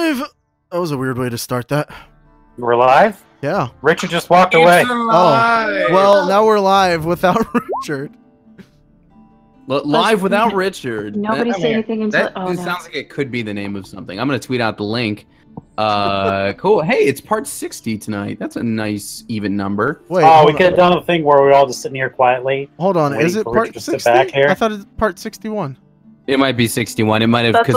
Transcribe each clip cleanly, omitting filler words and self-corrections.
live! That was a weird way to start that. We're live? Yeah. Richard just walked away. Oh, well, now we're live without Richard. Live without Richard. Nobody say anything until. This sounds like it could be the name of something. I'm gonna tweet out the link. Cool. Hey, it's part 60 tonight. That's a nice even number. Wait, we could have done a thing where we're all just sitting here quietly. Hold on, is it part 60? I thought it's part 61. It might be 61. It might have because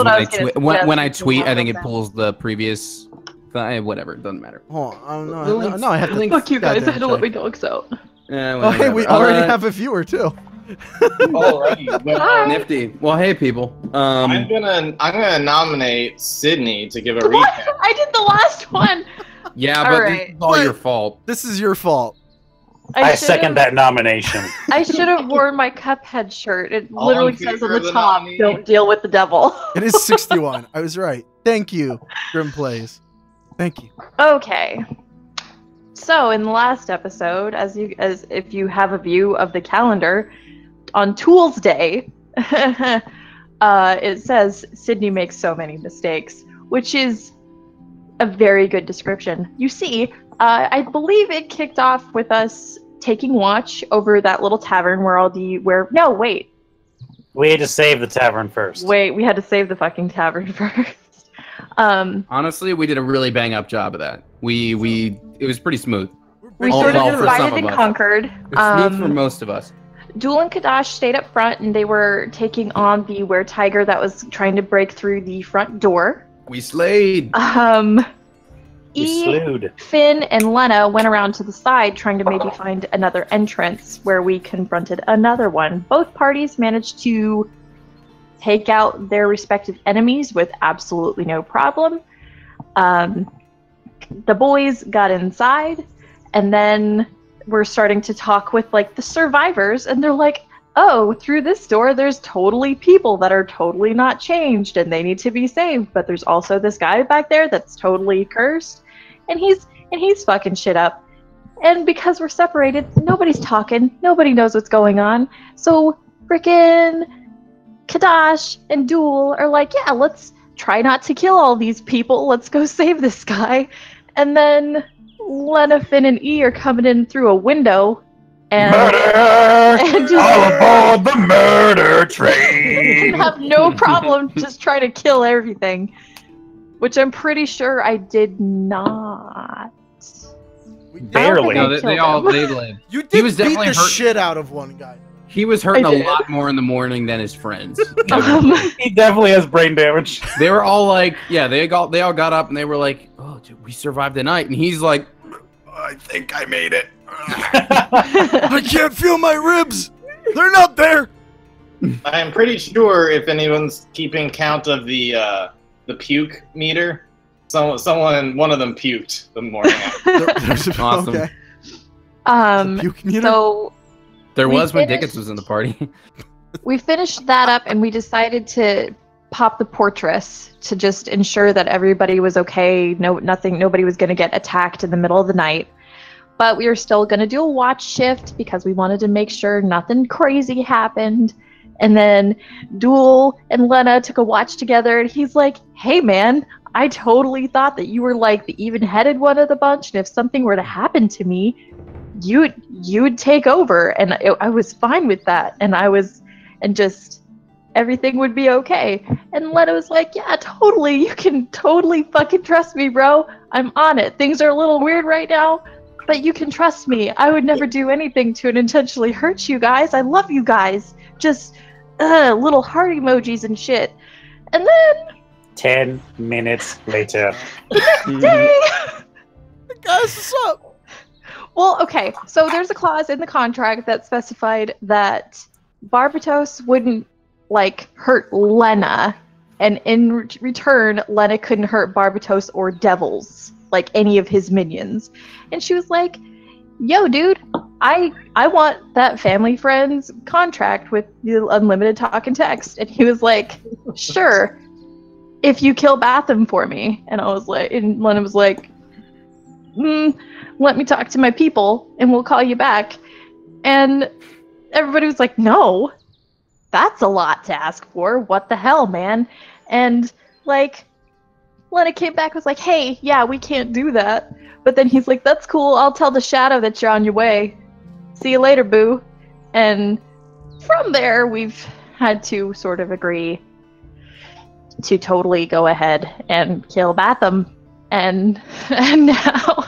when I tweet, I think it pulls the previous. Whatever, it doesn't matter. Oh, no, I have to. Fuck you guys! I had to let my dogs out. Oh, hey, we already have a viewer too. Alrighty, well, nifty. Well, hey, people. I'm gonna nominate Sydney to give a recap. I did the last one. Yeah, but it's all your fault. This is your fault. I second that nomination. I should have worn my Cuphead shirt. It literally says on the top, "Don't deal with the devil." It is 61. I was right. Thank you, Grim Plays. Thank you. Okay. So in the last episode, as if you have a view of the calendar, on Tools Day, it says Sydney makes so many mistakes, which is a very good description. You see, I believe it kicked off with us taking watch over that little tavern no, wait. We had to save the tavern first. Wait, we had to save the fucking tavern first. Honestly, we did a really bang up job of that. It was pretty smooth. We sort of divided and conquered. It was smooth for most of us. Duel and Kadash stayed up front, and they were taking on the were-tiger that was trying to break through the front door. We slayed. Finn, and Lena went around to the side, trying to maybe find another entrance where we confronted another one. Both parties managed to take out their respective enemies with absolutely no problem. The boys got inside, and then we're starting to talk with like the survivors, and they're like, oh, through this door there's totally people that are totally not changed and they need to be saved, but there's also this guy back there that's totally cursed and he's fucking shit up. And because we're separated, nobody's talking, nobody knows what's going on, so frickin' Kadash and Duel are like, yeah, let's try not to kill all these people, let's go save this guy. And then Lena, Finn, and E are coming in through a window and murder! And just, all aboard the murder train! have no problem just trying to kill everything. Which I'm pretty sure I did not. Barely. No, they lived. You did He was beat definitely the hurt. shit out of one guy. He was hurting a lot more in the morning than his friends. He definitely has brain damage. They were all like, yeah, they all got up and they were like, oh, dude, we survived the night. And he's like, I think I made it. I can't feel my ribs. They're not there. I'm pretty sure if anyone's keeping count of the puke meter, one of them puked the morning after. Awesome. Okay. Puke meter? So there was when Dickens was in the party. we finished that up and we decided to pop the Portress to just ensure that everybody was okay. Nobody was going to get attacked in the middle of the night. But we were still going to do a watch shift because we wanted to make sure nothing crazy happened. And then Duel and Lena took a watch together and he's like, hey man, I totally thought that you were like the even-headed one of the bunch, and if something were to happen to me, you'd take over, and I was fine with that, and just everything would be okay. And Lena was like, yeah, totally, you can totally fucking trust me, bro. I'm on it. Things are a little weird right now, but you can trust me. I would never do anything to intentionally hurt you guys. I love you guys. Just little heart emojis and shit. And then 10 minutes later. Dang! Guys, what's up? Well, okay, so there's a clause in the contract that specified that Barbatos wouldn't, like, hurt Lena, and in return, Lena couldn't hurt Barbatos or Devils, like any of his minions. And she was like, yo, dude, I want that family friends contract with the unlimited talk and text. And he was like, sure, if you kill Batham for me. And I was like, and Lena was like, let me talk to my people and we'll call you back. And everybody was like, no, that's a lot to ask for. What the hell, man? And like, Lena came back and was like, hey, yeah, we can't do that. But then he's like, that's cool. I'll tell the shadow that you're on your way. See you later, boo. And from there, we've had to sort of agree to totally go ahead and kill Batham. And now,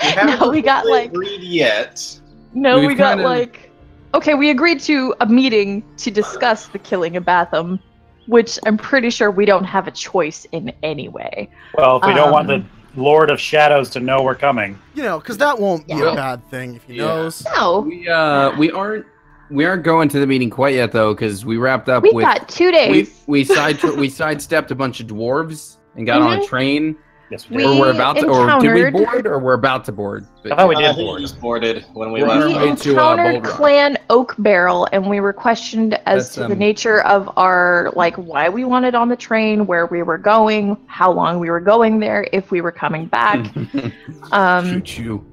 now we got like... agreed yet. No, we got like... Okay, we agreed to a meeting to discuss the killing of Batham, which I'm pretty sure we don't have a choice in any way. Well, if we don't want the Lord of Shadows to know we're coming. You know, because that won't be a bad thing if he knows. No. We aren't going to the meeting quite yet though, because we wrapped up we got 2 days. We sidestepped a bunch of dwarves and got on a train. Yes, we Or did. we're about to, or did we board, or we're about to board? I thought we did I think board. we just boarded when we We're left. on We our way to, encountered Bold Rock. Clan Oak Barrel, and we were questioned as That's, to the nature of our, like, why we wanted on the train, where we were going, how long we were going there, if we were coming back. Choo-choo.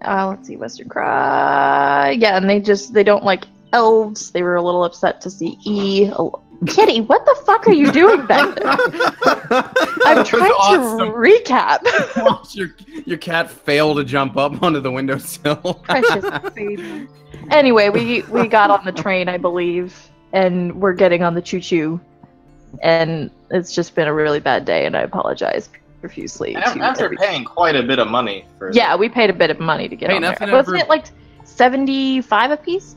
Let's see, Western Cry. Yeah, and they don't like elves. They were a little upset to see E. Kitty, what the fuck are you doing back there? I'm trying to recap. Watch your cat fail to jump up onto the windowsill. Precious baby. Anyway, we got on the train, I believe, and we're getting on the choo-choo. And it's just been a really bad day, and I apologize profusely. After paying quite a bit of money for Yeah, we paid a bit of money to get on there. Wasn't it like 75 a piece?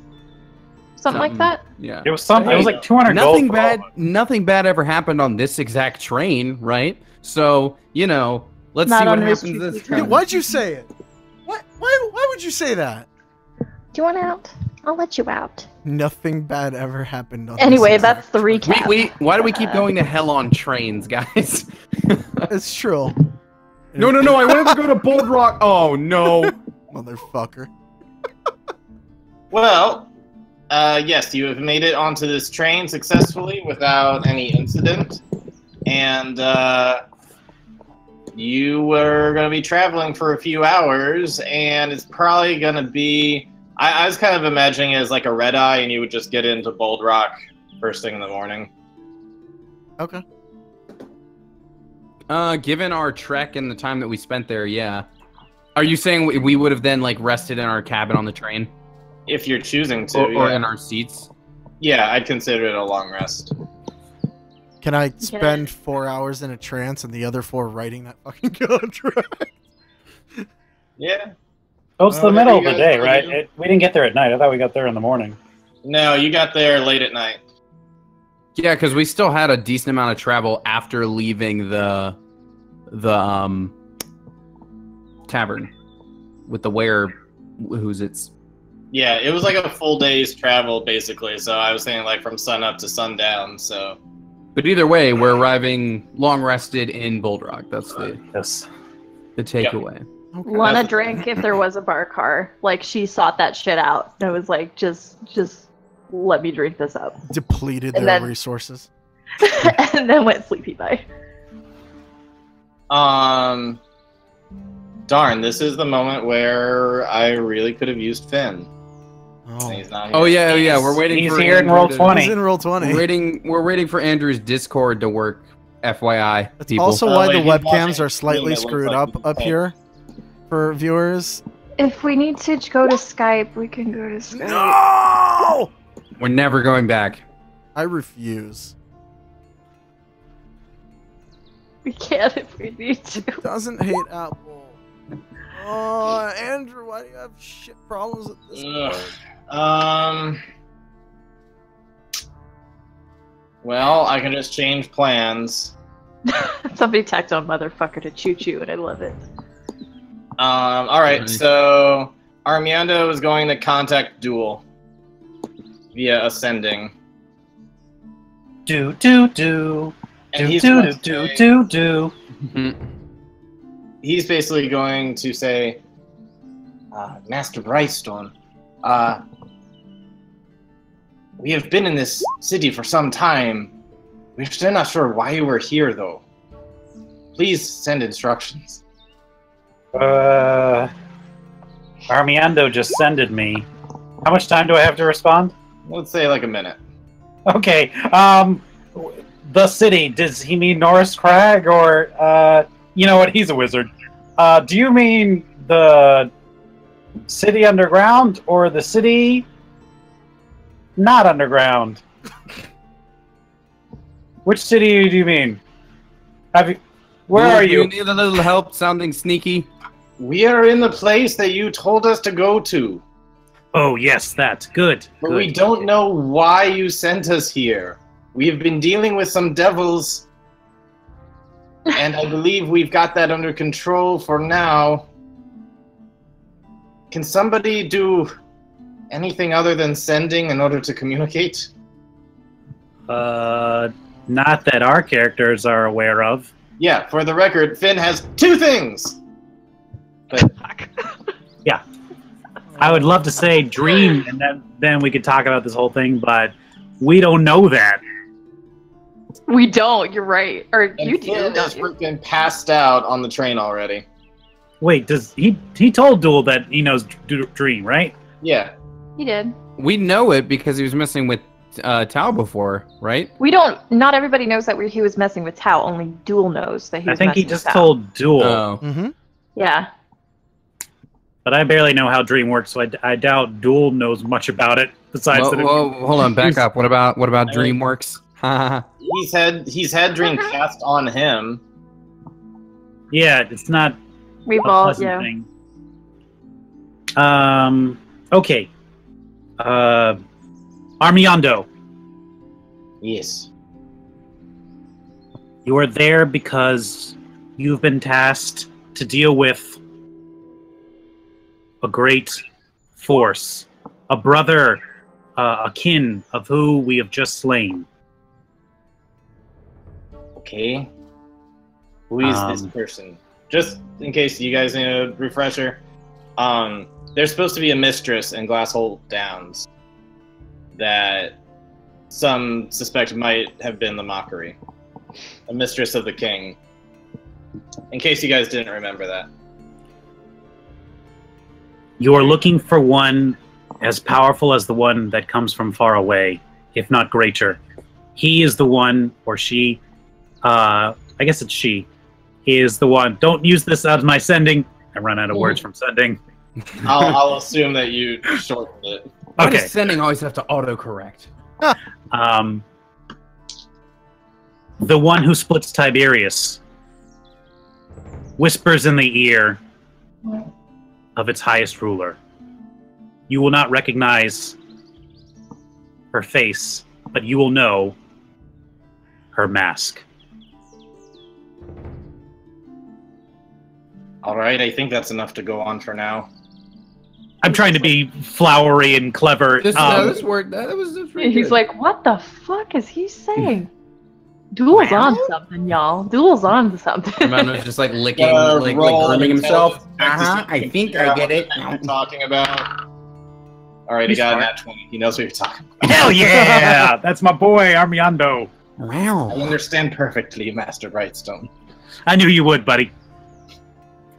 Something like that? Yeah. It was something. It was like 200 Nothing gold. bad. Nothing bad ever happened on this exact train, right? So let's Not see what on this happens this choo-choo time. Dude, why'd you say it? Why would you say that? Do you want out? I'll let you out. Nothing bad ever happened on Anyway, this that's exact the train. recap. Why do we keep going to hell on trains, guys? It's true. No, I wanted to go to Bold Rock. Oh, no. Motherfucker. Well, yes, you have made it onto this train successfully without any incident. And you were going to be traveling for a few hours, and it's probably going to be... I was kind of imagining it as like a red eye, and you would just get into Bold Rock first thing in the morning. Okay. Given our trek and the time that we spent there, yeah. Are you saying we would have then, like, rested in our cabin on the train? If you're choosing to, Or yeah. in our seats? Yeah, I'd consider it a long rest. Can I spend 4 hours in a trance and the other 4 writing that fucking contract? Yeah. Oh, it's the middle of the you day, guys right? wanna We didn't get there at night. I thought we got there in the morning. No, you got there late at night. Yeah, because we still had a decent amount of travel after leaving the tavern with the who's it's. Yeah, it was like a full day's travel, basically. So I was saying, like, from sun up to sundown, so... But either way, we're arriving long rested in Bold Rock. That's the takeaway. Okay. Lana drank if there was a bar car. Like, she sought that shit out. And it was like, just let me drink this up. Depleted And their then- resources. And then went sleepy bye. Darn, this is the moment where I really could have used Finn. Oh. And he's not here. Oh yeah. We're waiting. He's for here in Andrew roll to- 20. He's in roll 20. We're waiting for Andrew's Discord to work. FYI, That's people. also why the if he's webcams watching are slightly stream, it looks screwed like up he's here for viewers. If we need to go to Skype, we can go to Skype. No! We're never going back. I refuse. We can if we need to. Doesn't hate Apple. Oh, Andrew, why do you have shit problems with this? Well, I can just change plans. Somebody tacked on motherfucker to choo choo, and I love it. Alright, so Armando is going to contact Duel via ascending. Do. And he's gonna say- do. He's basically going to say, Master Brightstone, we have been in this city for some time. We're still not sure why you were here, though. Please send instructions. Armando just sended me. How much time do I have to respond? Let's say like a minute. Okay. the city, does he mean Norris Crag or you know what? He's a wizard. Do you mean the city underground or the city not underground? Which city do you mean? Where are you? You need a little help sounding sneaky? We are in the place that you told us to go to. Oh, yes, that's good. But good. we don't know why you sent us here. We have been dealing with some devils. And I believe we've got that under control for now. Can somebody do anything other than sending in order to communicate? Not that our characters are aware of. Yeah, for the record, Finn has 2 things! But Yeah. I would love to say dream, and then we could talk about this whole thing, but we don't know that. We don't. You're right. Or and you do. Finn don't has you? freaking passed out on the train already. Wait, does he told Duel that he knows dream, right? Yeah. He did. We know it because he was messing with Tao before, right? We don't. Not everybody knows that he was messing with Tao. Only Duel knows that he I was think he messing just with Tao. told Duel. Oh. Mm-hmm. Yeah. But I barely know how dream works, so I doubt Duel knows much about it. Besides Whoa, that, whoa, hold on, back up. What about DreamWorks? Haha. He's had dream cast on him. yeah, it's not We've a all. pleasant Yeah. thing. Okay. Armiondo, Yes. you are there because you've been tasked to deal with a great force, a brother, a kin of who we have just slain. Okay. Who is this person? Just in case you guys need a refresher. There's supposed to be a mistress in Glasshold Downs that some suspect might have been the Mockery. A mistress of the king. In case you guys didn't remember that. You are looking for one as powerful as the one that comes from far away, if not greater. He is the one, or she, I guess it's she, is the one. Don't use this as my sending. I run out of words from sending. I'll assume that you shortened it. Why Okay. does sending always have to autocorrect? The one who splits Tiberius whispers in the ear of its highest ruler. You will not recognize her face, but you will know her mask. Alright, I think that's enough to go on for now. I'm trying to be flowery and clever. This word, that was really He's good. like, what the fuck is he saying? Duel's on something, y'all. Duel's on something. Armando's just like licking, like roll grooming himself. intelligence check to see I if you think figure I out get what it. the heck you're talking about. Alright, he He's got a smart. nat 20. He knows what you're talking about. Hell yeah! That's my boy, Armiondo. I Wow. understand perfectly, Master Brightstone. I knew you would, buddy.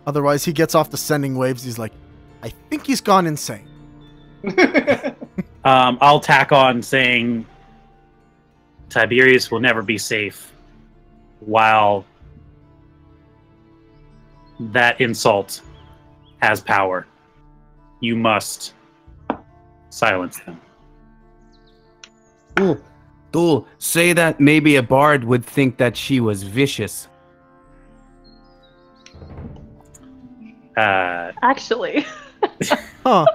Otherwise, he gets off the sending waves. He's like, I think he's gone insane. I'll tack on saying Tiberius will never be safe while that insult has power. You must silence them. Duel, say that maybe a bard would think that she was vicious. Actually, Huh.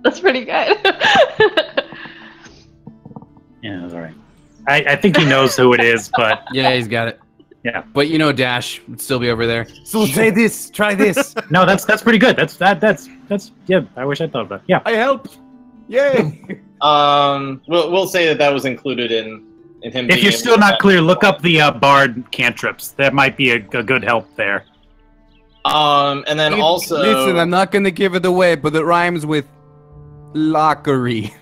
that's pretty good. Yeah, that's all right. I think he knows who it is, but Yeah, he's got it. Yeah. But you know Dash would still be over there. So say this, try this. no, that's pretty good. That's yeah. I wish I thought of that. Yeah. I help. Yay. We'll say that was included in him. If being you're able still to- not clear, look up the bard cantrips. That might be a good help there. And then also, Listen, I'm not gonna give it away, but it rhymes with lockery.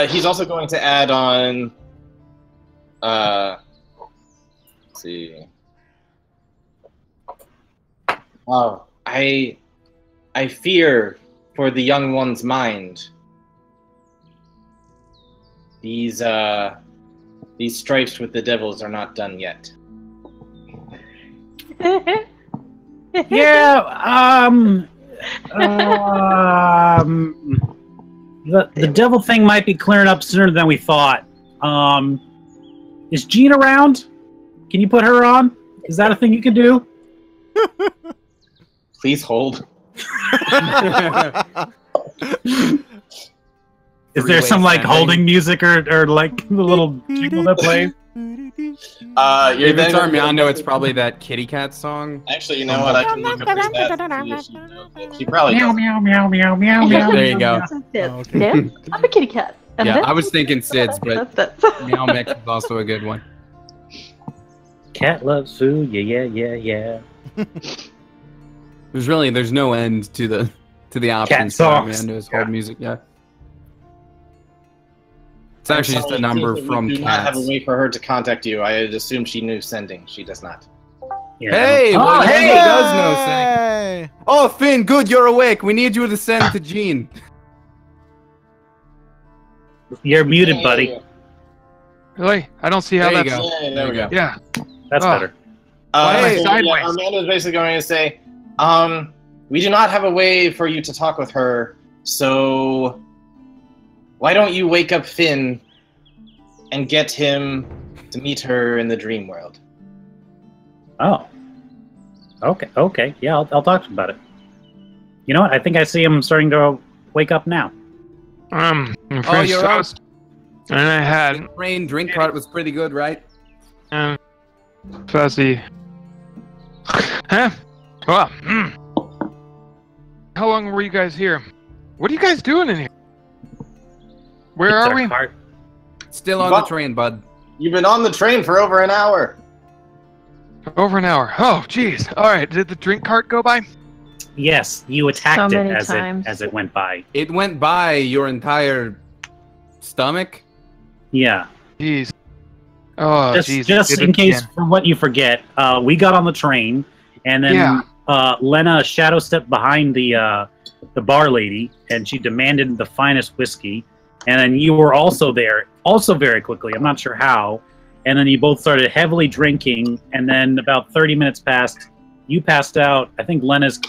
he's also going to add on. Let's see. Oh, I fear for the young one's mind. these stripes with the devils are not done yet. Yeah. The devil thing might be clearing up sooner than we thought. Is Jean around? Can you put her on? Is that a thing you can do? Please hold. Is there some like holding music or like the little jingle that plays? If it's Armando, it's probably that kitty cat song. Actually, you know what? I can look up her stats. She probably Meow does. meow meow meow meow meow. There you go. Oh, okay. Yeah, I'm a kitty cat. And Yeah, then- I was thinking Sid's, but That's Meow Mix is also a good one. Cat loves food. Yeah. There's no end to the options for songs. Armando's Yeah. hold music. Yeah. It's actually just a number from We do not have Cats. a way for her to contact you. I had assumed she knew sending. She does not. Yeah. Hey, well, hey! he does know Sing. Hey! Oh, Finn, good, you're awake. We need you to send to Jean. You're muted, buddy. Really? I don't see how There you that's. go. Yeah, there we go. Yeah. That's Oh. better. Hey, So, sideways. Amanda's basically going to say, we do not have a way for you to talk with her, so why don't you wake up Finn and get him to meet her in the dream world? Oh. Okay. Yeah, I'll talk to him about it. You know what? I think I see him starting to wake up now. I'm Oh, French you're up. toast. And I had The train drink cart was pretty good, right? fuzzy. Huh? Well, how long were you guys here? What are you guys doing in here? Where It's are our we? cart. Still on the train, bud. You've been on the train for over an hour. Over an hour. Oh, jeez. All right. Did the drink cart go by? Yes, you attacked So it many as times. it went by. It went by your entire stomach. Yeah. Jeez. Oh, jeez. Just Did in it case again. for what you forget, we got on the train, and then Yeah. Lena shadow stepped behind the bar lady, and she demanded the finest whiskey. And then you were also there, also very quickly. I'm not sure how. And then you both started heavily drinking, and then about 30 minutes passed. You passed out. I think Lena's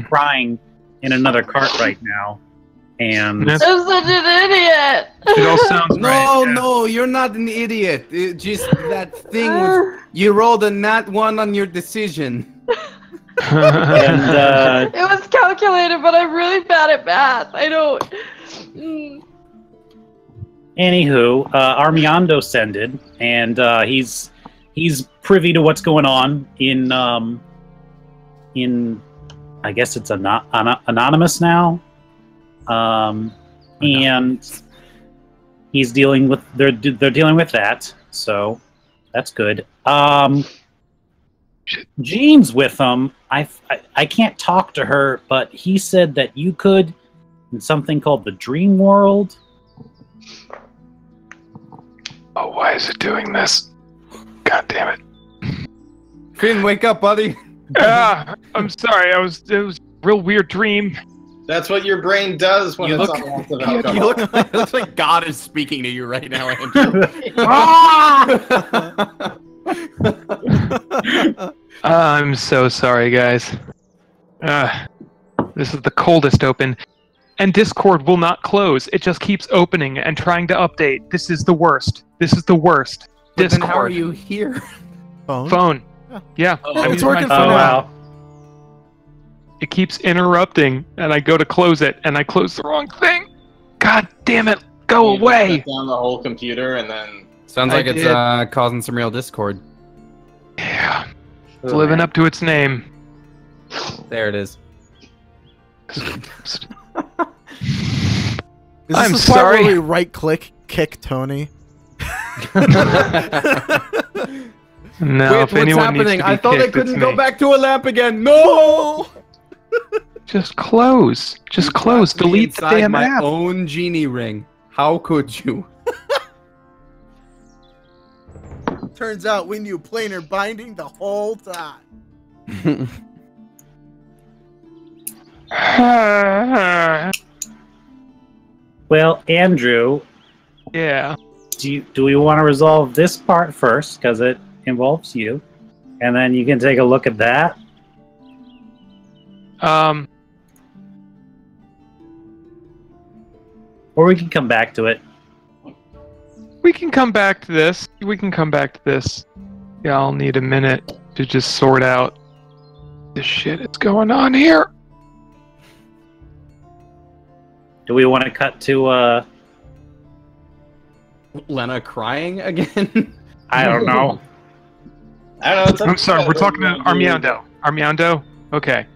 crying in another cart right now. And That's- I'm such an idiot. It all sounds No, right. yeah. no, you're not an idiot. It just that thing was you rolled a nat 1 on your decision. and It was calculated, but I'm really bad at math. I don't. anywho, Armando sended, and he's privy to what's going on in I guess it's anonymous now, and he's dealing with they're dealing with that, so that's good. Jean's with them. I can't talk to her, but he said that you could in something called the Dream World. Oh, why is it doing this? God damn it. Finn, wake up, buddy. I'm sorry. It was a real weird dream. That's what your brain does when You it's look- on lots of You alcohol. look, it looks like God is speaking to you right now, Andrew. I'm so sorry, guys. This is the coldest open. And Discord will not close. It just keeps opening and trying to update. This is the worst. This is the worst. But then Discord. how are you here? Phone? Phone. Yeah. Yeah. Oh, I'm it's using working my for Oh phone. now. wow! It keeps interrupting, and I go to close it, and I close the wrong thing. God damn it. Go You away. shut down the whole computer and then Sounds I like it's did. causing some real discord. Yeah. It's living up to its name. There it is. Is this I'm the part sorry. where we right click kick Tony? No, Wait, if what's anyone needs happening? to be I thought I kicked, it's couldn't go me. back to a lamp again. No! Just close. Just close. Trapped me Delete the inside damn my app. own genie ring. How could you? Turns out we knew planar binding the whole time. Well, Andrew, Yeah. Do we want to resolve this part first because it involves you, and then you can take a look at that? Or we can come back to it. We can come back to this. Yeah, I'll need a minute to just sort out the shit that's going on here. Do we want to cut to Lena crying again? I don't know. I don't know. I'm sorry, we're talking to Armando. Armando? Okay.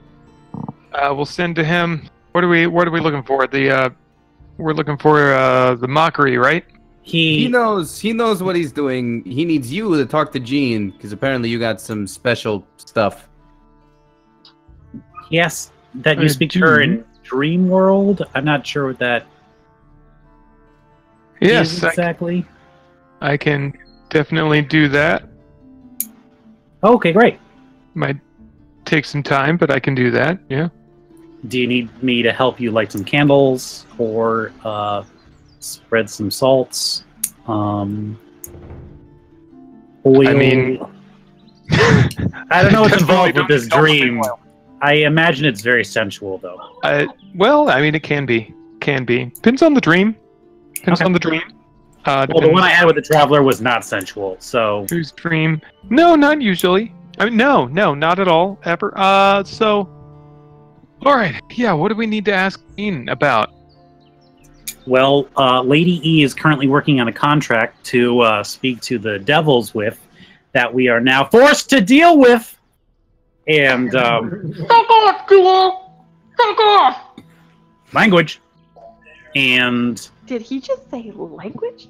We'll send to him. What are we looking for? We're looking for the mockery, right? He knows what he's doing. He needs you to talk to Jean, because apparently you got some special stuff. Yes, that you speak to her in Dream World. I'm not sure what that is exactly. I can definitely do that. Okay, great. Might take some time, but I can do that, yeah. Do you need me to help you light some candles or spread some salts? Oil? I mean... I don't know what's involved with this dream. I imagine it's very sensual, though. Well, I mean, it can be. Depends on the dream. On the dream. Well, the one I had with the Traveler was not sensual, so... Whose dream? No, not usually. I mean, no, not at all, ever. Alright, yeah, what do we need to ask Jean about? Well, Lady E is currently working on a contract to speak to the devils with, that we are now forced to deal with! And, Fuck off, Duel! Fuck off! Language. And... Did he just say language?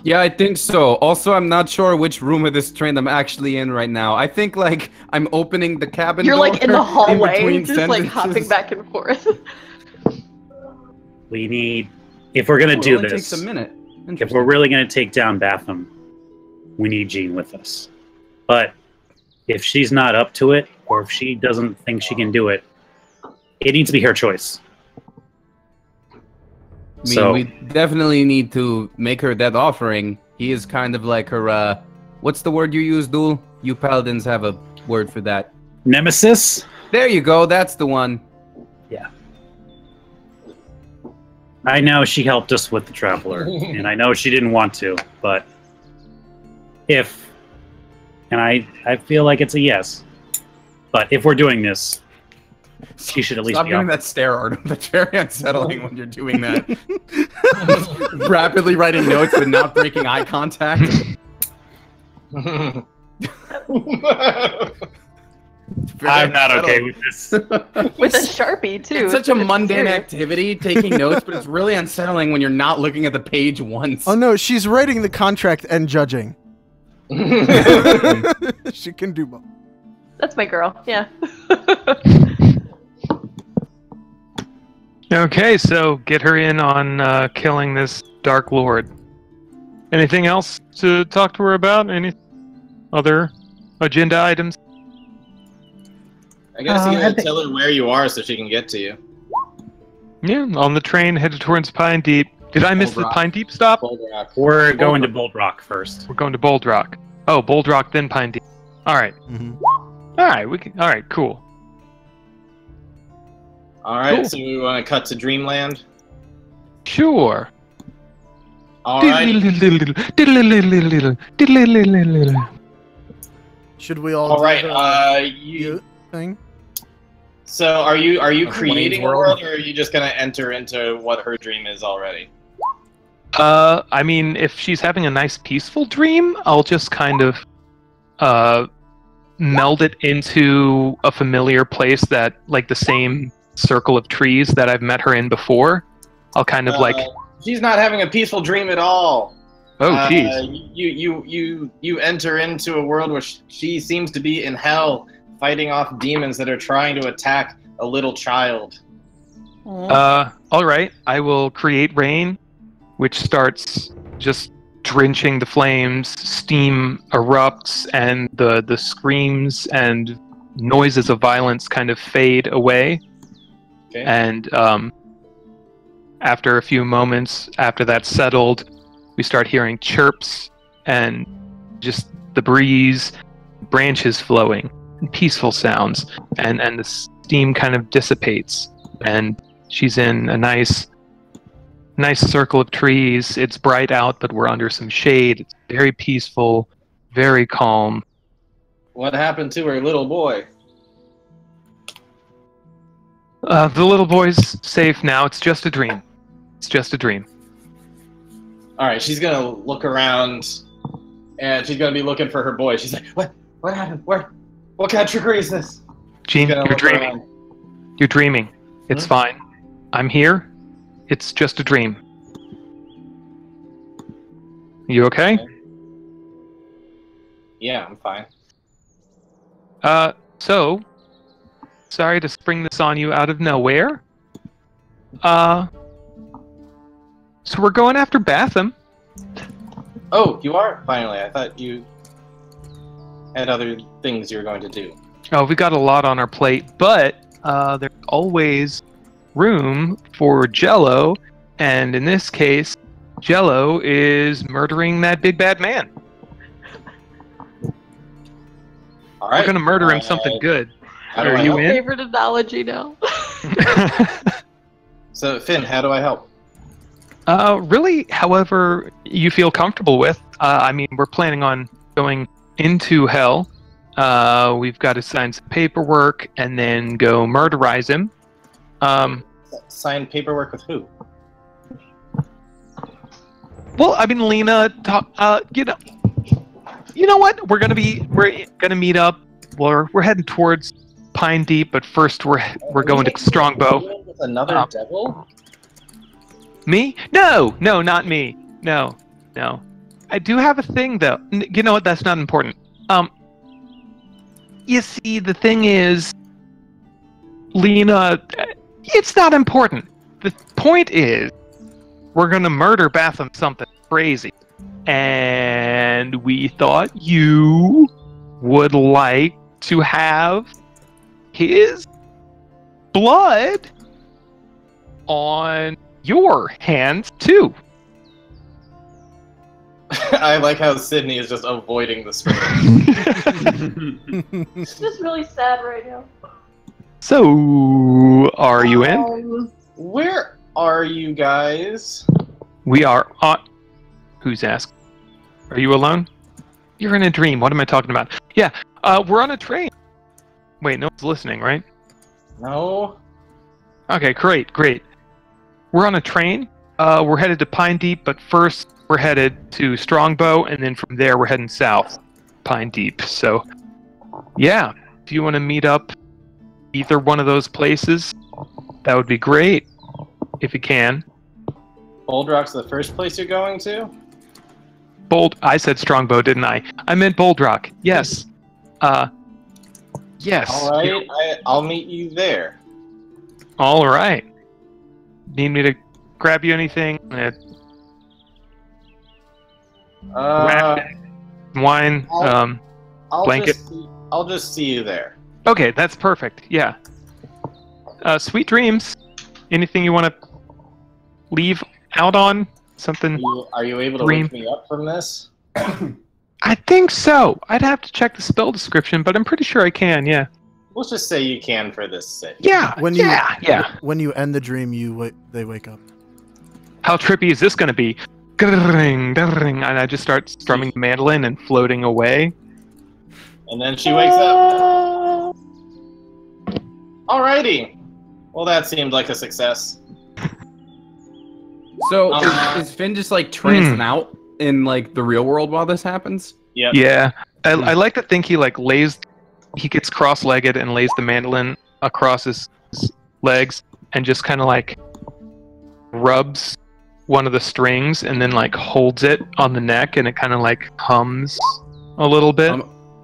Yeah, I think so. Also, I'm not sure which room of this train I'm actually in right now. I think, like, I'm opening the cabin You're door like in the hallway, between just like sentences. hopping back and forth. we need... If we're gonna do It only this... takes a minute. If we're really gonna take down Batham, we need Jean with us. But if she's not up to it, or if she doesn't think she can do it, it needs to be her choice. I mean, we definitely need to make her that offering. He is kind of like her, what's the word you use, Duel? You paladins have a word for that. Nemesis? There you go, that's the one. Yeah. I know she helped us with the Traveler, and I know she didn't want to, but if... And I feel like it's a yes. But if we're doing this, she should at least Stop be doing that stare, Artem. That's very unsettling when you're doing that. Rapidly writing notes but not breaking eye contact. I'm not okay with this. With a Sharpie, too. It's such a mundane serious. activity, taking notes, but it's really unsettling when you're not looking at the page once. Oh no, she's writing the contract and judging. She can do both. That's my girl, yeah. Okay, so get her in on killing this Dark Lord. Anything else to talk to her about? Any other agenda items? I guess you gotta tell her where you are so she can get to you. Yeah, on the train headed towards Pine Deep. Did I miss the Pine Deep stop? Bold Rock. We're going to Bold Rock first. We're going to Bold Rock. Oh, Bold Rock, then Pine Deep. All right. All right, all right, cool. All right, Cool. so we want to cut to Dreamland. Sure. All right. Should we all All do right. the You. thing? So are you Wayne's creating a World. world, or are you just gonna enter into what her dream is already? I mean, if she's having a nice peaceful dream, I'll just kind of meld it into a familiar place that, like, the same circle of trees that I've met her in before. I'll kind of like, She's not having a peaceful dream at all. oh, jeez. You enter into a world where she seems to be in hell, fighting off demons that are trying to attack a little child. All right. I will create rain, which starts just drenching the flames. Steam erupts, and the screams and noises of violence kind of fade away. Okay. And after a few moments, after that's settled, we start hearing chirps and just the breeze, branches flowing, and peaceful sounds, and the steam kind of dissipates, and she's in a nice circle of trees. It's bright out, but we're under some shade. It's very peaceful, very calm. What happened to her little boy? The little boy's safe now. It's just a dream. It's just a dream. All right, she's gonna look around, and she's gonna be looking for her boy. She's like, "What? What happened? Where? What kind of trickery is this?" Gene, you're dreaming. Around. You're dreaming. It's fine. I'm here. It's just a dream. You okay? Yeah, I'm fine. So, sorry to spring this on you out of nowhere. So we're going after Batham. Oh, you are? Finally. I thought you had other things you were going to do. Oh, we got a lot on our plate, but there's always room for Jello, and in this case, Jello is murdering that big bad man. All right. We're gonna murder him something good. How do Are I you help? in? Favorite analogy now. So, Finn, how do I help? Really, however you feel comfortable with. I mean, we're planning on going into hell. We've got to sign some paperwork and then go murderize him. Sign paperwork with who? Well, I mean, Lena, you know what? We're gonna meet up. We're heading towards Pine Deep, but first we're going to Strongbow. With another devil? Me? No, not me. No. I do have a thing though. You know what? That's not important. You see, the thing is, Lena, it's not important. The point is, we're gonna murder Batham something crazy. And we thought you would like to have his blood on your hands, too. I like how Sydney is just avoiding the screen. It's just really sad right now. So, are you in? Where are you guys? We are on... Who's asking? Are you alone? You're in a dream. What am I talking about? Yeah, we're on a train. Wait, no one's listening, right? No. Okay, great. We're on a train. We're headed to Pine Deep, but first we're headed to Strongbow, and then from there we're heading south, Pine Deep. So, yeah, if you want to meet up either one of those places, that would be great, if you can. Bold Rock's the first place you're going to? I said Strongbow, didn't I? I meant Bold Rock. Yes. Yes. All right, I'll meet you there. All right. Need me to grab you anything? Wine, blanket. I'll just see you there. Okay, that's perfect. Yeah. Sweet dreams. Anything you want to leave out on? Something? Are you able to wake me up from this? I think so. I'd have to check the spell description, but I'm pretty sure I can. Yeah. Let's just say you can for this sake. Yeah. When you end the dream, they wake up. How trippy is this going to be? And I just start strumming the mandolin and floating away. And then she wakes up. Alrighty. Well, that seemed like a success. So is Finn just like trancing out in like the real world while this happens? Yep. Yeah. I like to think he gets cross-legged and lays the mandolin across his legs and just kind of like rubs one of the strings and then like holds it on the neck and it kind of like hums a little bit.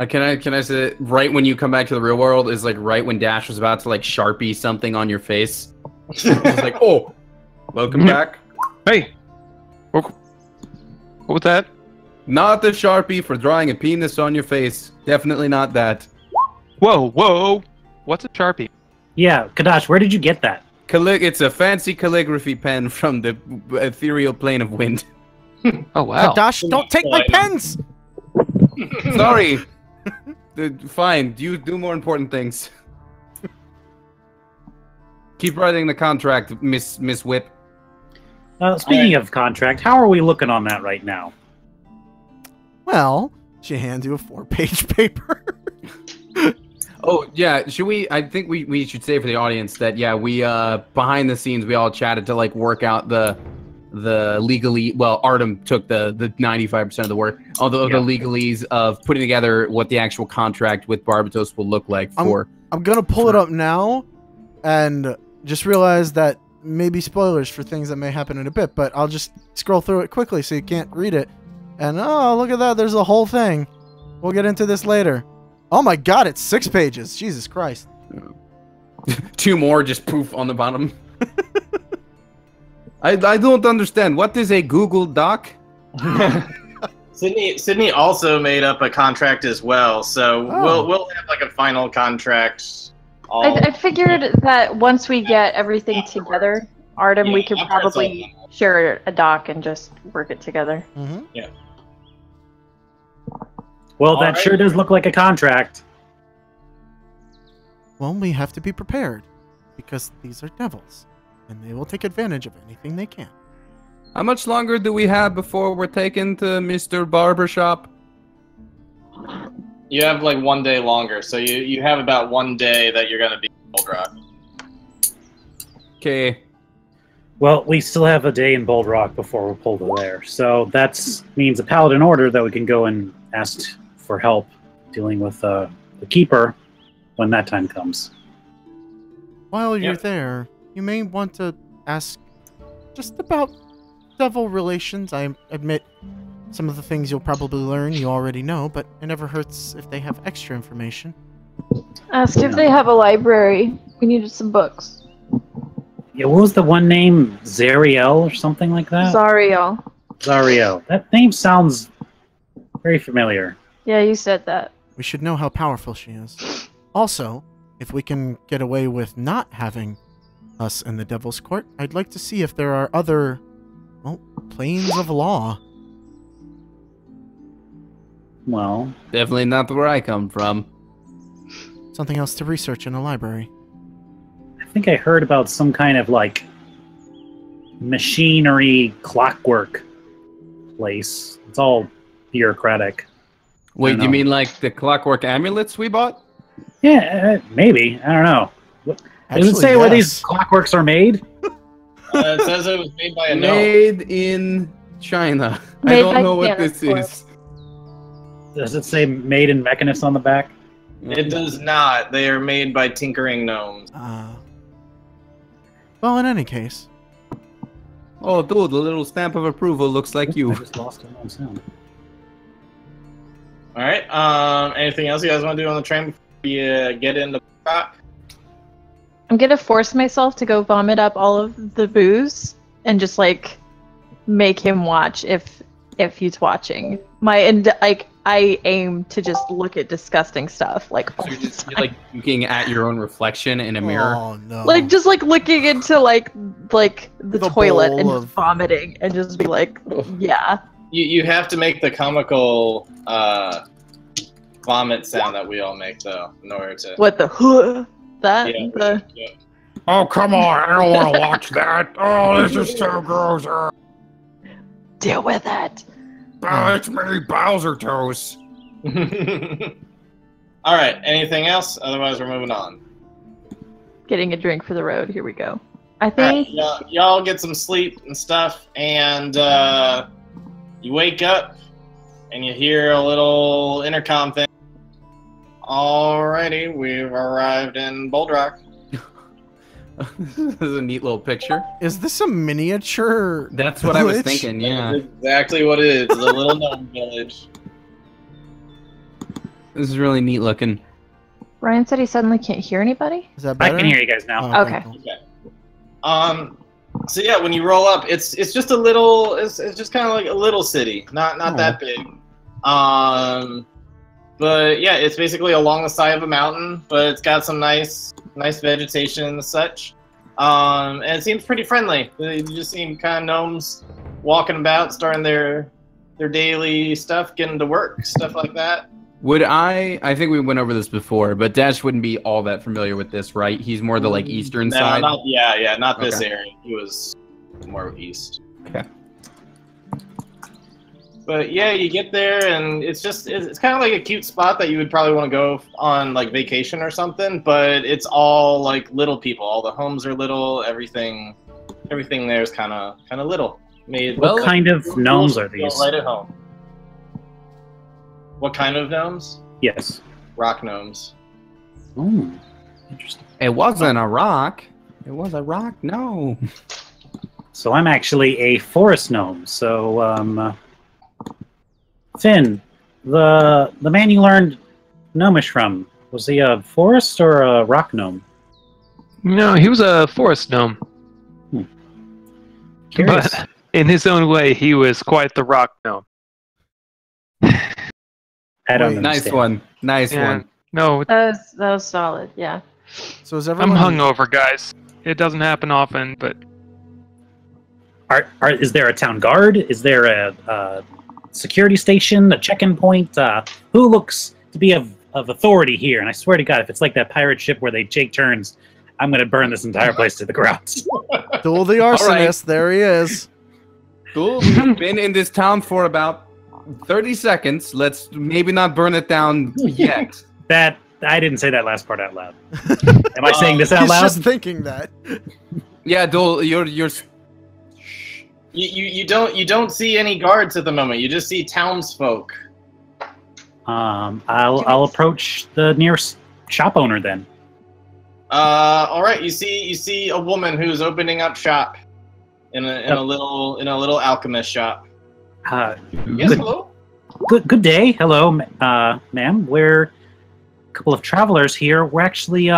Can I say right when you come back to the real world is like right when Dash was about to like Sharpie something on your face? It's like, oh, welcome back. Hey, what was that? Not the Sharpie for drawing a penis on your face. Definitely not that. Whoa. What's a Sharpie? Yeah, Kadash, where did you get that? It's a fancy calligraphy pen from the ethereal plane of wind. Oh wow. Kadash, don't take my pens! Sorry. Fine. You do more important things. Keep writing the contract, Miss Whip. Speaking of contract, how are we looking on that right now? Well, she hands you a 4-page paper. Oh, yeah, should we... I think we should say for the audience that, yeah, we, behind the scenes, we all chatted to, like, work out the legally... Well, Artem took the 95% of the work. Although the legalese of putting together what the actual contract with Barbatos will look like for... I'm gonna pull it up now, and just realize that maybe spoilers for things that may happen in a bit, but I'll just scroll through it quickly so you can't read it. And, oh, look at that, there's a whole thing. We'll get into this later. Oh my god, it's 6 pages. Jesus Christ. 2 more just poof on the bottom. I don't understand. What is a Google Doc? Sydney also made up a contract as well, so we'll have like a final contract. I figured that once we get everything together, Artem, we could probably share a doc and just work it together. Mm-hmm. Yeah. Well, that sure does look like a contract. Well, we have to be prepared, because these are devils, and they will take advantage of anything they can. How much longer do we have before we're taken to Mr. Barbershop? You have like 1 day longer, so you have about 1 day that you're gonna be in Bold Rock. Okay. Well, we still have a day in Bold Rock before we're pulled to there, so that means a paladin order that we can go and ask for help dealing with the keeper when that time comes. While you're there, you may want to ask just about devil relations. I admit some of the things you'll probably learn you already know, but it never hurts if they have extra information. Ask if they have a library. We needed some books. Yeah, what was the one name? Zariel or something like that? Zariel. Zariel. That name sounds very familiar. Yeah, you said that. We should know how powerful she is. Also, if we can get away with not having us in the Devil's Court, I'd like to see if there are other, well, planes of law. Well, definitely not where I come from. Something else to research in a library. I think I heard about some kind of, like, machinery clockwork place. It's all bureaucratic. Wait, do you mean like the clockwork amulets we bought? Yeah, maybe. I don't know. Does it say where these clockworks are made? It says it was made by a gnome. Made in China. I don't know what this is. Does it say made in Mechanus on the back? It does not. They are made by tinkering gnomes. Well, in any case. Oh, dude, the little stamp of approval looks like you. I just lost it on sound. All right. Anything else you guys want to do on the train before you get into rock? I'm gonna force myself to go vomit up all of the booze and just like make him watch if he's watching. I aim to just look at disgusting stuff. Like, so you're like looking at your own reflection in a mirror. Oh no! Like just like looking into like the toilet and bowl just vomiting and just be like, yeah. You have to make the comical vomit sound that we all make though in order to. What the that Yeah, the. yeah. Oh, come on. I don't want to watch that. Oh, this is so gross. Deal with it. Oh, it's me, Bowser Toast. All right. Anything else? Otherwise, we're moving on. Getting a drink for the road. Here we go. I All think. right, y'all get some sleep and stuff, and you wake up and you hear a little intercom thing. Alrighty, we've arrived in Bold Rock. This is a neat little picture. Is this a miniature? That's what I was village? thinking, yeah. That's exactly what it is. It's a little gnome village. This is really neat looking. Ryan said he suddenly can't hear anybody. Is that I better? can hear you guys now. Oh, Okay. cool. Okay. So yeah, when you roll up, it's just a little. It's just kind of like a little city, not that big. But yeah, it's basically along the side of a mountain, but it's got some nice vegetation and such. And it seems pretty friendly. They just seem kind of gnomes walking about, starting their daily stuff, getting to work, stuff like that. Would I think we went over this before, but Dash wouldn't be all that familiar with this, right? He's more the like eastern No, side. not this Okay. area. He was more east. Okay. But yeah, you get there and it's kind of like a cute spot that you would probably want to go on like vacation or something. But it's all like little people. All the homes are little. Everything there is kind of little. Made What kind of gnomes are these? Right at home. What kind of gnomes? Yes. Rock gnomes. Ooh, interesting. It wasn't a rock. It was a rock. No. So I'm actually a forest gnome. So, Finn, the man you learned gnomish from, was he a forest or a rock gnome? No, he was a forest gnome. Curious. But in his own way, he was quite the rock gnome. I don't Wait. Nice understand. one. Nice Yeah. one. No, That was solid. Yeah. So is I'm everyone? hungover, guys. It doesn't happen often, but Is there a town guard? Is there a security station? A check-in point? Who looks to be of authority here? And I swear to God, if it's like that pirate ship where they take turns, I'm going to burn this entire place to the ground. Duel the arsonist. There he is. Cool. We've been in this town for about 30 seconds. Let's maybe not burn it down yet. That I didn't say that last part out loud. Am I saying this out He's loud? just thinking that. Yeah, Dole, you're You don't see any guards at the moment. You just see townsfolk. I'll approach the nearest shop owner then. All right. You see a woman who's opening up shop in a little alchemist shop. Yes, hello. Good day. Hello, ma'am. We're a couple of travelers here. We're actually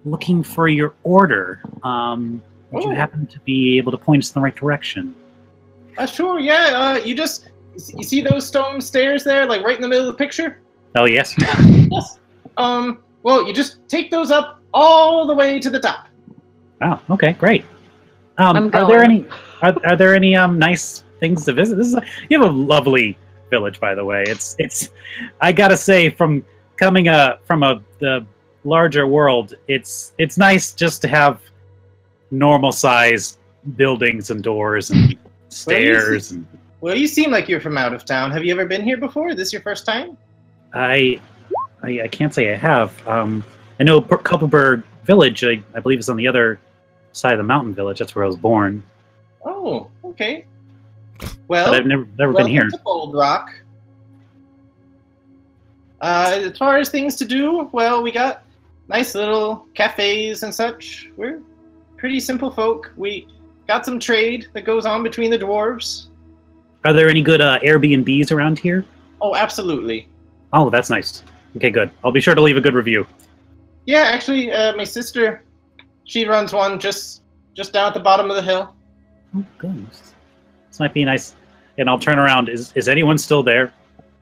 looking for your order. Would you happen to be able to point us in the right direction? Sure. Yeah. You see those stone stairs there, like right in the middle of the picture? Oh yes. Yes. Well, you just take those up all the way to the top. Oh, okay, great. I'm Are there going. are there any nice things to visit? You have a lovely village, by the way. It's I gotta say, from coming from the larger world, it's nice just to have normal sized buildings and doors and stairs. Well, you seem like you're from out of town. Have you ever been here before? Is this your first time? I can't say I have. I know Kuppelberg Village. I believe is on the other side of the mountain village. That's where I was born. Oh, okay. Well, But I've never been here. To Bold Rock. As far as things to do, well, we got nice little cafes and such. We're pretty simple folk. We got some trade that goes on between the dwarves. Are there any good Airbnbs around here? Oh, absolutely. Oh, that's nice. Okay, good. I'll be sure to leave a good review. Yeah, actually, my sister, she runs one just down at the bottom of the hill. Oh, good. This might be nice. And I'll turn around. Is anyone still there?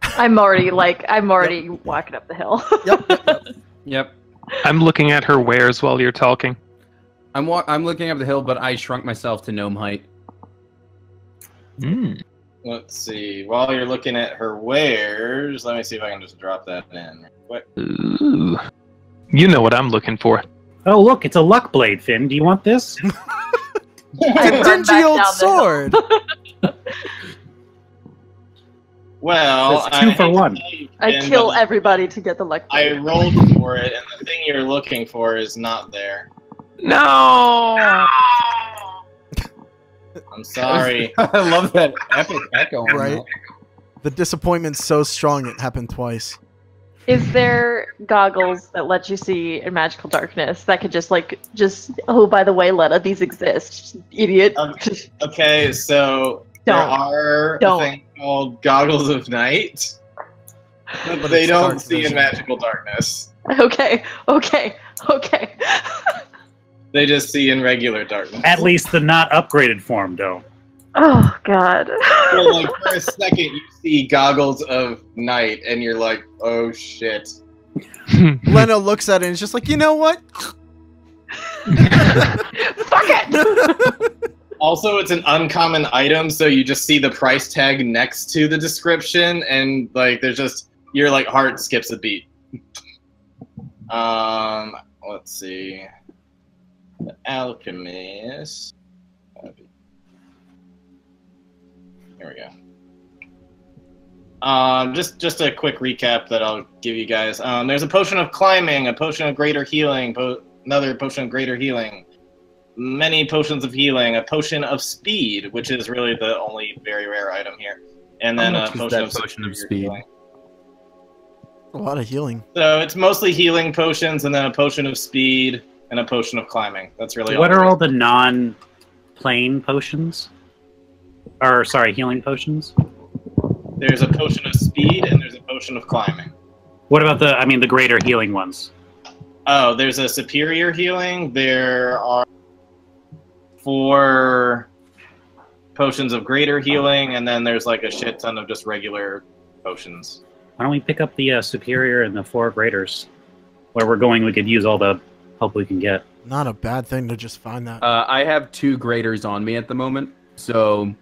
I'm already walking up the hill. Yep. I'm looking at her wares while you're talking. I'm looking up the hill, but I shrunk myself to gnome height. Mm. Let's see. While you're looking at her wares, let me see if I can just drop that in. What? Ooh. You know what I'm looking for. Oh, look, it's a luck blade, Finn. Do you want this? A dingy old down the hill. sword. Well, It's 2 for 1. I kill everybody to get the luck. I rolled for it, and the thing you're looking for is not there. No! I'm sorry. I love that epic echo on Right. that. The disappointment's so strong it happened twice. Is there goggles that let you see in magical darkness that could just oh, by the way, Letta, these exist, idiot. Okay, so there are a thing called goggles of night, but they it's don't dark see in vision. magical darkness. Okay. They just see in regular darkness. At least the not upgraded form, though. Oh God. So, like, for a second, you see goggles of night, and you're like, "Oh shit!" Lena looks at it and is just like, you know what? Fuck it! Also, it's an uncommon item, so you just see the price tag next to the description, and like there's just your like heart skips a beat. Let's see. The alchemist. Here we go. Just a quick recap that I'll give you guys. There's a potion of climbing, a potion of greater healing, another potion of greater healing, many potions of healing, a potion of speed, which is really the only very rare item here, and then a potion of speed. Healing. A lot of healing. So it's mostly healing potions, and then a potion of speed, and a potion of climbing. That's really what are all the non-plane potions? Or sorry, healing potions? There's a potion of speed, and there's a potion of climbing. What about the greater healing ones? Oh, there's a superior healing. There are 4 potions of greater healing, and then there's like a shit ton of just regular potions. Why don't we pick up the superior and the 4 graders? Where we're going, we could use all the help we can get. Not a bad thing to just find that. I have 2 graders on me at the moment, so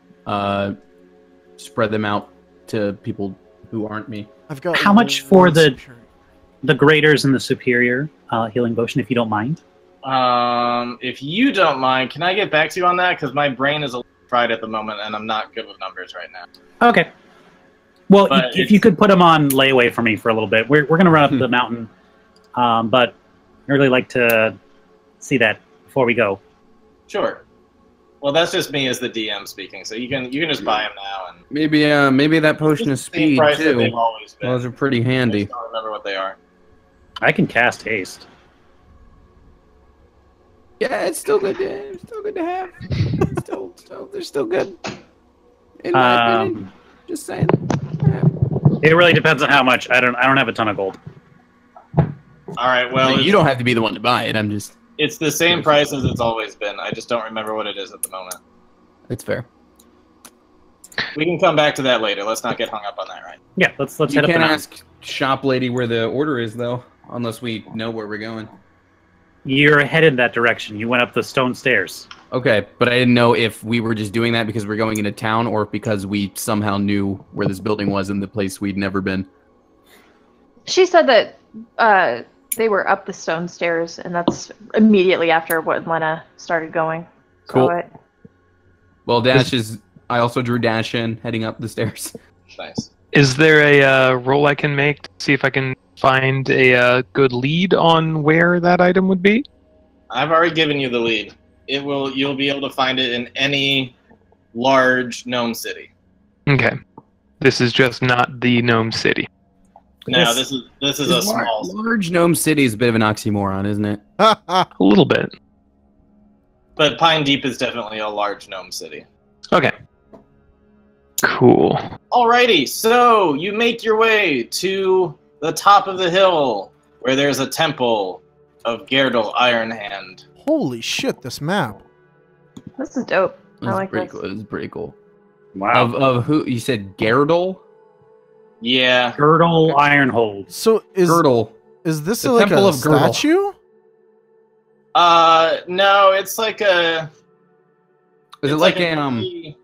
spread them out to people who aren't me. I've got. How much for the graders and the superior healing potion, if you don't mind? If you don't mind, can I get back to you on that? Because my brain is a little fried at the moment, and I'm not good with numbers right now. Okay. Well, if you could put them on layaway for me for a little bit. We're going to run up the mountain, but I'd really like to see that before we go. Sure. Well, that's just me as the DM speaking, so you can just buy them now. And maybe that potion of speed too. They've always been. Those are pretty handy. I just don't remember what they are. I can cast haste. Yeah, it's still good. It's still good to have. They're still good. In my opinion, just saying. It really depends on how much. I don't have a ton of gold. All right. Well, you don't have to be the one to buy it. I'm just. It's the same price as it's always been. I just don't remember what it is at the moment. It's fair. We can come back to that later. Let's not get hung up on that, right? Yeah, let's head up. You the can't mountain. ask shop lady where the order is though, unless we know where we're going. You're headed that direction. You went up the stone stairs. Okay, but I didn't know if we were just doing that because we're going into town or because we somehow knew where this building was in the place we'd never been. She said that they were up the stone stairs, and that's immediately after when Lena started going. Cool. So Well, Dash is. I also drew Dash in heading up the stairs. Nice. Is there a roll I can make to see if I can find a good lead on where that item would be? I've already given you the lead. You'll be able to find it in any large gnome city. Okay. This is just not the gnome city. No, this is a small. Large gnome city is a bit of an oxymoron, isn't it? A little bit. But Pine Deep is definitely a large gnome city. Okay. Cool. Alrighty, so you make your way to the top of the hill where there's a temple of Gerdel Ironhand. Holy shit! This map. this is dope. I like pretty this. cool. This is pretty cool. Wow. Of who you said Gerdel? Yeah. Girdle Ironhold. So is Girdle. is this The like Temple a of Girdle. statue? No, it's like a. Is it it's like a a really,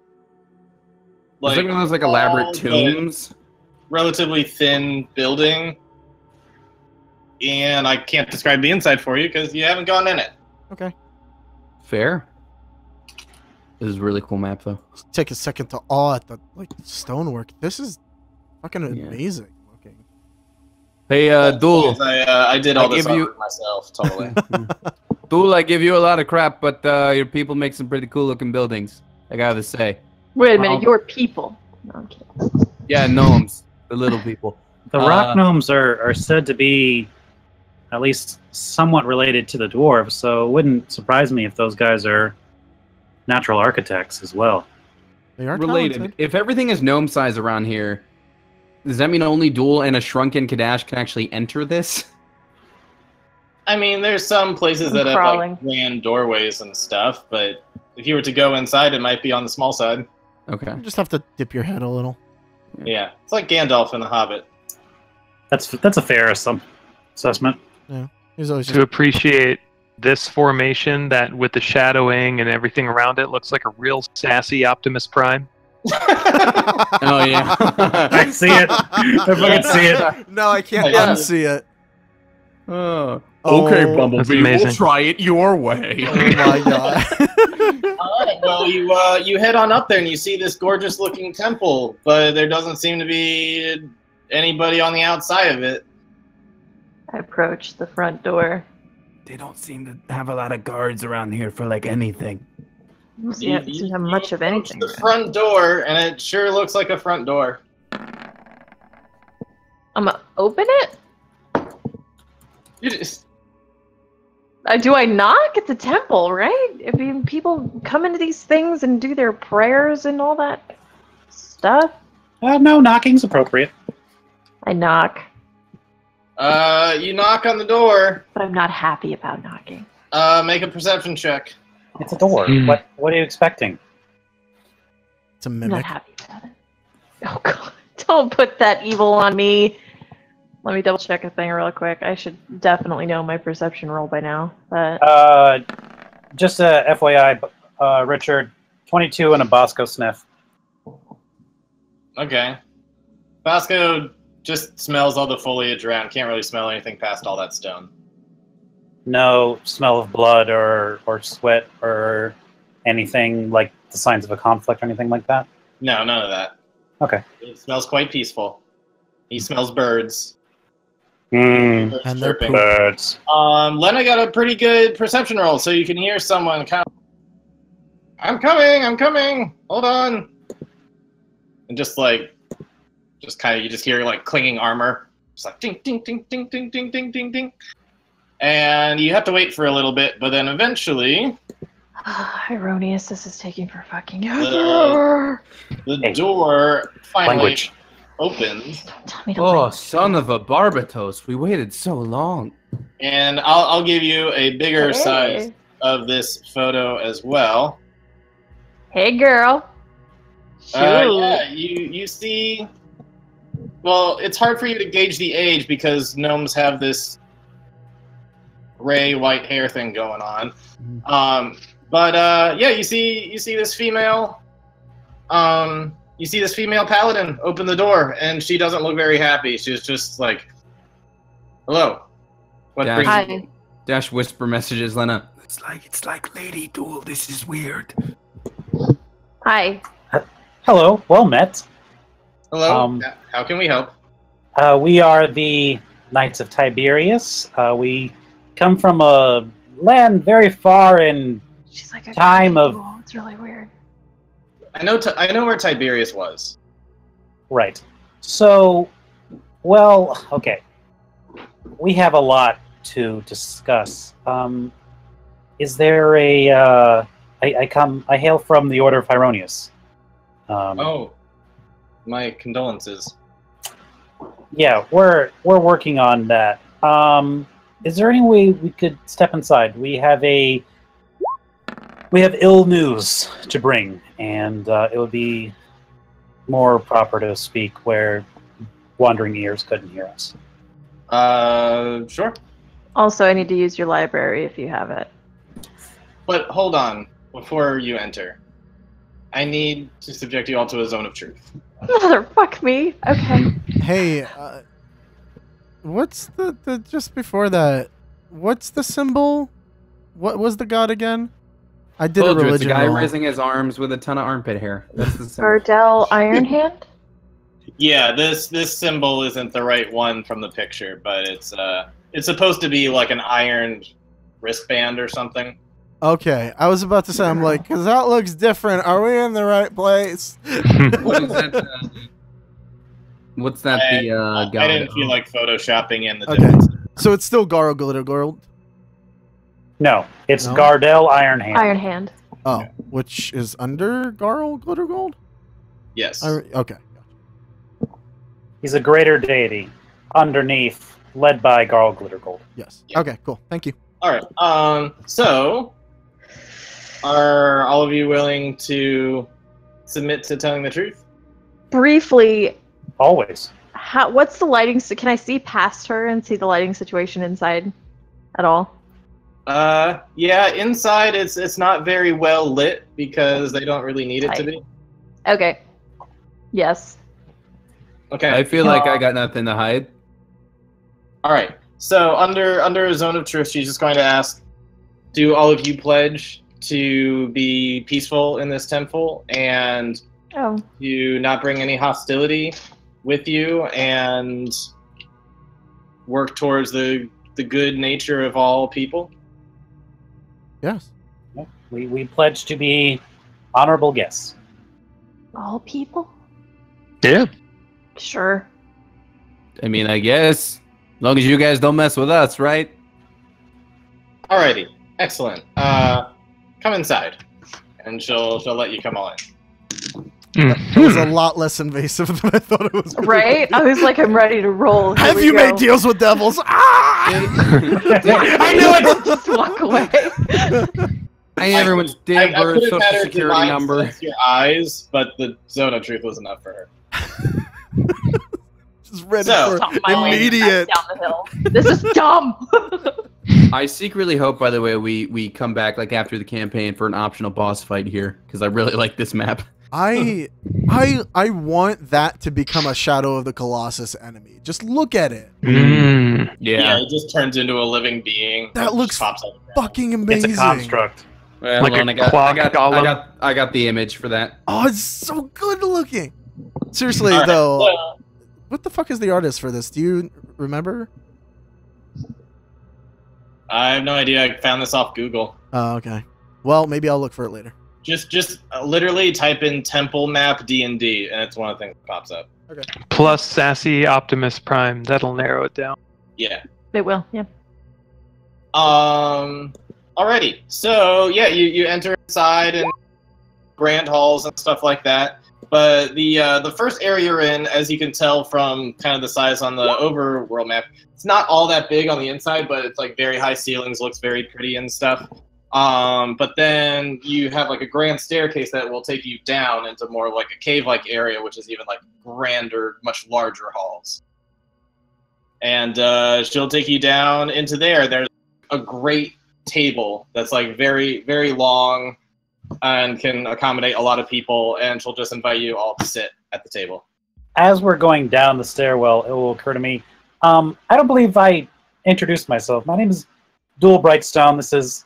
It's like one of those like elaborate tall, but tombs. relatively thin building, and I can't describe the inside for you because you haven't gone in it. Okay. Fair. This is a really cool map though. Take a second to awe at the stonework. This is fucking Yeah. amazing looking. Hey, Dul. I did all I this give you- artwork myself, totally. Dul, I give you a lot of crap, but your people make some pretty cool looking buildings. I gotta say. Wait a minute, Well- your people. No, I'm kidding. Yeah, gnomes, the little people. The rock gnomes are said to be at least somewhat related to the dwarves, so it wouldn't surprise me if those guys are natural architects as well. They are Related. talented. If everything is gnome size around here, does that mean only Dul and a shrunken Kadash can actually enter this? I mean, there's some places that have Crawling. like grand doorways and stuff, but if you were to go inside, it might be on the small side. Okay. You just have to dip your head a little. Yeah, it's like Gandalf in The Hobbit. That's a fair assessment. He's always To just appreciate this formation that with the shadowing and everything around it looks like a real sassy Optimus Prime? Oh yeah. I see it. I fucking see it. No, I can't Yeah. unsee it. Oh. Oh, Okay, that's Bumblebee, we'll amazing. try it your way. Oh my god. All right. Well, you head on up there and you see this gorgeous-looking temple, but there doesn't seem to be anybody on the outside of it. I approach the front door. They don't seem to have a lot of guards around here for like anything. Yeah, it doesn't have much of approach anything. the front door, and it sure looks like a front door. I'm gonna open it? You just, Do I knock at the temple, right? I mean, people come into these things and do their prayers and all that stuff. No, knocking's appropriate. I knock, you knock on the door. but I'm not happy about knocking. Make a perception check. It's a door. What are you expecting? It's a I'm not mimic. happy about it. Oh god, don't put that evil on me. Let me double check a thing real quick. I should definitely know my perception roll by now, but Just a FYI, Richard, 22 and a Bosco sniff. Okay. Bosco just smells all the foliage around. Can't really smell anything past all that stone. No smell of blood or sweat or anything like the signs of a conflict or anything like that? No, none of that. Okay. It smells quite peaceful. He smells birds. Mm, Birds And they're chirping. birds. Lena got a pretty good perception roll, so you can hear someone kind of, I'm coming, hold on. And just kind of, you just hear like clinging armor. Just like ding, ding, ding, ding, ding, ding, ding, ding, ding. And you have to wait for a little bit, but then eventually, Erroneous, this is taking for fucking the Hey. door finally Language. opens. Don't tell me to Oh, leave. son of a Barbatos, we waited so long. And I'll give you a bigger Hey. size of this photo as well. Hey, girl. Shoot. Yeah, you see. Well, it's hard for you to gauge the age because gnomes have this gray white hair thing going on. But yeah, you see this female. You see this female paladin open the door, and she doesn't look very happy. She's just like, "Hello, what Yeah. brings Hi. you?" Dash whisper messages, Lena. It's like Lady Duel. This is weird. Hi. Hello, well met. Hello, how can we help? We are the Knights of Tiberius. We come from a land very far in She's like a Time of- Ooh, it's really weird. I know where Tiberius was. Right. So, well, okay. We have a lot to discuss. Is there a? I hail from the Order of Hieronius. Oh, my condolences. Yeah, we're working on that. Is there any way we could step inside? We have ill news to bring, and it would be more proper to speak where wandering ears couldn't hear us. Sure. Also, I need to use your library if you have it. But hold on, before you enter. I need to subject you all to a zone of truth. Motherfuck me. Okay. Hey, what's the just before that? What's the symbol? What was the god again? I did a Told you, it's a religion guy roll. raising his arms with a ton of armpit hair. That's the symbol. Gardell Ironhand? Yeah, this symbol isn't the right one from the picture, but it's supposed to be like an iron wristband or something. Okay, I was about to say, I'm like, because that looks different. Are we in the right place? What is that? What's that? The I guy? didn't feel like photoshopping in the Okay. difference. So it's still Garo Glitter Gold. No, it's No? Gardel Ironhand. Ironhand. Oh, which is under Garo Glitter Gold? Yes. Okay. He's a greater deity, underneath, led by Garl Glittergold. Yes. Yeah. Okay, cool. Thank you. All right. So, are all of you willing to submit to telling the truth? Briefly, Always. what's the lighting? Can I see past her and see the lighting situation inside at all? Yeah, inside it's not very well lit because they don't really need it to be. Okay. Yes. Okay. I feel like I got nothing to hide. All right. So under a zone of truth, she's just going to ask, do all of you pledge to be peaceful in this temple and to not bring any hostility with you and work towards the good nature of all people? Yes. We pledge to be honorable guests. All people? Yeah. Sure. I mean, I guess. As long as you guys don't mess with us, right? Alrighty. Excellent. Come inside. And she'll let you come all in. It was a lot less invasive than I thought it was. Right? I was like, I'm ready to roll. Here Have we you go. made deals with devils? Ah! I knew it! Just walk away. I need everyone's date I birth, could have social had her security divine number. sense your eyes, but the zone of truth was enough for her. Just ready So- for Stop my lane immediate. back down the hill. This is dumb. I secretly hope, by the way, we come back like after the campaign for an optional boss fight here because I really like this map. I want that to become a Shadow of the Colossus enemy. Just look at it. Yeah, it just turns into a living being. That It looks just pops up. Fucking amazing. It's a construct. Well, Like hold on, a clock golem. I got the image for that. Oh, it's so good looking. Seriously, All right, though, so- what the fuck is the artist for this? Do you remember? I have no idea. I found this off Google. Oh, okay. Well, maybe I'll look for it later. Just literally type in temple map D&D, and it's one of the things that pops up. Plus Sassy Optimus Prime. That'll narrow it down. Yeah. It will, yeah. Alrighty. So yeah, you enter inside and grand halls and stuff like that. But the first area you're in, as you can tell from kind of the size on the overworld map, it's not all that big on the inside, but it's like very high ceilings, looks very pretty and stuff. But then you have like a grand staircase that will take you down into more like a cave-like area, which is even like grander, much larger halls. And she'll take you down into there. There's a great table that's like very, very long and can accommodate a lot of people, and she'll just invite you all to sit at the table. As we're going down the stairwell, it will occur to me, I don't believe I introduced myself. My name is Dual Brightstone. This is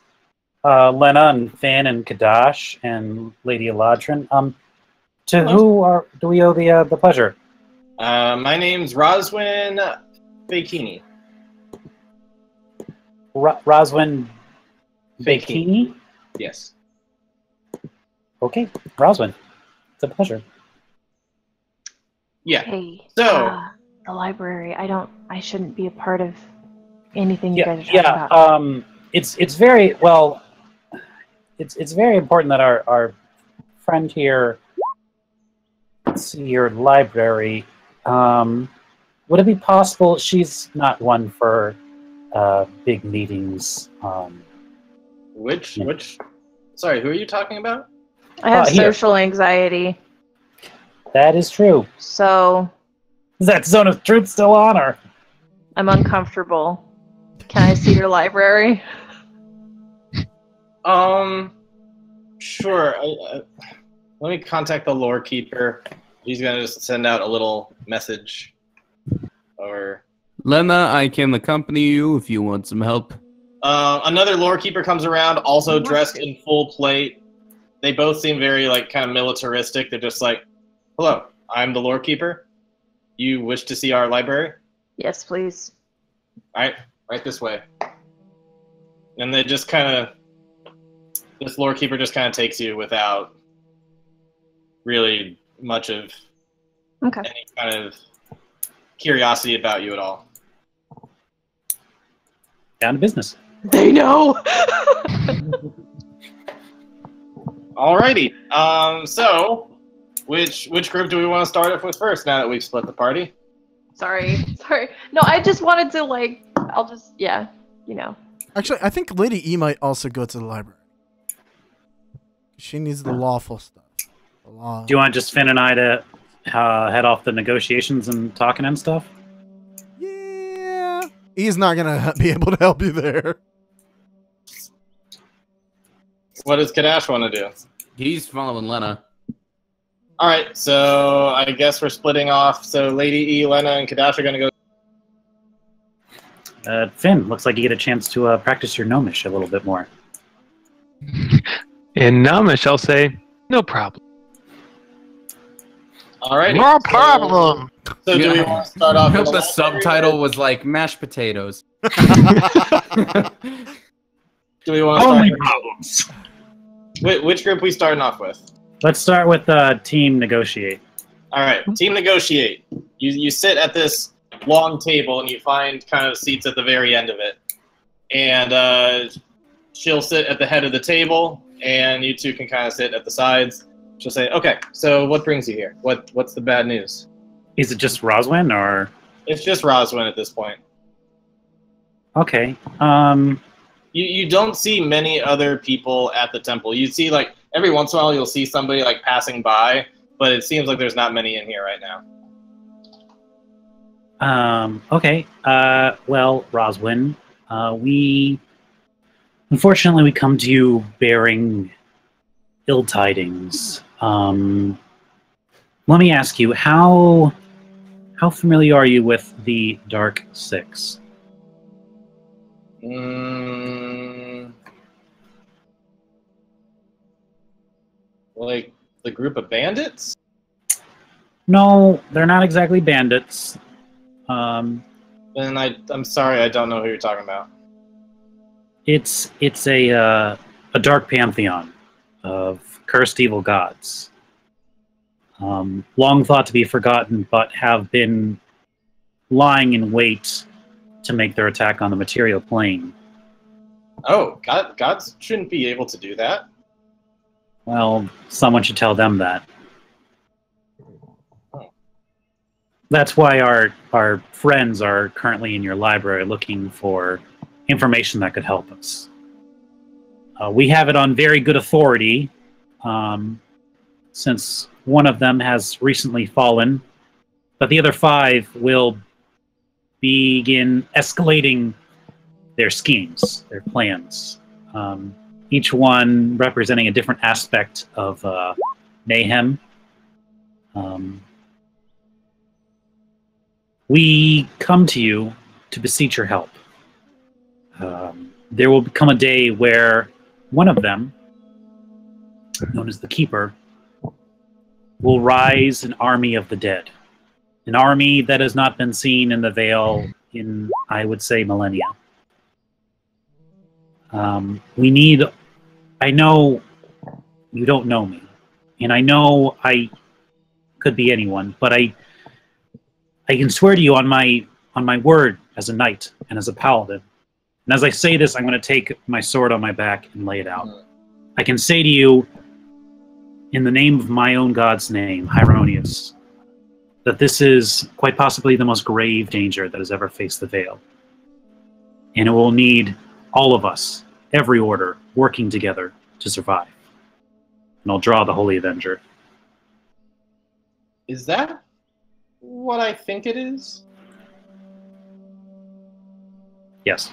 Lena and Finn and Kadash and Lady Eladrin. To who do we owe the pleasure? My name's Roswin Bakini. Roswin Bakini? Yes. Okay, Roswin. It's a pleasure. Yeah. Hey, So- the library. I shouldn't be a part of anything you guys are talking Yeah. about. It's very well. It's very important that our friend here see your library. Would it be possible? She's not one for big meetings. Which? Sorry, who are you talking about? I have here. social anxiety, That is true. so Is that zone of truth still on, or? I'm uncomfortable. Can I see your library? Sure. Let me contact the lore keeper. He's gonna just send out a little message. Or Lena, I can accompany you if you want some help. another lore keeper comes around, also dressed in full plate. They both seem very like kind of militaristic. They're just like, "Hello, I'm the lore keeper. You wish to see our library? Yes, please. All right this way." And they just kind of, this lore keeper just kind of takes you without really much of Okay. any kind of curiosity about you at all. Down to business. They know. Alrighty. So, which group do we want to start off with first? Now that we've split the party. Sorry. No, I just wanted to Actually, I think Lady E might also go to the library. She needs the lawful stuff. The law. Do you want just Finn and I to head off the negotiations and talking and stuff? Yeah. He's not gonna be able to help you there. What does Kadash want to do? He's following Lena. All right, so I guess we're splitting off. So Lady E, Lena, and Kadash are going to go. Finn, looks like you get a chance to practice your gnomish a little bit more. In Gnomish, I'll say, no problem. All right. No problem. So do we want to start off? With The subtitle was like mashed potatoes. Do we want to Only start? problems. Which group we starting off with? Let's start with team negotiate. All right, team negotiate. You sit at this long table and you find kind of seats at the very end of it, and she'll sit at the head of the table, and you two can kind of sit at the sides. She'll say, "Okay, so what brings you here? What's the bad news?" Is it just Roswin, or? It's just Roswin at this point. Okay. You don't see many other people at the temple. You see, like, every once in a while you'll see somebody, like, passing by, but it seems like there's not many in here right now. Okay. Well, Roswin, unfortunately, we come to you bearing ill tidings. Let me ask you, how familiar are you with the Dark Six? Like the group of bandits? No, they're not exactly bandits. Then I'm sorry, I don't know who you're talking about. It's a dark pantheon of cursed evil gods. Long thought to be forgotten, but have been lying in wait to make their attack on the material plane. Oh, gods shouldn't be able to do that. Well, someone should tell them that. That's why our friends are currently in your library looking for information that could help us. We have it on very good authority, since one of them has recently fallen, but the other 5 will begin escalating their schemes, their plans. Each one representing a different aspect of mayhem. We come to you to beseech your help. There will come a day where one of them, known as the Keeper, will rise an army of the dead. An army that has not been seen in the Vale in, I would say, millennia. We need... I know you don't know me, and I know I could be anyone, but I can swear to you on my word as a knight and as a paladin. And as I say this, I'm going to take my sword on my back and lay it out. I can say to you, in the name of my own god's name, Hieronius, that this is quite possibly the most grave danger that has ever faced the Vale. And it will need all of us, every order, working together to survive. And I'll draw the Holy Avenger. Is that what I think it is? Yes.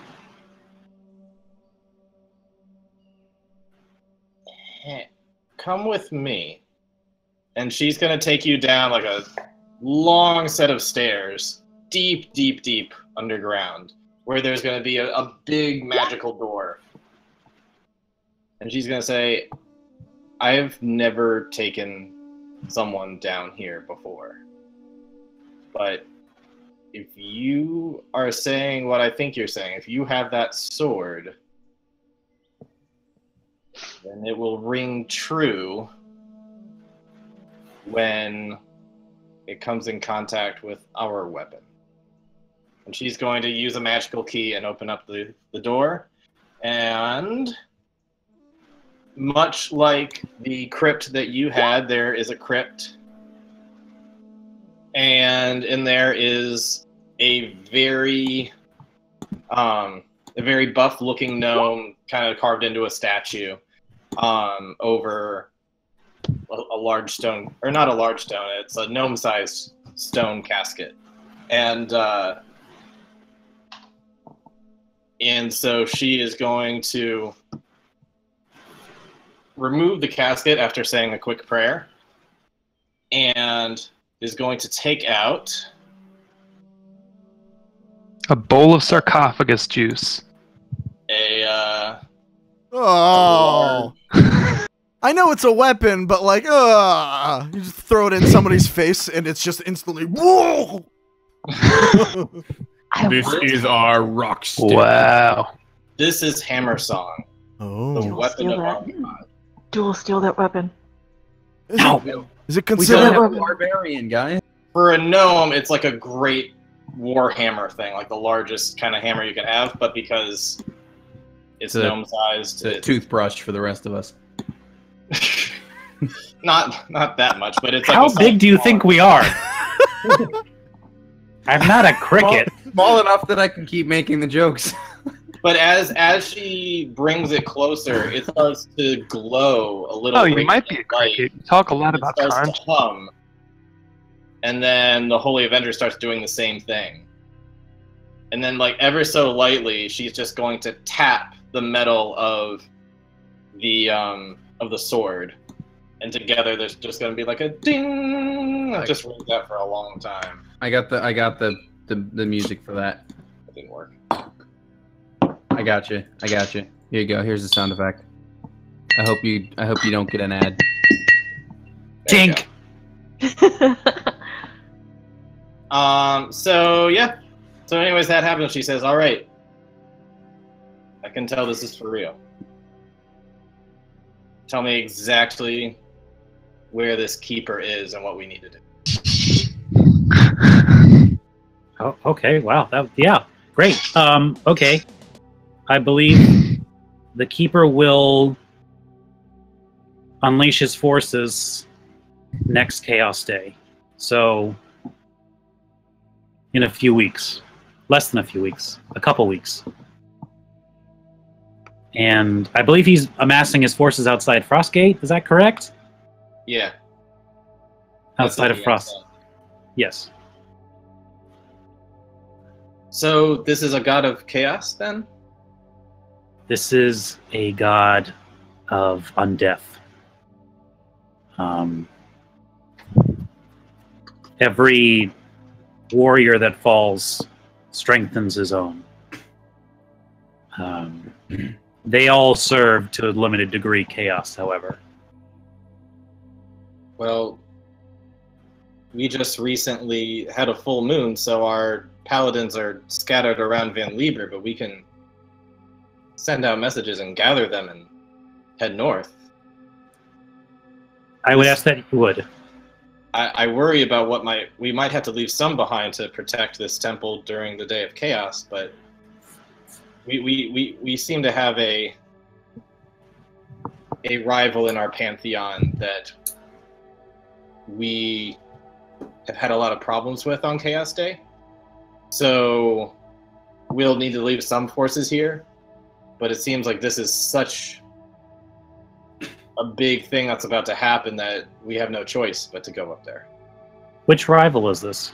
Come with me. And she's going to take you down like a long set of stairs, deep, deep, deep underground, where there's going to be a big magical door. And she's going to say, I've never taken someone down here before. But if you are saying what I think you're saying, if you have that sword, then it will ring true when it comes in contact with our weapon. And she's going to use a magical key and open up the door. And much like the crypt that you had, there is a crypt. And in there is a very buff-looking gnome kind of carved into a statue over a large stone, or not a large stone, it's a gnome-sized stone casket. And so she is going to remove the casket after saying a quick prayer, and is going to take out A bowl of sarcophagus juice. a Oh. I know it's a weapon, but like, you just throw it in somebody's face and it's just instantly, whoa! This is our rock stick. Wow. This is Hammer Song, the Oh. weapon Steal of that. our god. Duel steal that weapon. Is Ow. it We don't considered? have a barbarian, guys. For a gnome, it's like a great war hammer thing, like the largest kind of hammer you can have, but because it's It's a- gnome-sized, It's a toothbrush for the rest of us. not that much, but it's like How a big do you small- think we are? I'm not a cricket. Small enough that I can keep making the jokes. But as she brings it closer, it starts to glow a little. Oh, you radiant might be a light, cricket. You talk a lot and about it starts conscience. to hum, and then the Holy Avenger starts doing the same thing. And then, like ever so lightly, she's just going to tap the metal of the sword, and together there's just going to be like a ding. It just rings out for a long time. I got the music for that. It didn't work. I got you. Here you go. Here's the sound effect. I hope you don't get an ad. There you Dink. go. So yeah. So anyways, that happens. She says, "All right, I can tell this is for real. Tell me exactly where this keeper is and what we need to do." Oh, okay. Wow. Yeah. Great. Okay. I believe the keeper will unleash his forces next Chaos Day. So, in a few weeks. Less than a few weeks. A couple weeks. And I believe he's amassing his forces outside Frostgate. Is that correct? Yeah. Outside of That's Frost. what Yes. So this is a god of chaos, then? This is a god of undeath. Every warrior that falls strengthens his own. They all serve to a limited degree chaos, however. Well, we just recently had a full moon, so our paladins are scattered around Van Lieber, but we can send out messages and gather them and head north. I would ask that you would. I worry about we might have to leave some behind to protect this temple during the day of chaos, but we seem to have a rival in our pantheon that we have had a lot of problems with on Chaos Day. So we'll need to leave some forces here, but it seems like this is such a big thing that's about to happen that we have no choice but to go up there. Which rival is this?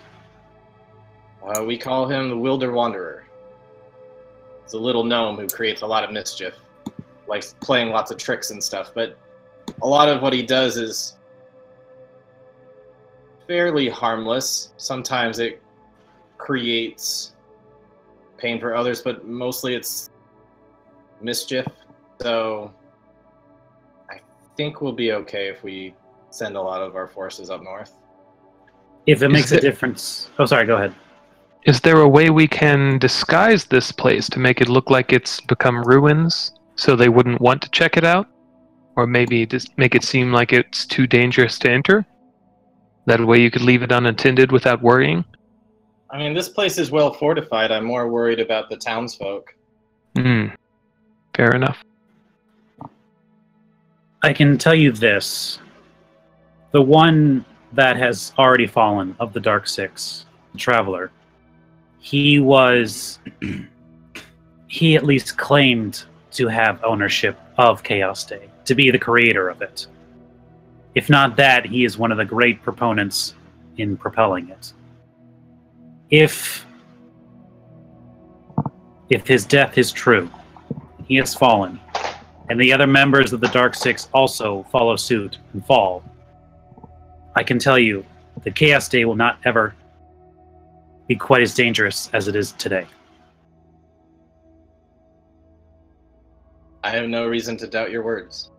We call him the Wilder Wanderer. He's a little gnome who creates a lot of mischief, likes playing lots of tricks and stuff, but a lot of what he does is fairly harmless. Sometimes it creates pain for others, but mostly it's mischief. So I think we'll be okay if we send a lot of our forces up north. If it makes a it- difference. Oh, sorry, go ahead. Is there a way we can disguise this place to make it look like it's become ruins so they wouldn't want to check it out? Or maybe just make it seem like it's too dangerous to enter? That way you could leave it unattended without worrying? I mean, this place is well fortified. I'm more worried about the townsfolk. Fair enough. I can tell you this. The one that has already fallen of the Dark Six, the Traveler, he at least claimed to have ownership of Chaos Day, to be the creator of it. If not that, he is one of the great proponents in propelling it. If his death is true, he has fallen, and the other members of the Dark Six also follow suit and fall, I can tell you the Chaos Day will not ever be quite as dangerous as it is today. I have no reason to doubt your words.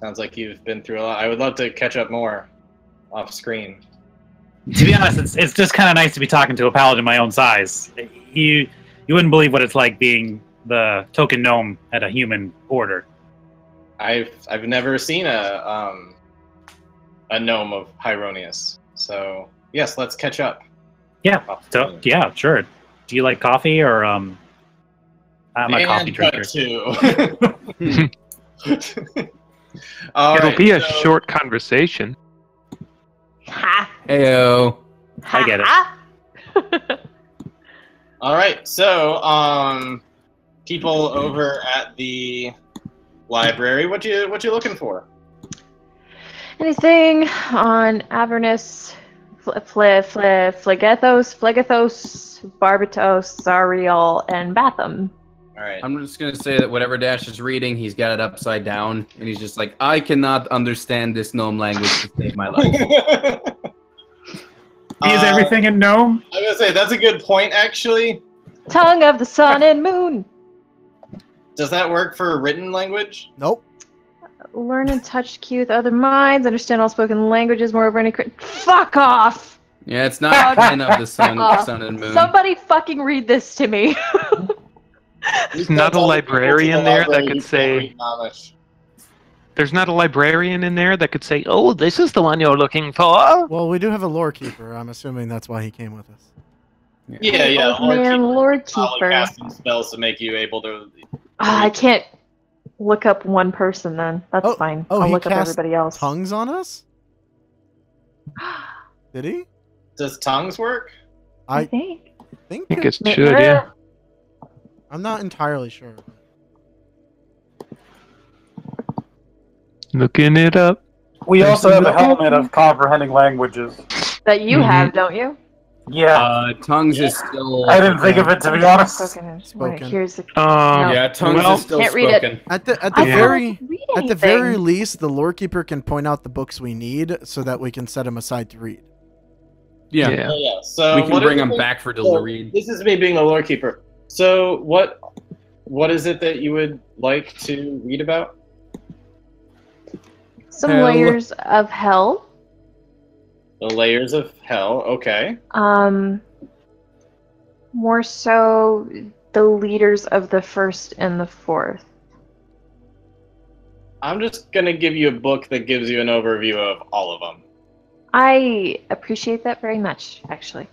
Sounds like you've been through a lot. I would love to catch up more off screen. To be honest, it's just kind of nice to be talking to a paladin my own size. You wouldn't believe what it's like being the token gnome at a human order. I've never seen a gnome of Hyronius. So yes, let's catch up. Yeah, yeah, sure. Do you like coffee or I'm a coffee drinker too. It'll be a short conversation. Ha! Heyo. I get it. All right, so people over at the library, what you looking for? Anything on Avernus, Phlegethos, Barbatos, Zariel, and Batham? All right. I'm just gonna say that whatever Dash is reading, he's got it upside down, and he's just like, I cannot understand this gnome language to save my life. Is everything in gnome? I was gonna say that's a good point, actually. Tongue of the sun and moon. Does that work for written language? Nope. Learn and touch key with other minds. Understand all spoken languages. Moreover, any fuck off. Yeah, it's not kind of the sun and moon. Somebody fucking read this to me. There's not a librarian there that could say. There's not a librarian in there that could say, "Oh, this is the one you're looking for." Well, we do have a lore keeper. I'm assuming that's why he came with us. Yeah. Oh, man, Lord Keeper. Keeper. Casting spells to make you able to. I can't look up one person then. That's fine. I'll he look up cast everybody else. Tongues on us? Did he? Does tongues work? I think. think I think it should, yeah. I'm not entirely sure. Looking it up. We also have a helmet of comprehending languages. That you have, don't you? Yeah. Tongues is still. I didn't think of it, to be honest. Right, here's the. Yeah, tongues is still can't read spoken. it. At the very least, the lore keeper can point out the books we need so that we can set them aside to read. Yeah. Oh, yeah. So we can what bring is them it- back for Dill to read. This is me being a lore keeper. So what is it that you would like to read about? Some Hell. layers of hell. The layers of hell. Okay. More so the leaders of the first and the fourth. I'm just gonna give you a book that gives you an overview of all of them. I appreciate that very much, actually.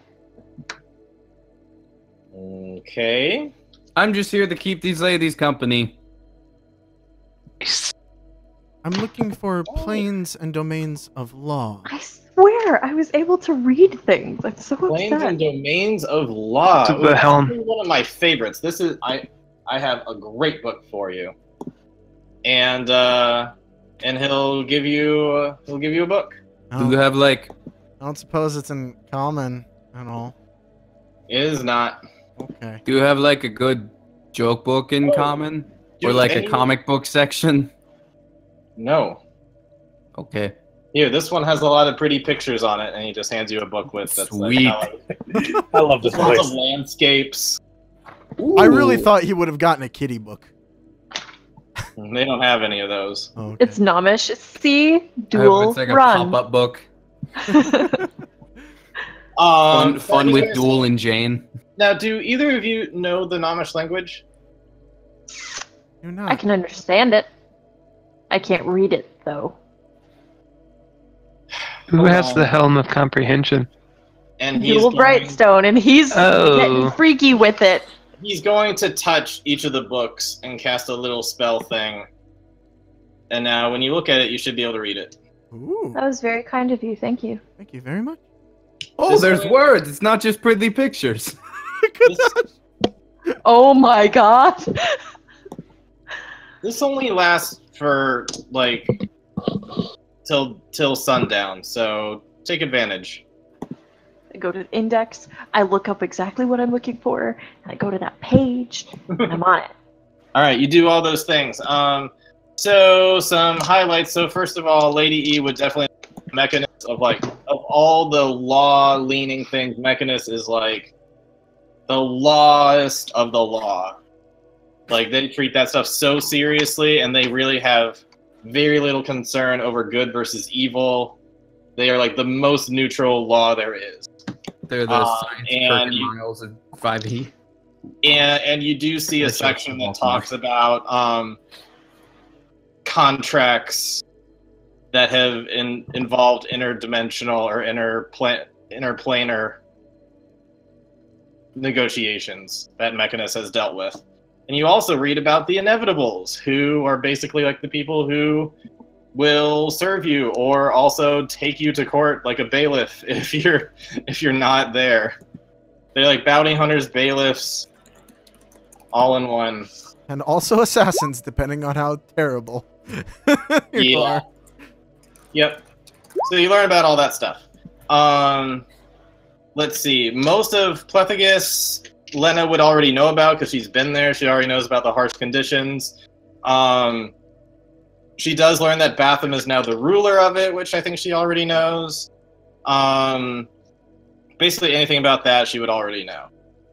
Okay. I'm just here to keep these ladies company. I'm looking for planes and domains of law. I swear I was able to read things. I'm so Planes upset. and domains of law. To the helm. This is one of my favorites. This is I have a great book for you. And he'll give you a book. Do you have like? I don't suppose it's in common at all. It is not. Okay. Do you have like a good joke book in common, or dude, like a any- comic book section? No. Okay. Here, this one has a lot of pretty pictures on it, and he just hands you a book with that's Sweet. Like, I love this lots place. of landscapes. I really thought he would have gotten a kitty book. They don't have any of those. Oh, okay. It's Nomish. See? I hope Dual it's like a run. pop-up book. Fun I with was Duel gonna and Jane. say- Now, do either of you know the Nomish language? You're not. I can understand it. I can't read it, though. Who has the helm of comprehension? And he's Dual going, Brightstone, and he's Oh. getting freaky with it. he's going to touch each of the books and cast a little spell thing. And now, when you look at it, you should be able to read it. Ooh, That was very kind of you. Thank you. thank you very much. Oh, This there's way- words. It's not just pretty pictures. This, Oh my god. this only lasts for like till sundown, so take advantage. I go to the index, I look up exactly what I'm looking for, and I go to that page, and I'm on it. All right, you do all those things. So some highlights. So first of all, Lady E would definitely Mechanist of all the law-leaning things. Mechanist is like the lawest of the law. Like they treat that stuff so seriously, and they really have very little concern over good versus evil. They are like the most neutral law there is. They're the science Kirk and Miles of 5e. And you do see a section that talks about contracts that have involved interdimensional or interplanar negotiations that Mechanist has dealt with. And you also read about the Inevitables, who are basically like the people who will serve you or also take you to court like a bailiff if you're not there. They're like bounty hunters, bailiffs, all in one. And also assassins, depending on how terrible you are. Yep. So you learn about all that stuff. Let's see. Most of Plethagus, Lena would already know about because she's been there. She already knows about the harsh conditions. She does learn that Batham is now the ruler of it, which I think she already knows. Basically anything about that she would already know.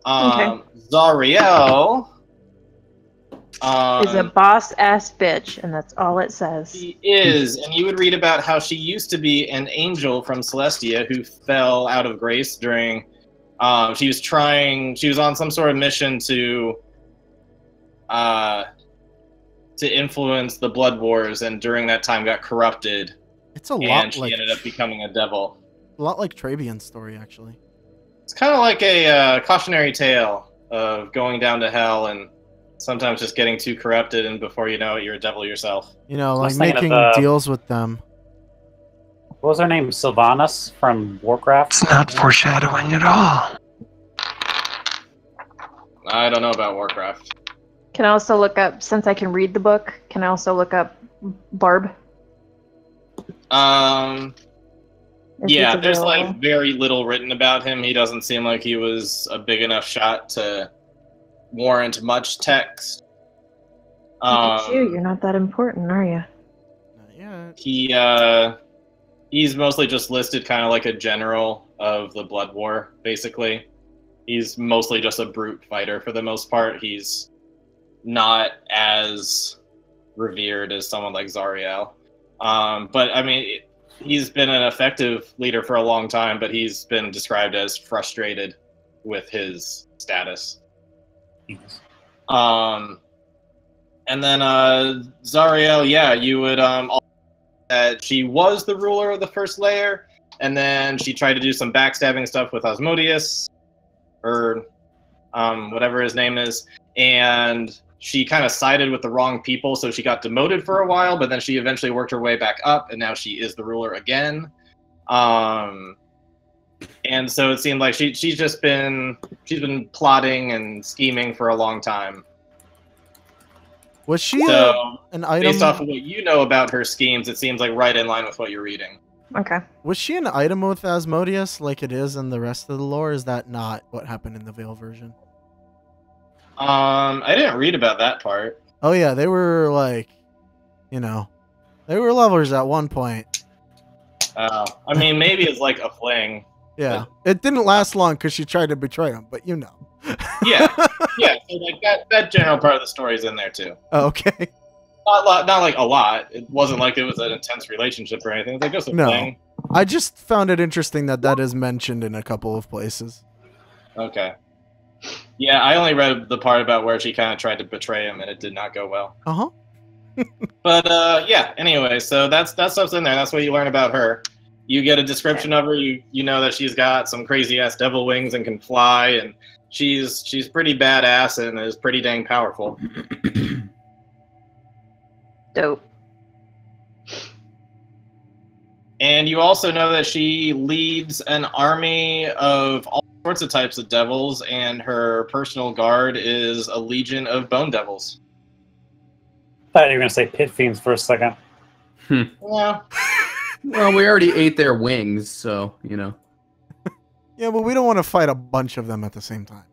Okay. Zariel is a boss-ass bitch, and that's all it says. She is, and you would read about how she used to be an angel from Celestia who fell out of grace during... she was on some sort of mission to influence the Blood Wars, and during that time got corrupted. It's a lot and she like ended up becoming a devil. A lot like Trabian's story, actually. It's kind of like a cautionary tale of going down to hell and sometimes just getting too corrupted, and before you know it, you're a devil yourself. You know, like making deals with them. What was her name? Sylvanas from Warcraft? It's not foreshadowing at all. I don't know about Warcraft. Can I also look up, since I can read the book, can I also look up Barb? Yeah, there's like very little written about him. He doesn't seem like he was a big enough shot to warrant much text. Look at you, you're not that important, are you? Not yet. He's mostly just listed kind of like a general of the Blood War, basically. He's mostly just a brute fighter for the most part. He's not as revered as someone like Zariel. But, I mean, he's been an effective leader for a long time, but he's been described as frustrated with his status. And then Zariel, yeah, you would that she was the ruler of the first layer, and then she tried to do some backstabbing stuff with Asmodeus, or whatever his name is, and she kind of sided with the wrong people, so she got demoted for a while, but then she eventually worked her way back up, and now she is the ruler again. And so it seemed like she's been plotting and scheming for a long time. Was she an item? Based off of what you know about her schemes, it seems like right in line with what you're reading. Okay. Was she an item with Asmodeus like it is in the rest of the lore? Is that not what happened in the Vale version? I didn't read about that part. Oh yeah, they were like, you know, they were lovers at one point. I mean, maybe it's like a fling. Yeah, it didn't last long because she tried to betray him, but you know. Yeah. So like that general part of the story is in there too. Oh, okay. Not like a lot. It wasn't like it was an intense relationship or anything. It's like just a fling. I just found it interesting that is mentioned in a couple of places. Okay. Yeah, I only read the part about where she kind of tried to betray him, and it did not go well. Uh-huh. But yeah. Anyway, so that stuff's in there. That's what you learn about her. You get a description of her. You know that she's got some crazy ass devil wings and can fly, and she's pretty badass and is pretty dang powerful. Dope. And you also know that she leads an army of all sorts of types of devils, and her personal guard is a legion of bone devils. I thought you were going to say pit fiends for a second. Yeah. Well, we already ate their wings, so, you know. Yeah, but we don't want to fight a bunch of them at the same time.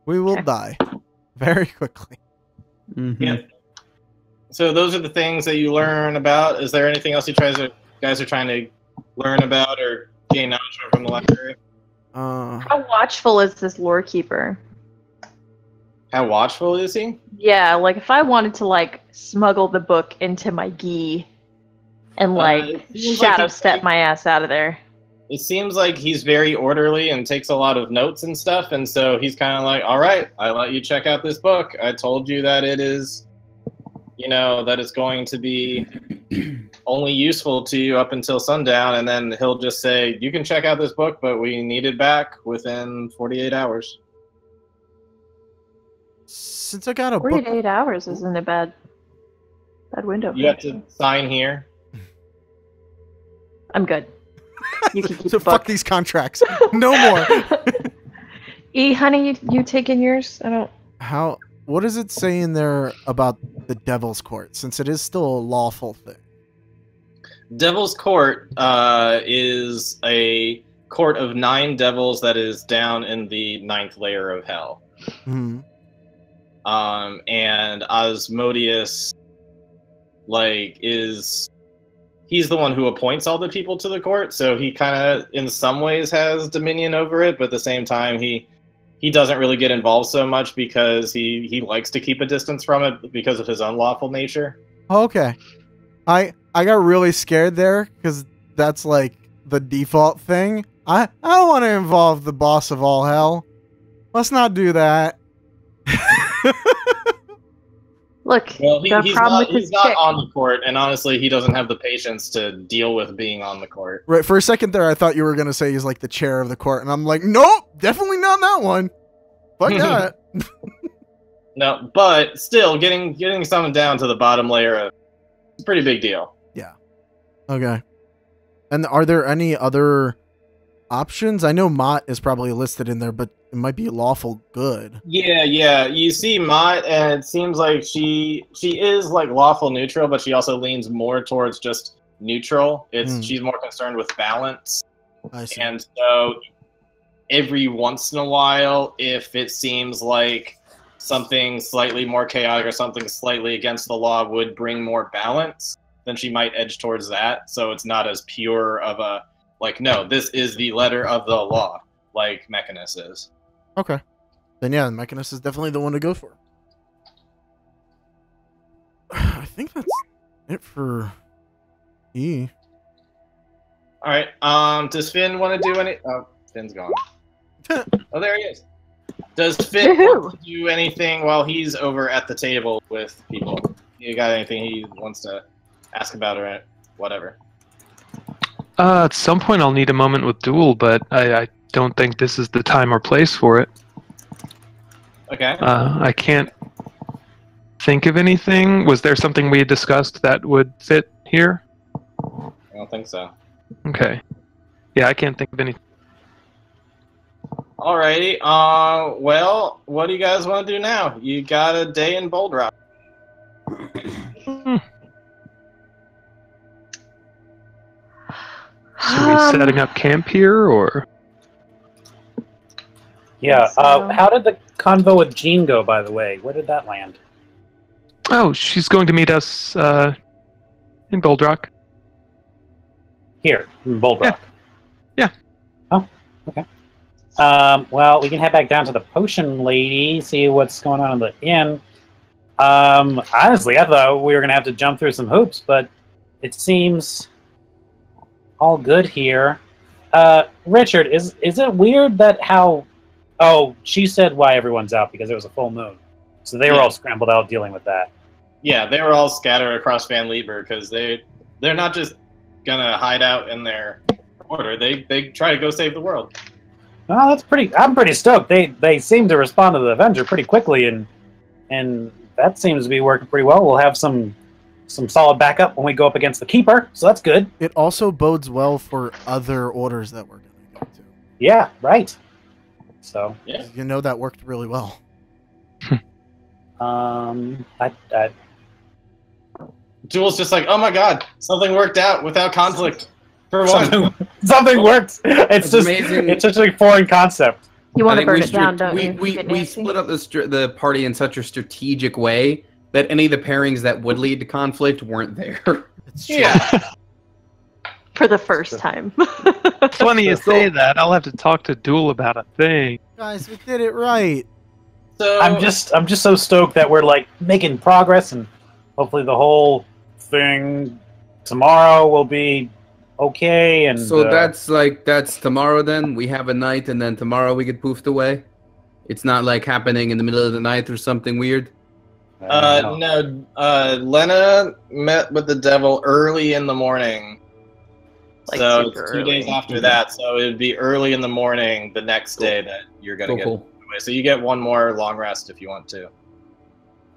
We will die very quickly. Mm-hmm. Yeah. So those are the things that you learn about. Is there anything else you guys are trying to learn about or gain knowledge from the library? How watchful is this lore keeper? How watchful is he? Yeah, like if I wanted to like smuggle the book into my gi and like it seems shadow like step my ass out of there. It seems like he's very orderly and takes a lot of notes and stuff, and so he's kind of like, all right, I let you check out this book. I told you that it is, that it's going to be only useful to you up until sundown, and then he'll just say, you can check out this book, but we need it back within 48 hours. Since I got a book, 48 hours isn't a bad window. You have to sign here. I'm good. You can keep so the book. fuck these contracts. No more. Honey, you taking yours? I don't. What does it say in there about the Devil's Court, since it is still a lawful thing? Devil's Court is a court of 9 devils that is down in the 9th layer of hell. Mm-hmm. And Osmodius, he's the one who appoints all the people to the court, so he kind of, in some ways, has dominion over it, but at the same time, he doesn't really get involved so much because he likes to keep a distance from it because of his unlawful nature. Okay. I got really scared there because that's like the default thing. I don't want to involve the boss of all hell. Let's not do that. Look, well, he's not on the court, and honestly, he doesn't have the patience to deal with being on the court. Right, for a second there, I thought you were going to say he's like the chair of the court, and I'm like, nope, definitely not that one. Fuck that. No, but still, getting someone down to the bottom layer is a pretty big deal. Yeah. Okay. And are there any other options? I know Mott is probably listed in there, but it might be lawful good. Yeah. You see Mott, and it seems like she is like lawful neutral, but she also leans more towards just neutral. She's more concerned with balance. I see. And so every once in a while, if it seems like something slightly more chaotic or something slightly against the law would bring more balance, then she might edge towards that. So it's not as pure of a, like, no, this is the letter of the law, like Mechanus is. Okay. Then yeah, Mechanus is definitely the one to go for. I think that's it for E. All right. Does Finn want to do any? Oh, Finn's gone. Oh, there he is. Does Finn want to do anything while he's over at the table with people? You got anything he wants to ask about or whatever? At some point I'll need a moment with Duel, but I don't think this is the time or place for it. Okay. I can't think of anything. Was there something we had discussed that would fit here? I don't think so. Okay. Yeah, I can't think of anything. Alrighty. Well, what do you guys want to do now? You got a day in Bold Rock. So are we setting up camp here, or? Yeah. So- How did the convo with Jean go, by the way? Where did that land? Oh, she's going to meet us in Bold Rock. Here, in Bold Rock. Yeah. Oh, okay. Well, we can head back down to the potion lady, see what's going on in the inn. Honestly, I thought we were going to have to jump through some hoops, but it seems all good here. Richard, is it weird that how... Oh, she said why everyone's out, because it was a full moon. So they were all scrambled out dealing with that. Yeah, they were all scattered across Van Lieber because they're not just gonna hide out in their order. They try to go save the world. Oh, that's pretty... I'm pretty stoked. They seem to respond to the Avenger pretty quickly, and that seems to be working pretty well. We'll have some solid backup when we go up against the Keeper, so that's good. It also bodes well for other orders that we're going to go to. Yeah, right. So, Yeah. You know that worked really well. Jules just like, oh my god, something worked out without conflict. For what? Something works. It's just amazing. it's such a foreign concept. You want I to think burn we it down, strat- don't you? we, Get we nasty? split up the party in such a strategic way that any of the pairings that would lead to conflict weren't there. It's true. Yeah. For the first time. Funny you say that. I'll have to talk to Duel about a thing. Guys, we did it right. So I'm just so stoked that we're like making progress, and hopefully the whole thing tomorrow will be okay. And So that's tomorrow then? We have a night and then tomorrow we get poofed away? It's not like happening in the middle of the night or something weird? no. Lena met with the devil early in the morning. Like so super it's 2 early. days after that. So it would be early in the morning the next day that you're gonna get Cool. away. So you get one more long rest if you want to.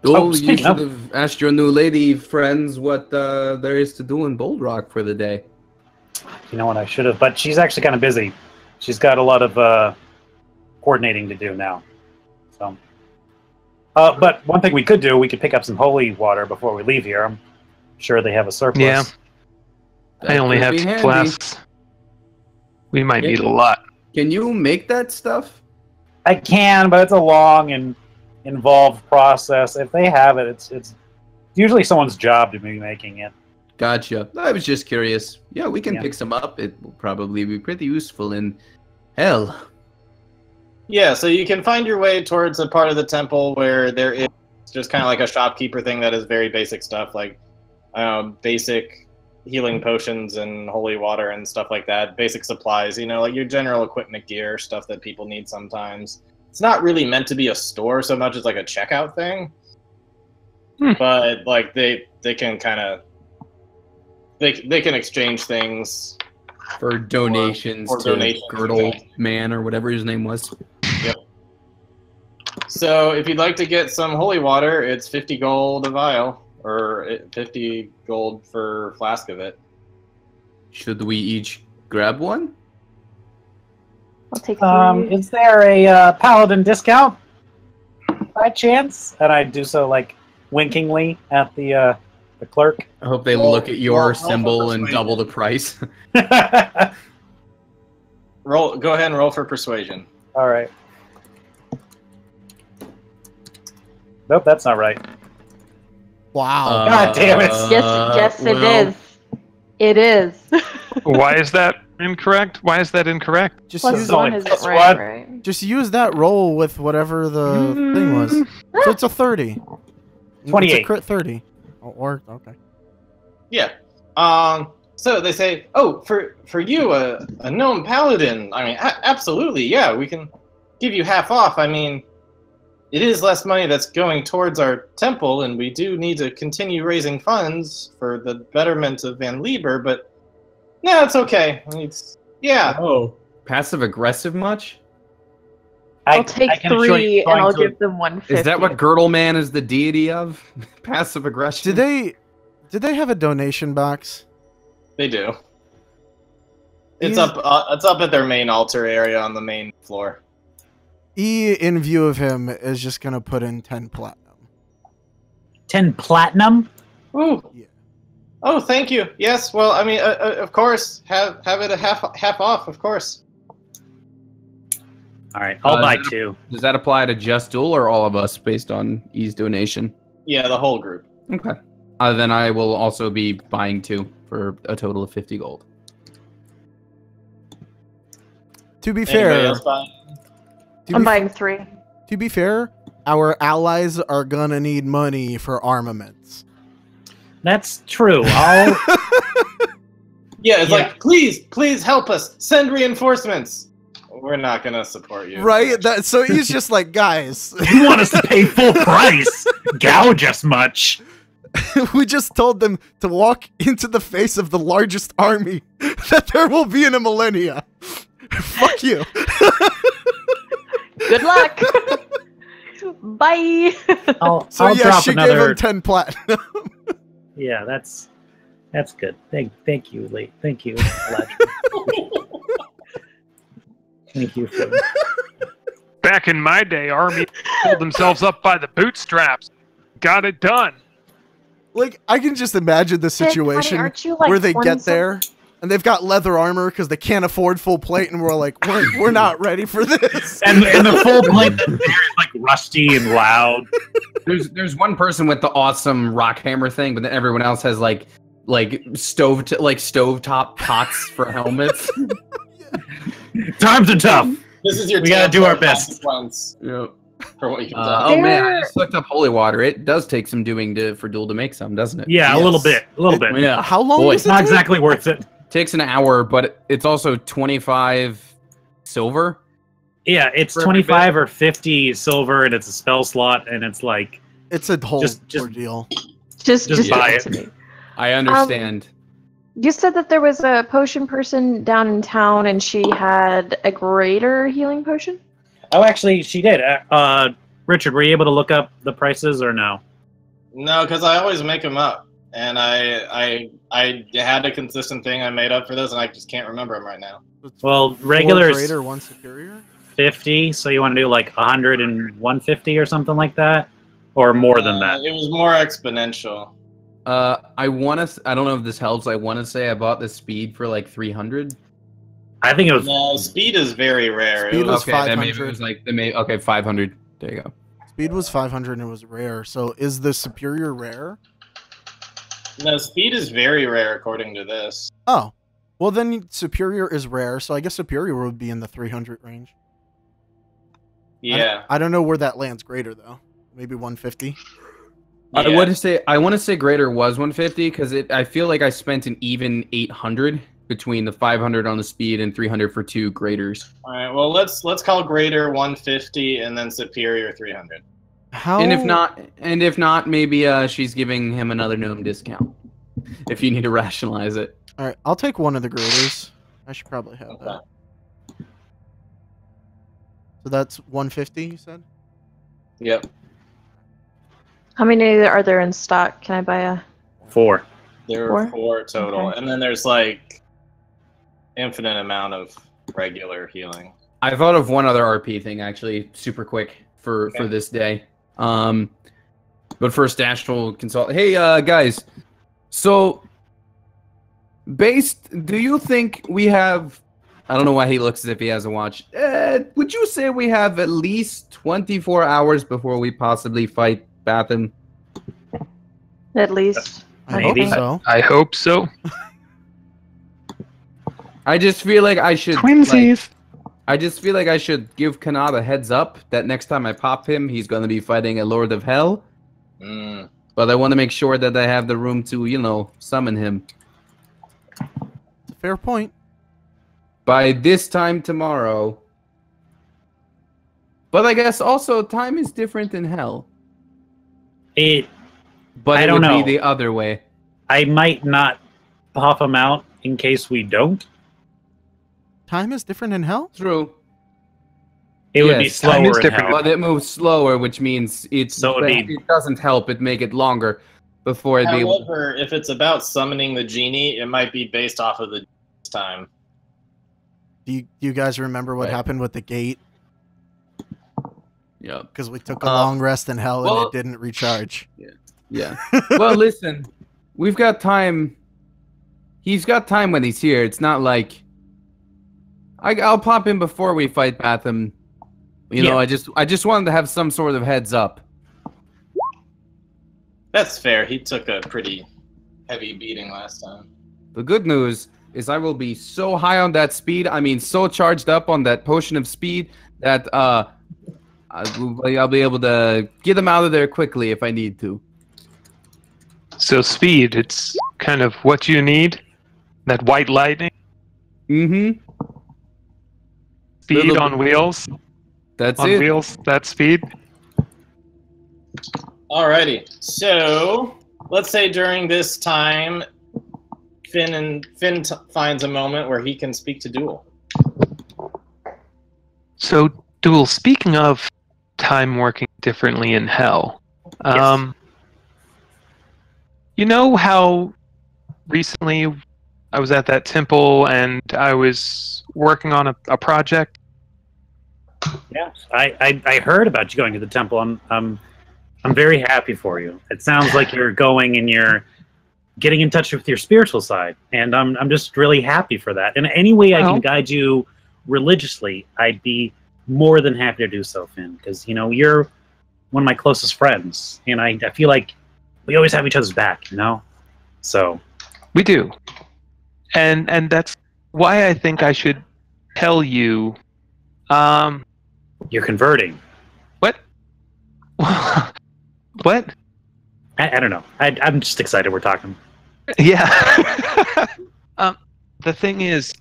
Oh, you speaking should of- have asked your new lady friends what there is to do in Bold Rock for the day. You know what, I should have, but she's actually kind of busy. She's got a lot of coordinating to do now. So, but one thing we could do, we could pick up some holy water before we leave here. I'm sure they have a surplus. Yeah. I only could have be 2 handy. flasks. We might Yeah. need a lot. Can you make that stuff? I can, but it's a long and involved process. If they have it, it's usually someone's job to be making it. Gotcha. I was just curious. Yeah, we can Yeah. pick some up. It will probably be pretty useful in hell. Yeah, so you can find your way towards a part of the temple where there is just kind of like a shopkeeper thing that is very basic stuff, like basic healing potions and holy water and stuff like that. Basic supplies, like your general equipment gear, stuff that people need sometimes. It's not really meant to be a store so much as like a checkout thing. But like they can kind of they can exchange things For donations for to donations, Girdle exactly. Man or whatever his name was. So if you'd like to get some holy water, it's 50 gold a vial, or 50 gold for a flask of it. Should we each grab one? I'll take 3. Is there a paladin discount by chance? And I do so like winkingly at the clerk. I hope they Roll- look at your roll for symbol and persuasion. double the price. Go ahead and roll for persuasion. All right. Nope, that's not right. Wow. God damn it. Yes, it well, is. It is. Why is that incorrect? Why is that incorrect? just Plus use, only 1 isn't plus right, one. right? just use that roll with whatever the thing was. So it's a 30. It's 28. a crit 30. Or okay. Yeah. So they say, oh, for you, a gnome paladin. I mean, absolutely, yeah, we can give you half off. I mean, it is less money that's going towards our temple, and we do need to continue raising funds for the betterment of Van Lieber. But no, it's okay. Yeah. Oh, passive aggressive much? I'll take I can assure 3 you, and I'll going to- give them 150. Is that what Girdle Man is the deity of? Passive aggression? Did they have a donation box? They do. It's He's- up at their main altar area on the main floor. E, in view of him, is just gonna put in 10 platinum. 10 platinum? Ooh. Yeah. Oh, thank you. Yes. Well, I mean, of course, have it a half off, of course. All right, I'll buy is that 2. Does that apply to just Duel or all of us based on E's donation? Yeah, the whole group. Okay. Then I will also be buying 2 for a total of 50 gold. To be Anybody fair, else buying? I'm buying 3. To be fair, our allies are gonna need money for armaments. That's true. I'll Yeah, it's Yeah. like, please help us. Send reinforcements. We're not gonna support you. Right? So he's just like, guys, You want us to pay full price? Gouge us much. we just told them to walk into the face of the largest army that there will be in a millennia. Fuck you. Good luck. Bye. I'll So yeah, drop she gave another. him 10 platinum. Yeah, that's good. Thank you, Lee. Thank you, Eladrin. Thank you for Back in my day, army pulled themselves up by the bootstraps. Got it done. Like, I can just imagine the situation aren't you, like, where they 20 get there And they've got leather armor because they can't afford full plate, and we're like, we're not ready for this. And the full plate that's there is like rusty and loud. There's one person with the awesome rock hammer thing, but then everyone else has like stovetop pots for helmets. Times are tough. This is your. We gotta do our best. Yep. For what you can Oh man, I just looked up holy water. It does take some doing for Duel to make some, doesn't it? Yeah, Yes. a little bit. Yeah. How long Boy, does It's it not take? exactly worth it. Takes an hour, but it's also 25 silver. Yeah, it's For every 25 or 50 silver, and it's a spell slot, and it's like It's a whole Just- ordeal. Just buy give it. to me. I understand. You said that there was a potion person down in town, and she had a greater healing potion. Oh, actually, she did. Richard, were you able to look up the prices or no? No, because I always make them up, and I had a consistent thing I made up for this, and I just can't remember them right now. It's Well, 4 regular is greater, 1 superior. 50, so you want to do like 100 and 150 or something like that, or more than that. It was more exponential. I don't know if this helps. I want to say I bought the speed for like 300. I think it was. No, speed is very rare. Speed It was was, Okay, then maybe it 500. was like 500. There you go. Speed was 500 and it was rare. So is the superior rare? no, speed is very rare according to this. Oh, well then superior is rare. So I guess superior would be in the 300 range. Yeah. I don't know where that lands greater though. Maybe 150. I Yeah. want to say greater was 150 because I feel like I spent an even 800 between the 500 on the speed and 300 for 2 graders. All right. Well, let's call greater 150 and then superior 300. How? And if not, maybe she's giving him another gnome discount. If you need to rationalize it. All right, I'll take one of the graders. I should probably have Okay. that. So that's 150. You said. Yep. How many are there in stock? Can I buy a? 4. There are 4? 4 total, Okay. and then there's like infinite amount of regular healing. I thought of one other RP thing actually, super quick for this day. But first, Dash will consult. Hey, guys. So, do you think we have? I don't know why he looks as if he has a watch. Would you say we have at least 24 hours before we possibly fight Batham? At least. I Maybe. hope so. I hope so. I just feel like I should. Twinsies. I just feel like I should give Kanad a heads up that next time I pop him, he's going to be fighting a Lord of Hell. Mm. But I want to make sure that I have the room to, summon him. It's a fair point. By this time tomorrow. But I guess also time is different in Hell. But I it don't would know. be the other way. I might not pop them out in case we don't. Time is different in hell. True. It would be Yes, time is slower in different. hell. But it moves slower, which means So it would be- it doesn't help it make it longer before it'd be able. However, if it's about summoning the genie, it might be based off of the time. Do you guys remember what Right. happened with the gate? Yeah. Because we took a long rest in hell and well- it didn't recharge. Yeah. Well, listen, we've got time. He's got time when he's here. It's not like I'll pop in before we fight Batham. You know, I just wanted to have some sort of heads up. That's fair. He took a pretty heavy beating last time. The good news is I will be so high on that speed. I mean, so charged up on that potion of speed that I'll be able to get him out of there quickly if I need to. So speed, it's kind of what you need. That white lightning, Mm-hmm. speed Little- on wheels, That's on it. wheels, that speed. Alrighty. So let's say during this time, Finn finds a moment where he can speak to Duel. So, Duel, speaking of time working differently in Hell, you know how recently I was at that temple and I was working on a project? Yeah, I heard about you going to the temple. I'm very happy for you. It sounds like you're going and you're getting in touch with your spiritual side, and I'm just really happy for that. And any way I can guide you religiously, I'd be more than happy to do so, Finn, because you're one of my closest friends, and I feel like we always have each other's back, So we do, and that's why I think I should tell you. You're converting. What? What? I don't know. I'm just excited we're talking. Yeah. The thing is,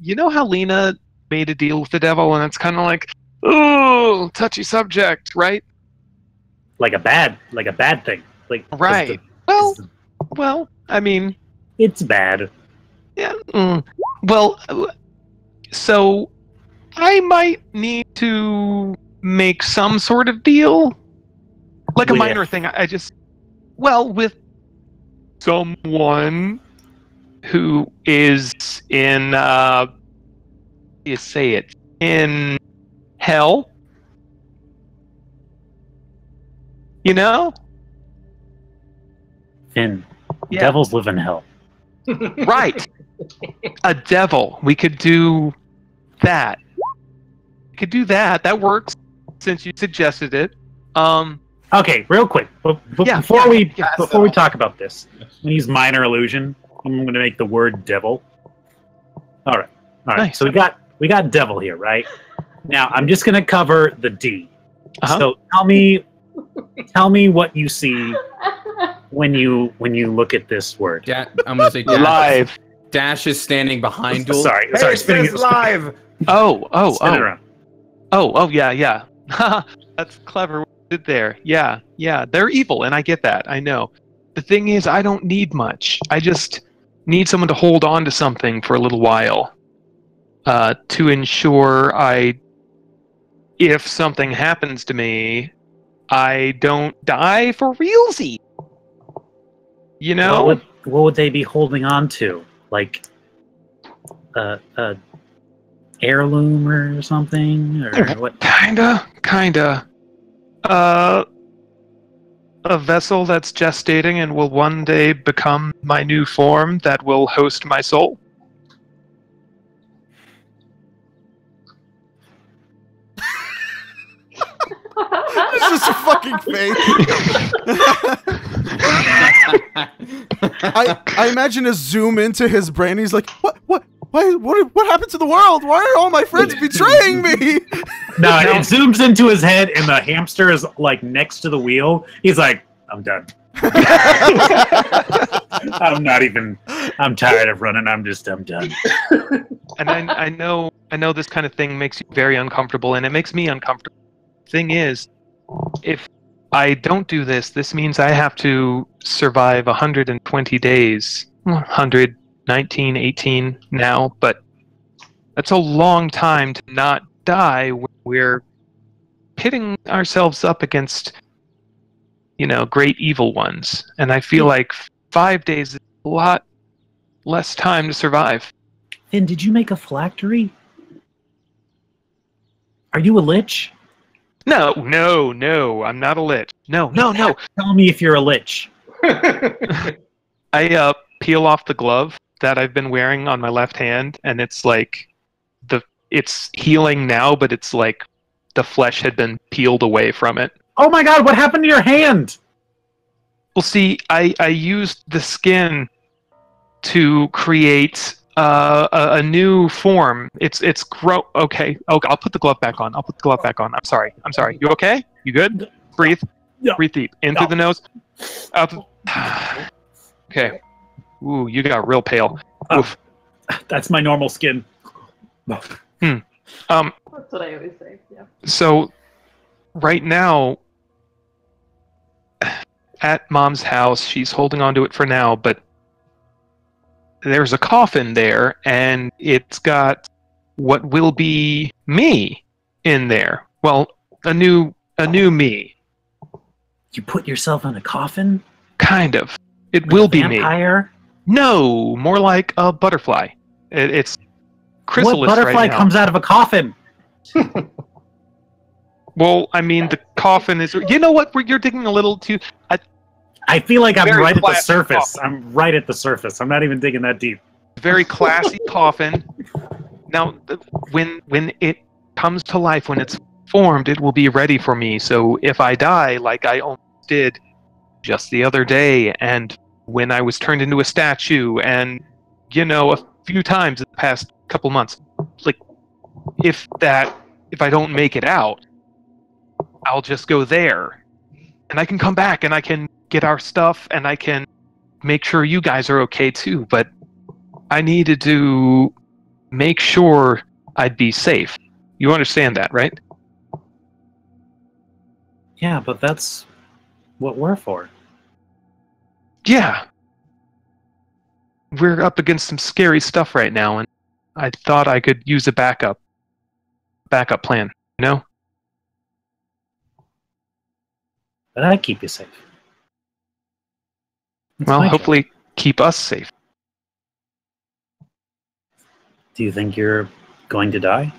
you know how Lena made a deal with the devil, and it's kind of like, ooh, touchy subject, right? Like a bad thing. Like right. Well, I mean, it's bad. Yeah. Well, so I might need to make some sort of deal, like a minor thing. With someone who is in, you say it, in hell. Finn, devils live in hell. Right. A devil. We could do that. That works, since you suggested it. Okay, real quick. Before we talk about this, I'm gonna use minor illusion. I'm gonna make the word devil. All right. Nice. So we got devil here, right? Now I'm just gonna cover the D. So tell me what you see when you look at this word. I'm gonna say Dash. Live. Dash is standing behind Duel. Sorry, spinning it live. Spin it around. Yeah. That's clever. What you did there. Yeah. They're evil, and I get that. I know. The thing is, I don't need much. I just need someone to hold on to something for a little while, to ensure if something happens to me, I don't die for realsy. What would they be holding on to? Like a heirloom or something, or what? Kinda. A vessel that's gestating and will one day become my new form that will host my soul. It's just a fucking face. I imagine a zoom into his brain. He's like, what happened to the world? Why are all my friends betraying me? No, it zooms into his head, and the hamster is like next to the wheel. He's like, I'm done. I'm tired of running. I'm done. And I know this kind of thing makes you very uncomfortable, and it makes me uncomfortable. Thing is, if I don't do this means I have to survive 120 days. 119, 18 now, but that's a long time to not die when we're pitting ourselves up against, great evil ones. And I feel like 5 days is a lot less time to survive. Finn, did you make a phylactery? Are you a lich? No, I'm not a lich. No. Tell me if you're a lich. I peel off the glove that I've been wearing on my left hand, and it's like it's healing now, but it's like the flesh had been peeled away from it. Oh my god, what happened to your hand? Well, see, I used the skin to create a new form. It's okay. I'll put the glove back on. I'm sorry. You okay? You good? Breathe. Yeah. Breathe deep. In through the nose. Out. Okay. Ooh, you got real pale. Oof. That's my normal skin. That's what I always say. Yeah. So, right now, at Mom's house, she's holding on to it for now, but there's a coffin there, and it's got what will be me in there. Well, a new me. You put yourself in a coffin? Kind of. It will be me. Vampire? No, more like a butterfly. It's chrysalis What butterfly right now. comes out of a coffin? Well, I mean, the coffin is... You know what? You're digging a little too... I feel like I'm Very right at the classic surface. coffin. I'm right at the surface. I'm not even digging that deep. Very classy coffin. Now, when it comes to life, when it's formed, it will be ready for me. So if I die, like I almost did just the other day, and when I was turned into a statue, and a few times in the past couple months, like if I don't make it out, I'll just go there, and I can come back, and I can get our stuff, and I can make sure you guys are okay too. But I needed to make sure I'd be safe. You understand that, right? Yeah, but that's what we're for. Yeah. We're up against some scary stuff right now, and I thought I could use a backup plan, you know? But I keep you safe. It's Well, my job. hopefully keep us safe. Do you think you're going to die?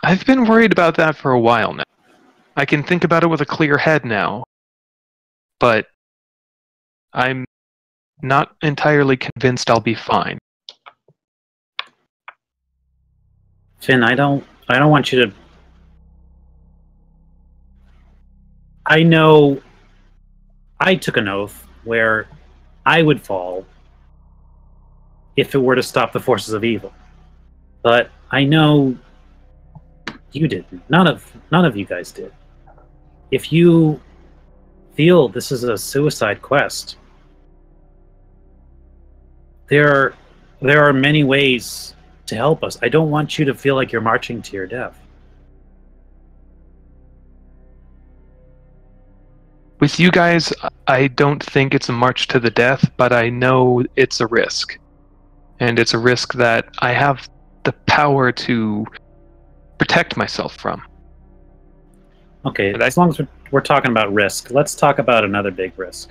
I've been worried about that for a while now. I can think about it with a clear head now, but I'm not entirely convinced I'll be fine. Finn, I don't want you to... I know I took an oath where I would fall if it were to stop the forces of evil. But I know you didn't. None of you guys did. If you feel this is a suicide quest, there are many ways to help us. I don't want you to feel like you're marching to your death. With you guys, I don't think it's a march to the death, but I know it's a risk. And it's a risk that I have the power to protect myself from. Okay, as long as we're talking about risk, let's talk about another big risk.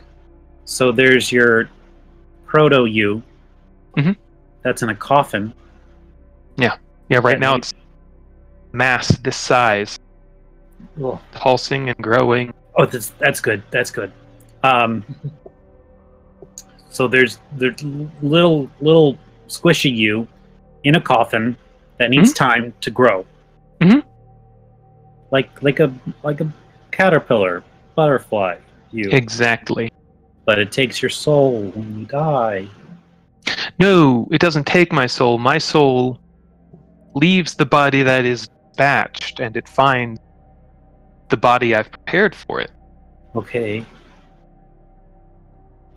So there's your proto-you. Mm-hmm. That's in a coffin. Yeah, right now it's mass this size. Ugh. Pulsing and growing. Oh, that's good. That's good. So there's little squishy you in a coffin that needs time to grow. Mm-hmm. Like a caterpillar, butterfly you. Exactly. But it takes your soul when you die. No, it doesn't take my soul. My soul leaves the body that is batched, and it finds the body I've prepared for it. Okay.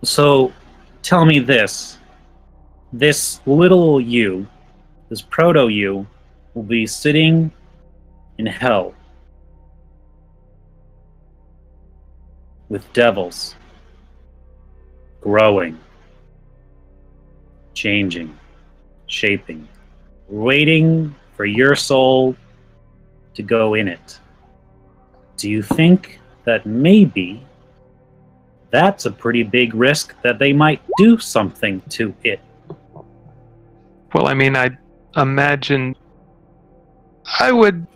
So, tell me this. This little you, this proto-you, will be sitting in hell with devils, growing, changing, shaping, waiting for your soul to go in it. Do you think that maybe that's a pretty big risk that they might do something to it? Well, I mean, I imagine that would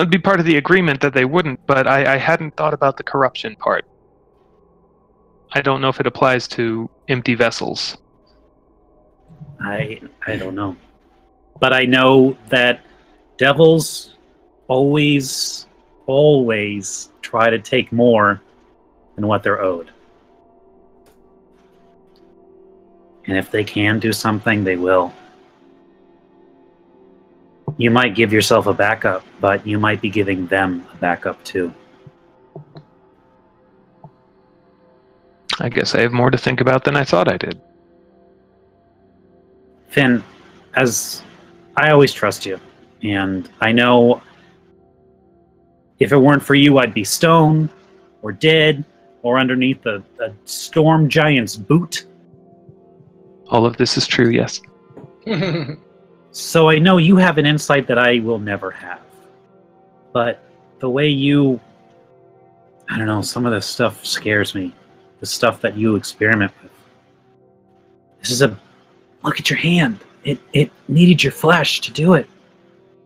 be part of the agreement that they wouldn't, but I hadn't thought about the corruption part. I don't know if it applies to empty vessels. I don't know. But I know that devils always try to take more than what they're owed. And if they can do something, they will. You might give yourself a backup, but you might be giving them a backup too. I guess I have more to think about than I thought I did. Finn, as I always trust you, and I know if it weren't for you, I'd be stone, or dead, or underneath a storm giant's boot. All of this is true, yes. So I know you have an insight that I will never have. But the way you... I don't know, some of this stuff scares me. The stuff that you experiment with. This is a... Look at your hand. It needed your flesh to do it.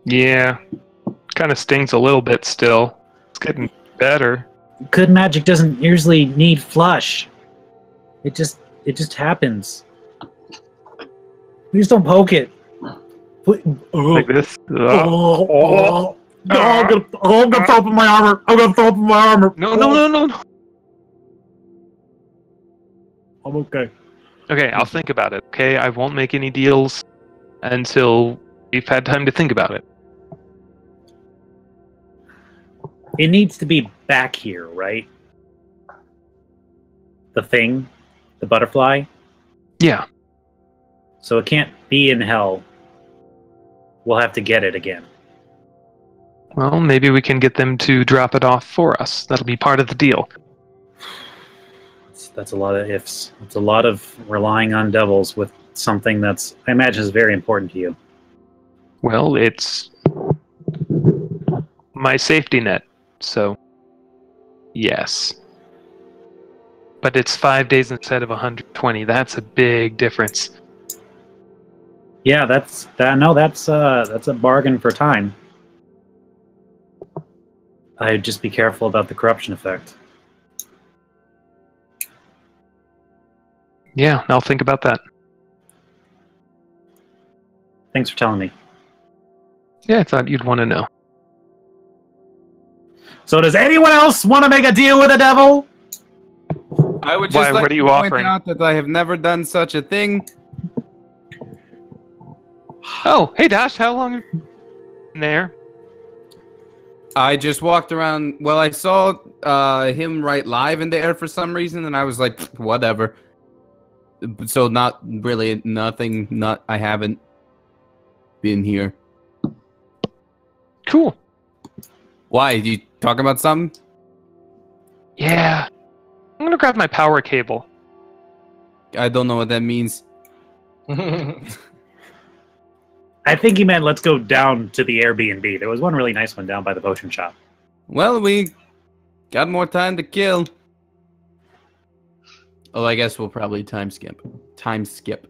Yeah. Kind of stings a little bit still. It's getting better. good magic doesn't usually need flush. It just happens. Please don't poke it. Like this. I'm gonna throw up in my armor. I'm gonna throw up in my armor. No. I'm okay. Okay, I'll think about it. Okay, I won't make any deals until we've had time to think about it. It needs to be back here, right? The thing, the butterfly. Yeah. So it can't be in hell. We'll have to get it again. Well, maybe we can get them to drop it off for us. That'll be part of the deal. That's a lot of ifs. It's a lot of relying on devils with something that's, I imagine, is very important to you. Well, it's my safety net, so yes. But it's 5 days instead of 120. That's a big difference. Yeah, that's a bargain for time. I'd just be careful about the corruption effect. Yeah, I'll think about that. Thanks for telling me. Yeah, I thought you'd want to know. So does anyone else want to make a deal with the devil? I would Why, just like what are to you point offering? out that I have never done such a thing. Oh, hey Dash, how long have you been there? I just walked around. Well, I saw him right live in the air for some reason, and I was like, whatever. So not really nothing. Not I haven't been here. Cool. Why? You talking about something? Yeah. I'm gonna grab my power cable. I don't know what that means. I think he meant let's go down to the Airbnb. There was one really nice one down by the potion shop. Well, we got more time to kill. Oh, I guess we'll probably time skip. Yep.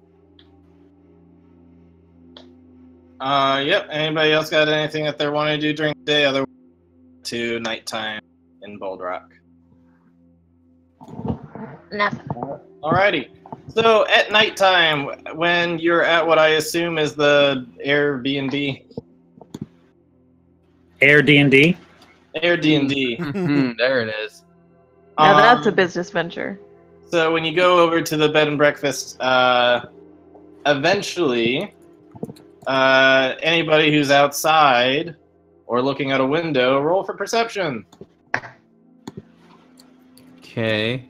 Anybody else got anything that they're wanting to do during the day? Otherwise, to nighttime in Bold Rock. Nothing. Alrighty. So at nighttime, when you're at what I assume is the Airbnb. Air D&D? Air D&D. There it is. Now that's a business venture. So when you go over to the bed and breakfast, eventually, anybody who's outside or looking out a window, roll for perception. Okay.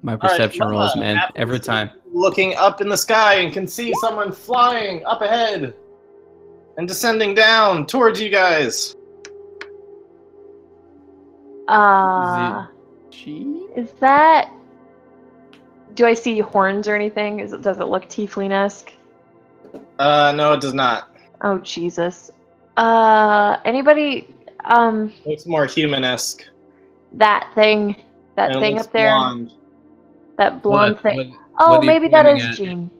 My perception All right, rolls, Mama man, happens every to time. be looking up in the sky and can see someone flying up ahead and descending down towards you guys. Is that? Do I see horns or anything? Does it look tiefling-esque? No, it does not. Oh Jesus. Anybody? Looks more human-esque. That thing. That And it thing looks up there. blonde. That blonde thing. What Oh, are you maybe that pointing is at? Jean.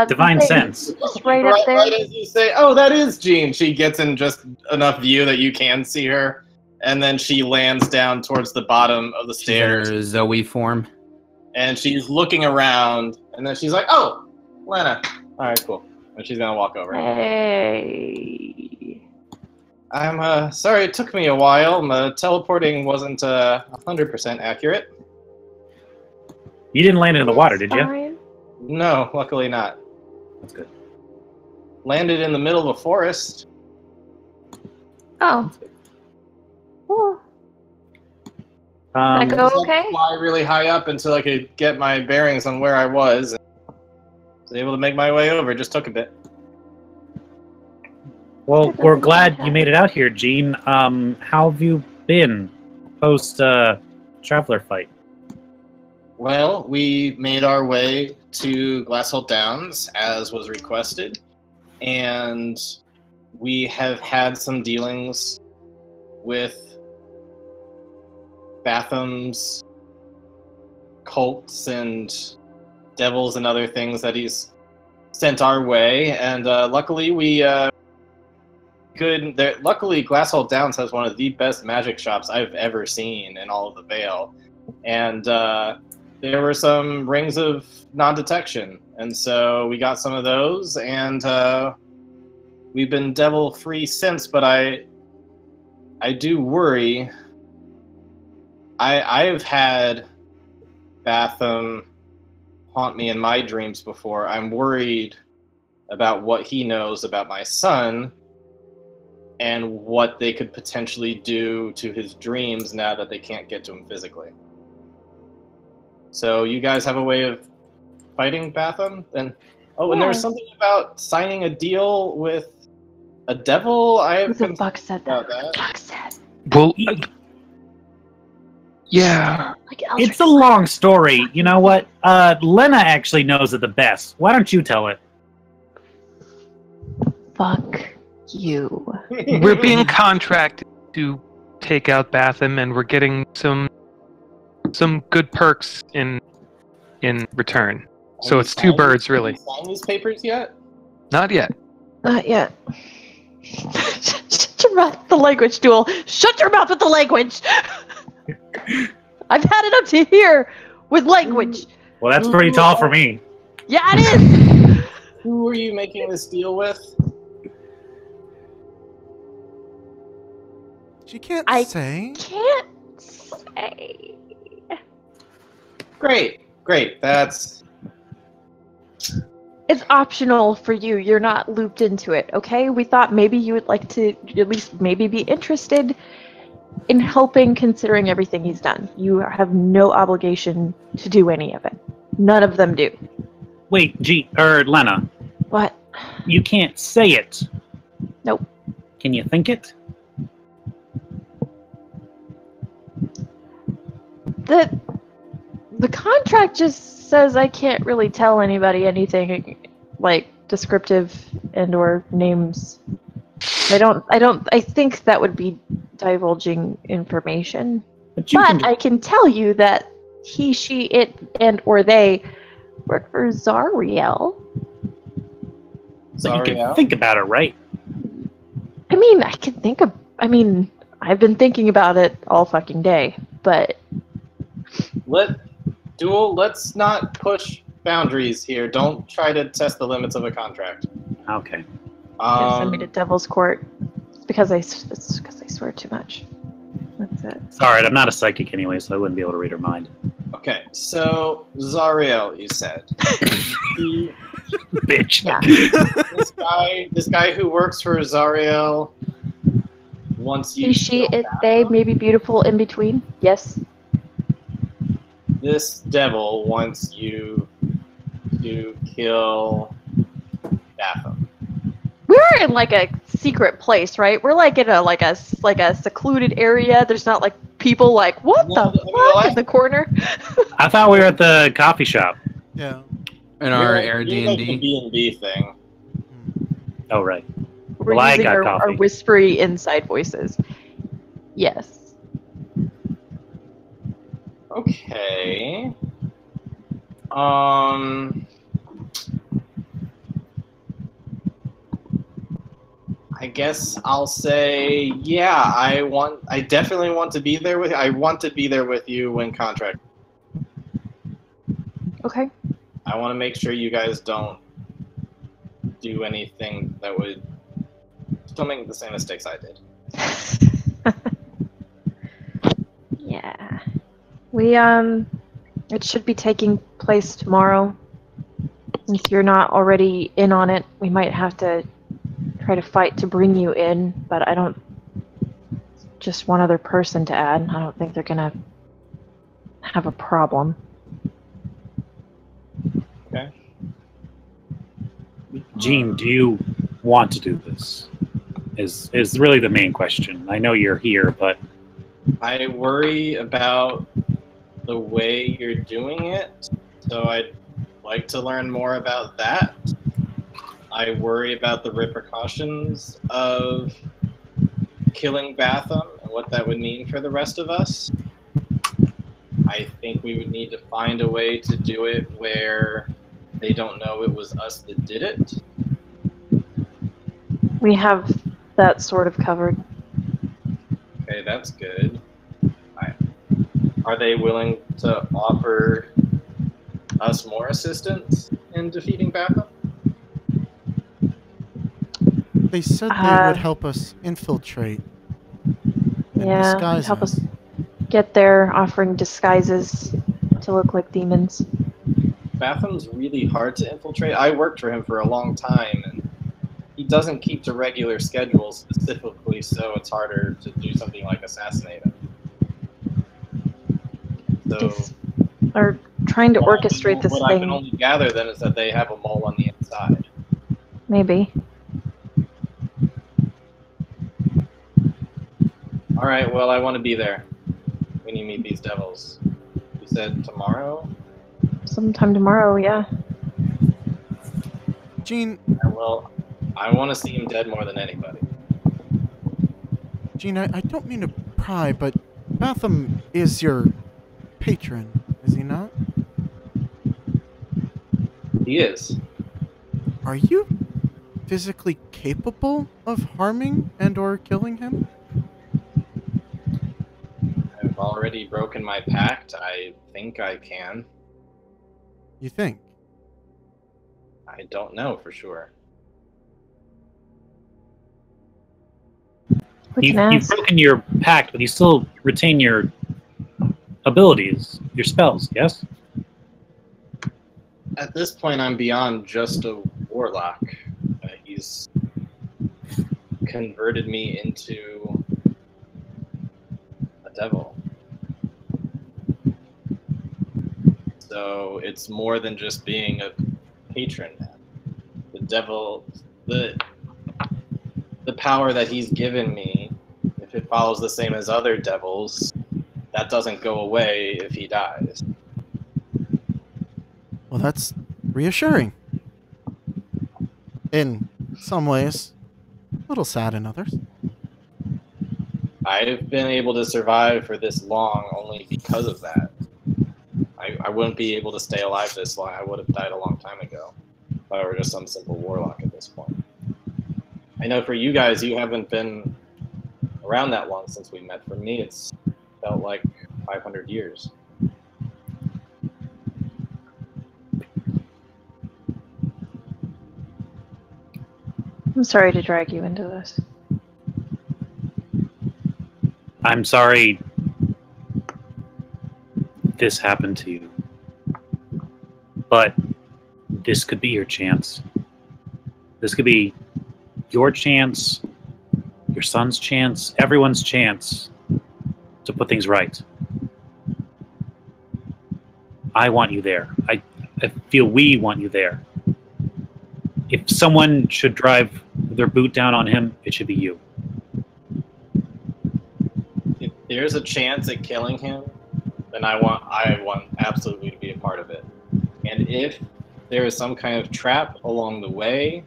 Divine the thing sense. Just right up there. Right as you say, oh, that is Jean. She gets in just enough view that you can see her, and then she lands down towards the bottom of the stairs, There's Zoe form. and she's looking around, and then she's like, oh, Lana. All right, cool. And she's gonna walk over. Hey. I'm sorry it took me a while. My teleporting wasn't 100% accurate. You didn't land in the water, did you? Fine. No, luckily not. That's good. Landed in the middle of a forest. Oh. Cool. Um, That go I okay? fly really high up until I could get my bearings on where I was. And was able to make my way over. It just took a bit. Well, we're glad you made it out here, Gene. How have you been post traveler fight? Well, we made our way to Glassholt Downs as was requested, and we have had some dealings with Batham's cults and devils and other things that he's sent our way, and luckily we good. Luckily, Glasshold Downs has one of the best magic shops I've ever seen in all of the Vale, and there were some rings of non-detection, and so we got some of those, and we've been devil-free since. But I do worry. I've had Batham haunt me in my dreams before. I'm worried about what he knows about my son and what they could potentially do to his dreams now that they can't get to him physically. So you guys have a way of fighting Batham? And and there was something about signing a deal with a devil. I have the fuck said about that. that. Fuck said. Well, yeah. Like Eldritch. It's a long story. You know what? Lena actually knows it the best. Why don't you tell it? Fuck you. We're being contracted to take out Batham, and we're getting some good perks in return. So it's two birds, really. Have you signed these papers yet? Not yet. Not yet. Shut your mouth with the language, Duel. Shut your mouth with the language. I've had it up to here with language. Well, that's pretty tall for me. Yeah, it is. Who are you making this deal with? She can't I say. Can't say. Great. That's... It's optional for you. You're not looped into it, okay? We thought maybe you would like to at least maybe be interested in helping, considering everything he's done. You have no obligation to do any of it. None of them do. Wait, Lena. What? You can't say it. Nope. Can you think it? The contract just says I can't really tell anybody anything like descriptive and or names. I think that would be divulging information. But I can tell you that he, she, it, and or they work for Zariel. So you can think about it, right? I mean, I've been thinking about it all fucking day, but let's not push boundaries here. Don't try to test the limits of a contract. Okay. Send me to Devil's Court. It's because I swear too much. That's it. Sorry, I'm not a psychic anyway, so I wouldn't be able to read her mind. Okay, so Zariel, you said. Bitch. Yeah. This guy who works for Zariel wants you. He, she, it, they, maybe beautiful in between. Yes. This devil wants you to kill Batham. We're in like a secret place, right? We're like in a secluded area. There's not like people like what the fuck in the corner. I thought we were at the coffee shop. Yeah. In our You're like the Airbnb. B&B thing. Oh, right. We're Well, I using got our coffee. whispery inside voices. Yes. Okay. I guess I'll say, yeah, I definitely want to be there with you. I want to be there with you when contract. Okay. I want to make sure you guys don't do anything that would still make the same mistakes I did. Yeah. We it should be taking place tomorrow. Since you're not already in on it, we might have to try to fight to bring you in, but I don't just one other person to add. I don't think they're gonna have a problem. Okay. Gene, do you want to do this? Is really the main question. I know you're here, but I worry about the way you're doing it, so I'd like to learn more about that. I worry about the repercussions of killing Batham and what that would mean for the rest of us. I think we would need to find a way to do it where they don't know it was us that did it. We have that sort of covered. Okay, that's good. Are they willing to offer us more assistance in defeating Batham? They said they would help us infiltrate and Yeah, disguise help us us. get there, offering disguises to look like demons. Batham's really hard to infiltrate. I worked for him for a long time, and he doesn't keep to regular schedules specifically, so it's harder to do something like assassinate him. So, Or trying to orchestrate this what I can thing. only gather then is that they have a mole on the inside. Maybe. All right, well, I want to be there when you meet these devils. You said tomorrow? Sometime tomorrow, yeah. Gene, Well, I want to see him dead more than anybody. Gene, I don't mean to pry, but Batham is your patron, is he not? He is. Are you physically capable of harming and or killing him? I've already broken my pact. I think I can. You think? I don't know for sure. We can You've ask. broken your pact, but you still retain your abilities, your spells, yes? At this point, I'm beyond just a warlock. He's converted me into a devil. So it's more than just being a patron. The devil, the power that he's given me, if it follows the same as other devils, that doesn't go away if he dies. Well, that's reassuring. In some ways, a little sad in others. I've been able to survive for this long only because of that. I wouldn't be able to stay alive this long. I would have died a long time ago if I were just some simple warlock at this point. I know for you guys, you haven't been around that long since we met. For me, it's felt like 500 years. I'm sorry to drag you into this. I'm sorry this happened to you. But this could be your chance. This could be your chance, your son's chance, everyone's chance to put things right. I want you there. I feel we want you there. If someone should drive their boot down on him, it should be you. If there's a chance at killing him, then I want absolutely to be a part of it. And if there is some kind of trap along the way,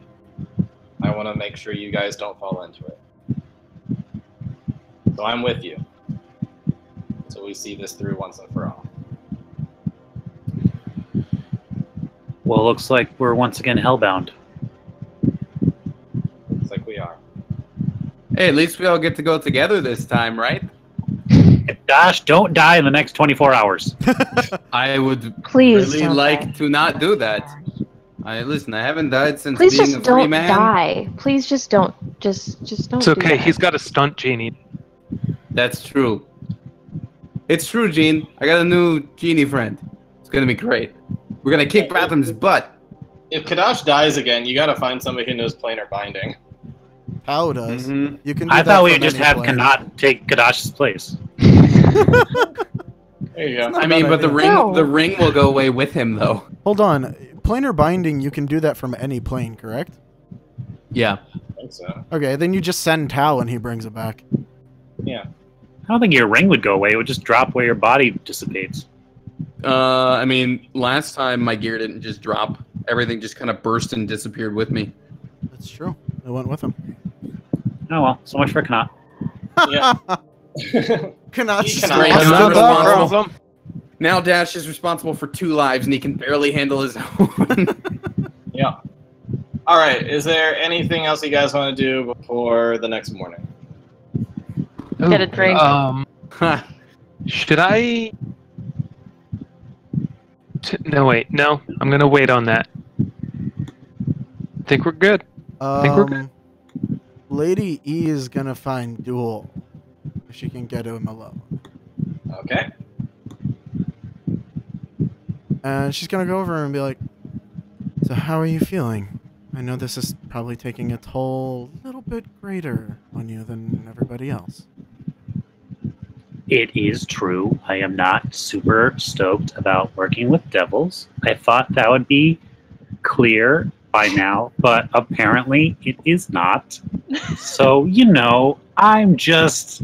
I want to make sure you guys don't fall into it. So I'm with you. So we see this through once and for all. Well, looks like we're once again hellbound. Looks like we are. Hey, at least we all get to go together this time, right? Gosh, don't die in the next 24 hours. I would Please really don't like die. to not do that. Listen, I haven't died since Please being just a free don't man. die. Please just don't. Just don't. It's do okay. that. He's got a stunt genie. That's true. It's true, Gene. I got a new genie friend. It's gonna be great. We're gonna kick Batham's butt. If Kadash dies again, you gotta find somebody who knows planar binding. How does? Mm-hmm. You can. Do I that thought we from would just any have plane. Kanat take Kadash's place. There you go. not I a mean, bad but idea. No. the ring will go away with him, though. Hold on. Planar binding, you can do that from any plane, correct? Yeah. I think so. Okay, then you just send Tao and he brings it back. Yeah. I don't think your ring would go away. It would just drop where your body dissipates. I mean, last time my gear didn't just drop. Everything just kind of burst and disappeared with me. That's true. It went with him. Oh well, so much for Kanat. Yeah. Cannot He still cannot. has Another the bar. problem. Now Dash is responsible for 2 lives and he can barely handle his own. Yeah. All right. Is there anything else you guys want to do before the next morning? Get a drink. Should I? No, wait. No, I'm gonna wait on that. Think we're good. Think we're good. Lady E is gonna find Duel if she can get him alone. Okay. And she's gonna go over and be like, "So how are you feeling? I know this is probably taking a toll a little bit greater on you than everybody else." It is true. I am not super stoked about working with devils. I thought that would be clear by now, but apparently it is not. So, I'm just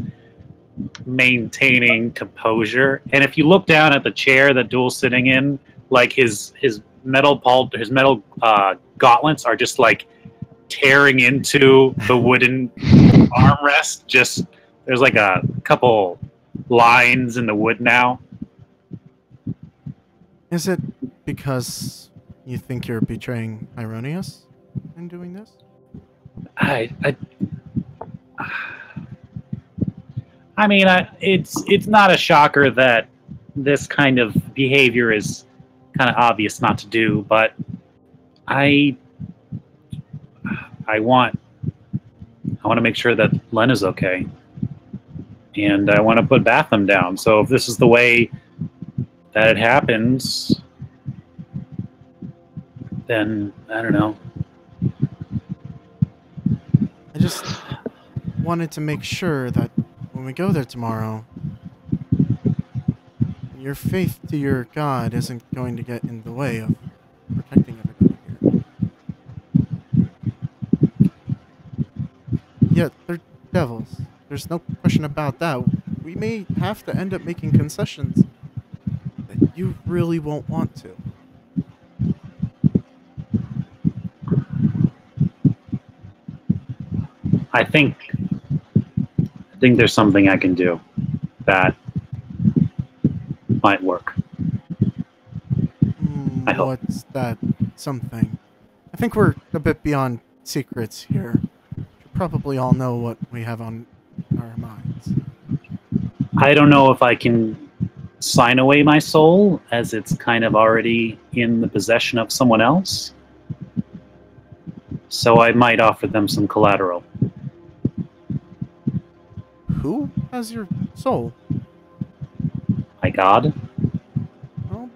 maintaining composure. And if you look down at the chair that Duel's sitting in, like his metal gauntlets are just like tearing into the wooden armrest. Just there's like a couple lines in the wood now. Is it because you think you're betraying Ironius in doing this? I mean, it's not a shocker that this kind of behavior is kind of obvious not to do, but I want to make sure that Len is okay, and I want to put Batham down. So if this is the way that it happens, then I don't know. I just wanted to make sure that when we go there tomorrow, your faith to your god isn't going to get in the way of protecting everybody here. Yeah, they're devils. There's no question about that. We may have to end up making concessions that you really won't want to. I think there's something I can do that might work. I hope. What's that something? I think we're a bit beyond secrets here. You probably all know what we have on our minds. I don't know if I can sign away my soul, as it's kind of already in the possession of someone else. So I might offer them some collateral. Who has your soul? My god? Well,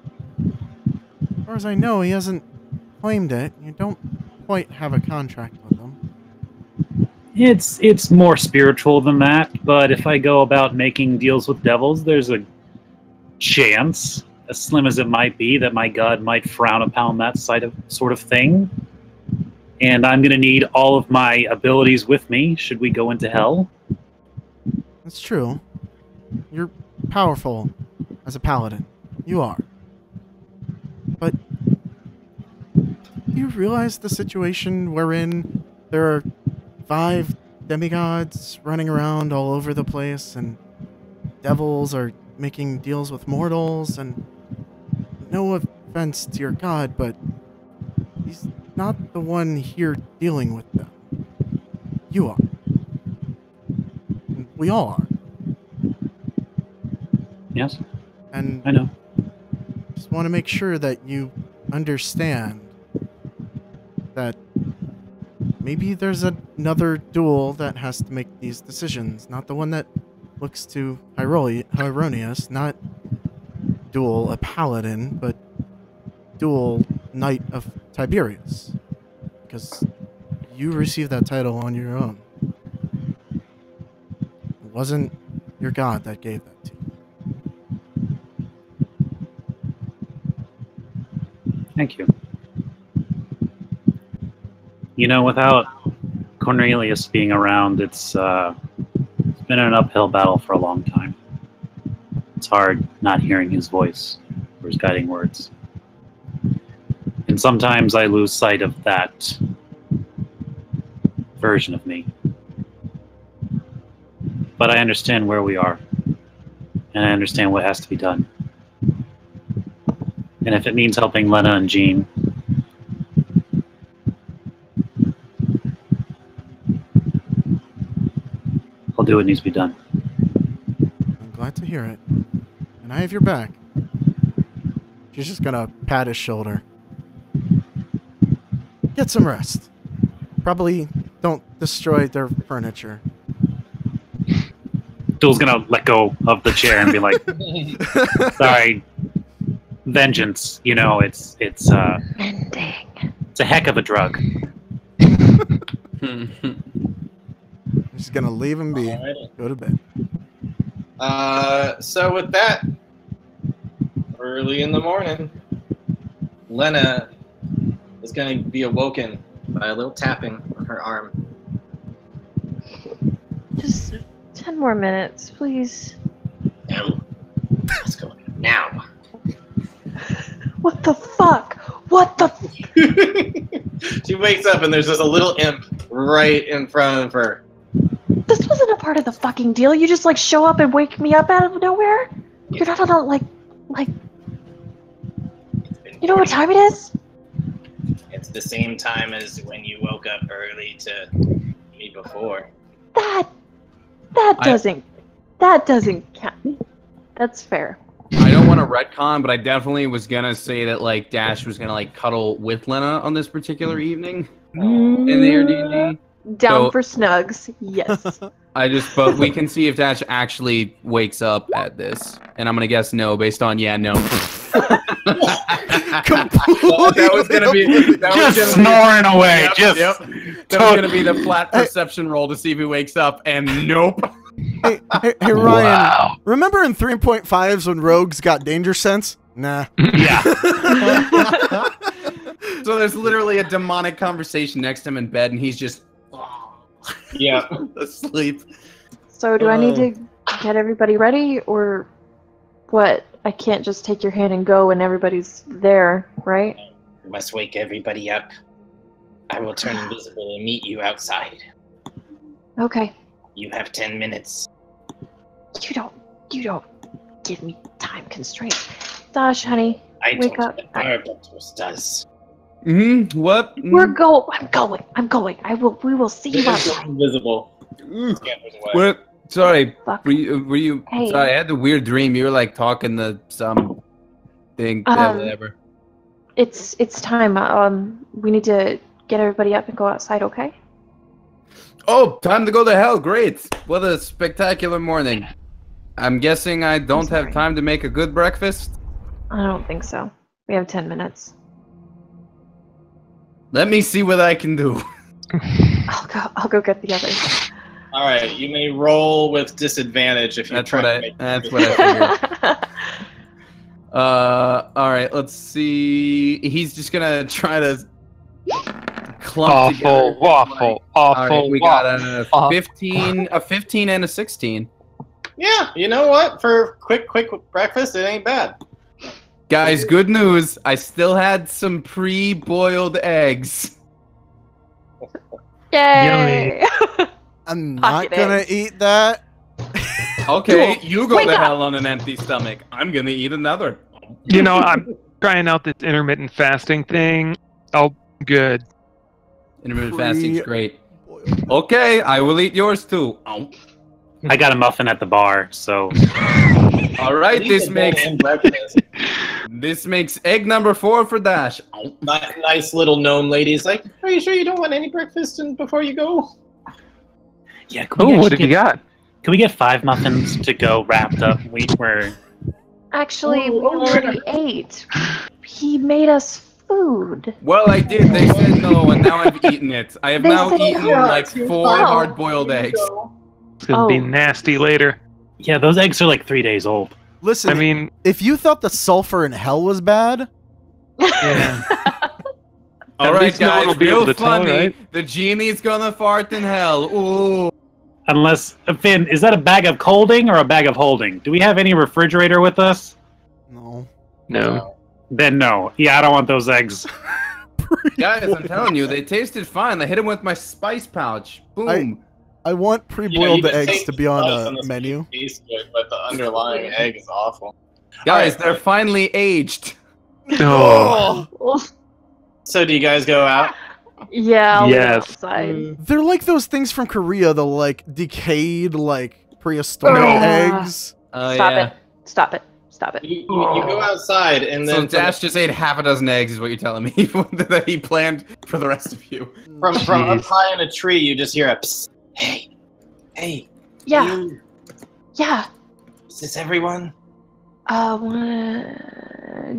as far as I know, he hasn't claimed it. You don't quite have a contract with him. It's more spiritual than that, but if I go about making deals with devils, there's a chance, as slim as it might be, that my god might frown upon that sort of thing. And I'm going to need all of my abilities with me should we go into hell. That's true. You're powerful as a paladin. You are. But do you realize the situation we're in? There are 5 demigods running around all over the place, and devils are making deals with mortals, and no offense to your god, but he's not the one here dealing with them. You are. And we all are. Yes, And I know. just want to make sure that you understand that maybe there's another duel that has to make these decisions, not the one that looks to Hieronius, not duel a paladin, but duel Knight of Tiberius, because you received that title on your own. It wasn't your god that gave that to you. Thank you. Without Cornelius being around, it's been an uphill battle for a long time. It's hard not hearing his voice or his guiding words. And sometimes I lose sight of that version of me. But I understand where we are. And I understand what has to be done. And if it means helping Lena and Jean, do what needs to be done. I'm glad to hear it. And I have your back. She's just gonna pat his shoulder. Get some rest. Probably don't destroy their furniture. Duel's gonna let go of the chair and be like, "Sorry, vengeance. You know, it's Mending. a heck of a drug." Just gonna leave him be. Alrighty. Go to bed. So with that, early in the morning, Lena is going to be awoken by a little tapping on her arm. Just 10 more minutes, please. No. Let's go now. What the fuck? What the? She wakes up and there's just a little imp right in front of her. This wasn't a part of the fucking deal. You just like show up and wake me up out of nowhere. You're not on like. You know what time it is? It's the same time as when you woke up early to me before. That doesn't count. That's fair. I don't want to retcon, but I definitely was gonna say that like Dash was gonna like cuddle with Lena on this particular evening in the Airbnb. Down So- for snugs. Yes. But we can see if Dash actually wakes up at this, and I'm gonna guess no based on no. That was gonna be Just snoring away. That was gonna be the flat perception roll to see if he wakes up, and nope. Hey, Ryan. Wow. Remember in 3.5s when rogues got danger sense? Nah. Yeah. So there's literally a demonic conversation next to him in bed, and he's just Yeah. asleep. So do I need to get everybody ready, or what? I can't just take your hand and go and everybody's there, right? You must wake everybody up. I will turn invisible and meet you outside. Okay. You have 10 minutes. You don't give me time constraints. Dash, honey, I wake told up. you that Barbectus does. What? We're go. I'm going. We will see you outside. Invisible. Scampers away. What? Sorry. Fuck. Were you? Hey. Sorry, I had the weird dream. You were like talking to some thing. Whatever. It's time. We need to get everybody up and go outside. Okay. Oh, time to go to hell. Great. What a spectacular morning. I'm guessing I don't have sorry. time to make a good breakfast. I don't think so. We have 10 minutes. Let me see what I can do. I'll go get the others. All right, you may roll with disadvantage if you're That's trying what to I. make. That's what I figured. All right. Let's see. He's just gonna try to clump together. Awful. All right, we got Awful. a 15, and a 16. Yeah, you know what? For quick breakfast, it ain't bad. Guys, good news. I still had some pre-boiled eggs. Yay! I'm not Pocket gonna eggs. eat that. Okay, you go Wake to up. hell on an empty stomach. I'm gonna eat another. You know, I'm trying out this intermittent fasting thing. Oh, good. Intermittent fasting's great. Okay, I will eat yours too. Ow. I got a muffin at the bar, so All right, At least this a makes and breakfast. this makes egg number 4 for Dash. Ow. Nice little gnome lady's like, are you sure you don't want any breakfast before you go? yeah. Oh, what have you got? Can we get 5 muffins to go wrapped up? We're Actually, we already ate. He made us food. Well, I did. They said no, and now I've eaten it. I have They now said eaten no. like 4 Oh. hard-boiled eggs. It's gonna be Oh. nasty later. yeah. Those eggs are like 3 days old. Listen, I mean, if you thought the sulfur in hell was bad, yeah. All At right, least no one guys, will be real able to tell, funny. right? The genie's gonna fart in hell. Ooh. Unless Finn, is that a bag of colding or a bag of holding? Do we have any refrigerator with us? no. No. Then no. Yeah, I don't want those eggs. Guys, I'm telling you, they tasted fine. I hit them with my spice pouch. Boom. I want You pre-boiled can eggs taste to the be on spice a the menu. steak tastes good, but the underlying egg is awful. Guys, Alright. they're finally aged. Oh. Oh. So do you guys go out? Yeah, I'll leave it Yes. outside. They're like those things from Korea, the like decayed, like prehistoric No. eggs. Oh Stop yeah. it. Stop it. Stop it. You go outside, and So then Dash just ate half a dozen eggs, is what you're telling me that he planned for the rest of you. from up Jeez. high in a tree, you just hear a psst. Hey, Yeah. you, Yeah. is this everyone?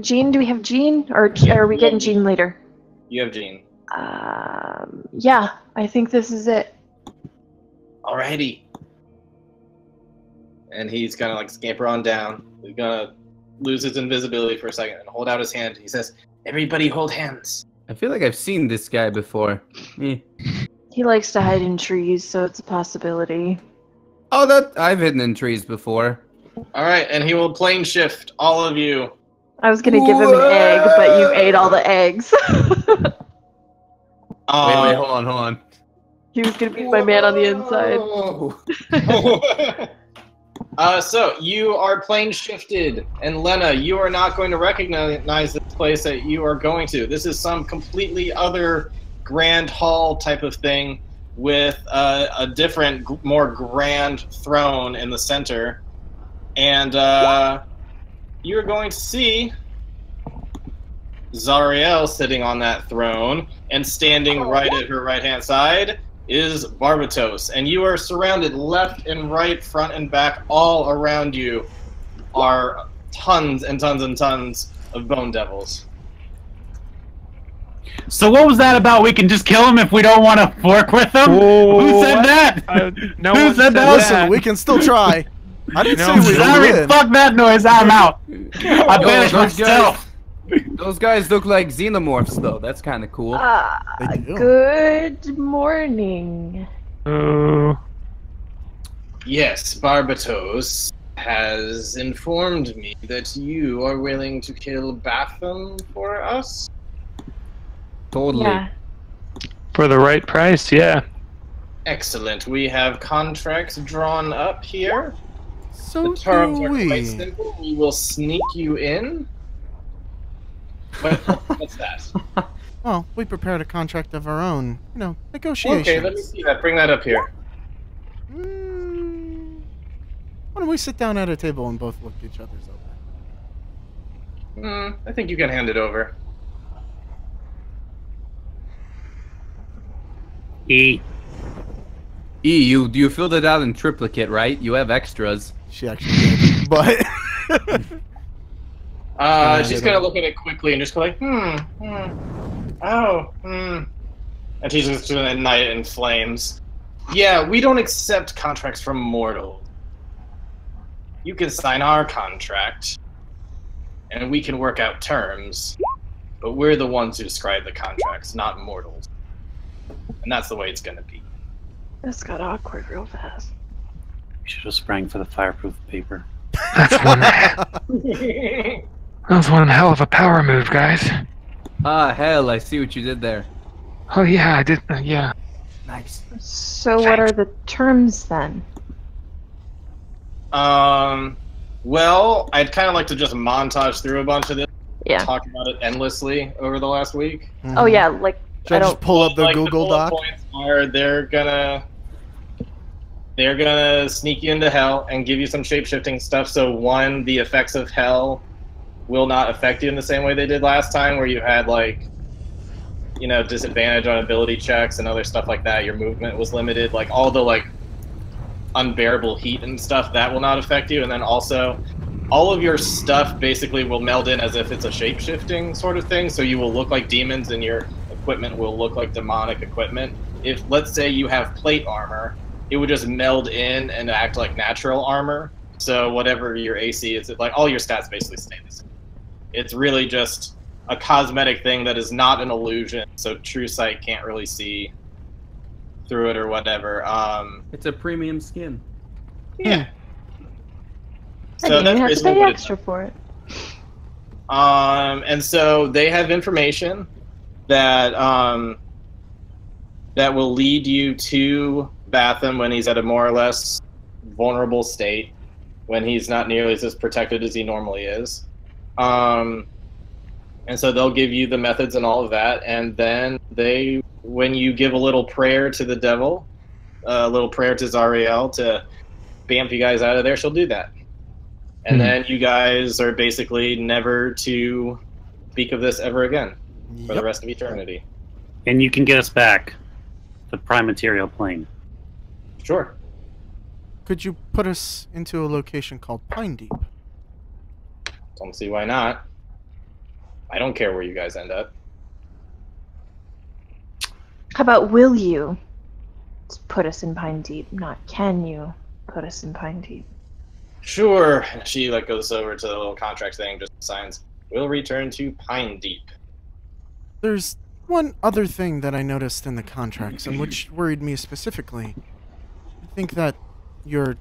Jean, do we have Jean? Or are we getting Jean later? You have Jean. Yeah, I think this is it. Alrighty. And he's gonna like scamper on down. He's gonna lose his invisibility for a second and hold out his hand. He says, "Everybody hold hands." I feel like I've seen this guy before. Eh. He likes to hide in trees, so it's a possibility. Oh, that I've hidden in trees before. Alright, and he will plane shift all of you. I was gonna give him an egg, but you ate all the eggs. Wait, hold on. He was gonna be my man on the inside. So you are plane shifted, and Lena, you are not going to recognize this place that you are going to. This is some completely other grand hall type of thing with a different, more grand throne in the center, and you're going to see Zariel sitting on that throne, and standing right at her right-hand side is Barbatos, and you are surrounded left and right, front and back. All around you are tons and tons and tons of bone devils. So what was that about? We can just kill him if we don't want to work with him? Who said that? No Who one said that? Listen, we can still try. I didn't No, say we Sorry, win. fuck that noise. I'm out. I banished those myself. Those guys look like xenomorphs, though. That's kind of cool. They do. Good morning. Yes, Barbatos has informed me that you are willing to kill Batham for us. Totally. Yeah. For the right price, yeah. Excellent. We have contracts drawn up here. So The terms do are quite we. simple. We will sneak you in. What's that? Well, we prepared a contract of our own. You know, negotiations. Okay, let me see that. Bring that up here. Why don't we sit down at a table and both look each other's over? I think you can hand it over. E. You filled it out in triplicate, right? You have extras. She actually did, but She's gonna look at it quickly and just go like, and she's just gonna ignite it in flames. Yeah, we don't accept contracts from mortals. You can sign our contract, and we can work out terms, but we're the ones who describe the contracts, not mortals. And that's the way it's gonna be. This got awkward real fast. We should have sprang for the fireproof paper. That's one hell of a power move, guys. Ah, hell, I see what you did there. Oh yeah, I did. Yeah. Nice. So what are the terms then? Well, I'd kind of like to just montage through a bunch of this, Yeah. talk about it endlessly over the last week. Oh yeah, like Should I just pull up the Like, Google bullet Doc? points are they're gonna sneak you into hell and give you some shape-shifting stuff. So one, the effects of hell will not affect you in the same way they did last time, where you had like, you know, disadvantage on ability checks and other stuff like that. Your movement was limited. Like all the like unbearable heat and stuff, that will not affect you. And then also all of your stuff basically will meld in as if it's a shape-shifting sort of thing. So you will look like demons and your equipment will look like demonic equipment. If, let's say, you have plate armor, it would just meld in and act like natural armor. So whatever your AC is, like all your stats basically stay the same. It's really just a cosmetic thing that is not an illusion, so true sight can't really see through it or whatever. It's a premium skin. Yeah. I didn't even have to pay extra for it. And so they have information that that will lead you to Batham when he's at a more or less vulnerable state, when he's not nearly as protected as he normally is. And so they'll give you the methods and all of that, and then they when you give a little prayer to the devil, a little prayer to Zariel to bamf you guys out of there, she'll do that. And then you guys are basically never to speak of this ever again for the rest of eternity. And you can get us back the prime material plane. Sure. Could you put us into a location called Pine Deep? Don't see why not. I don't care where you guys end up. How about will you put us in Pine Deep? Not can you put us in Pine Deep? Sure. She goes over to the little contract thing, just signs. We'll return to Pine Deep. There's one other thing that I noticed in the contracts, and which worried me specifically. I think that your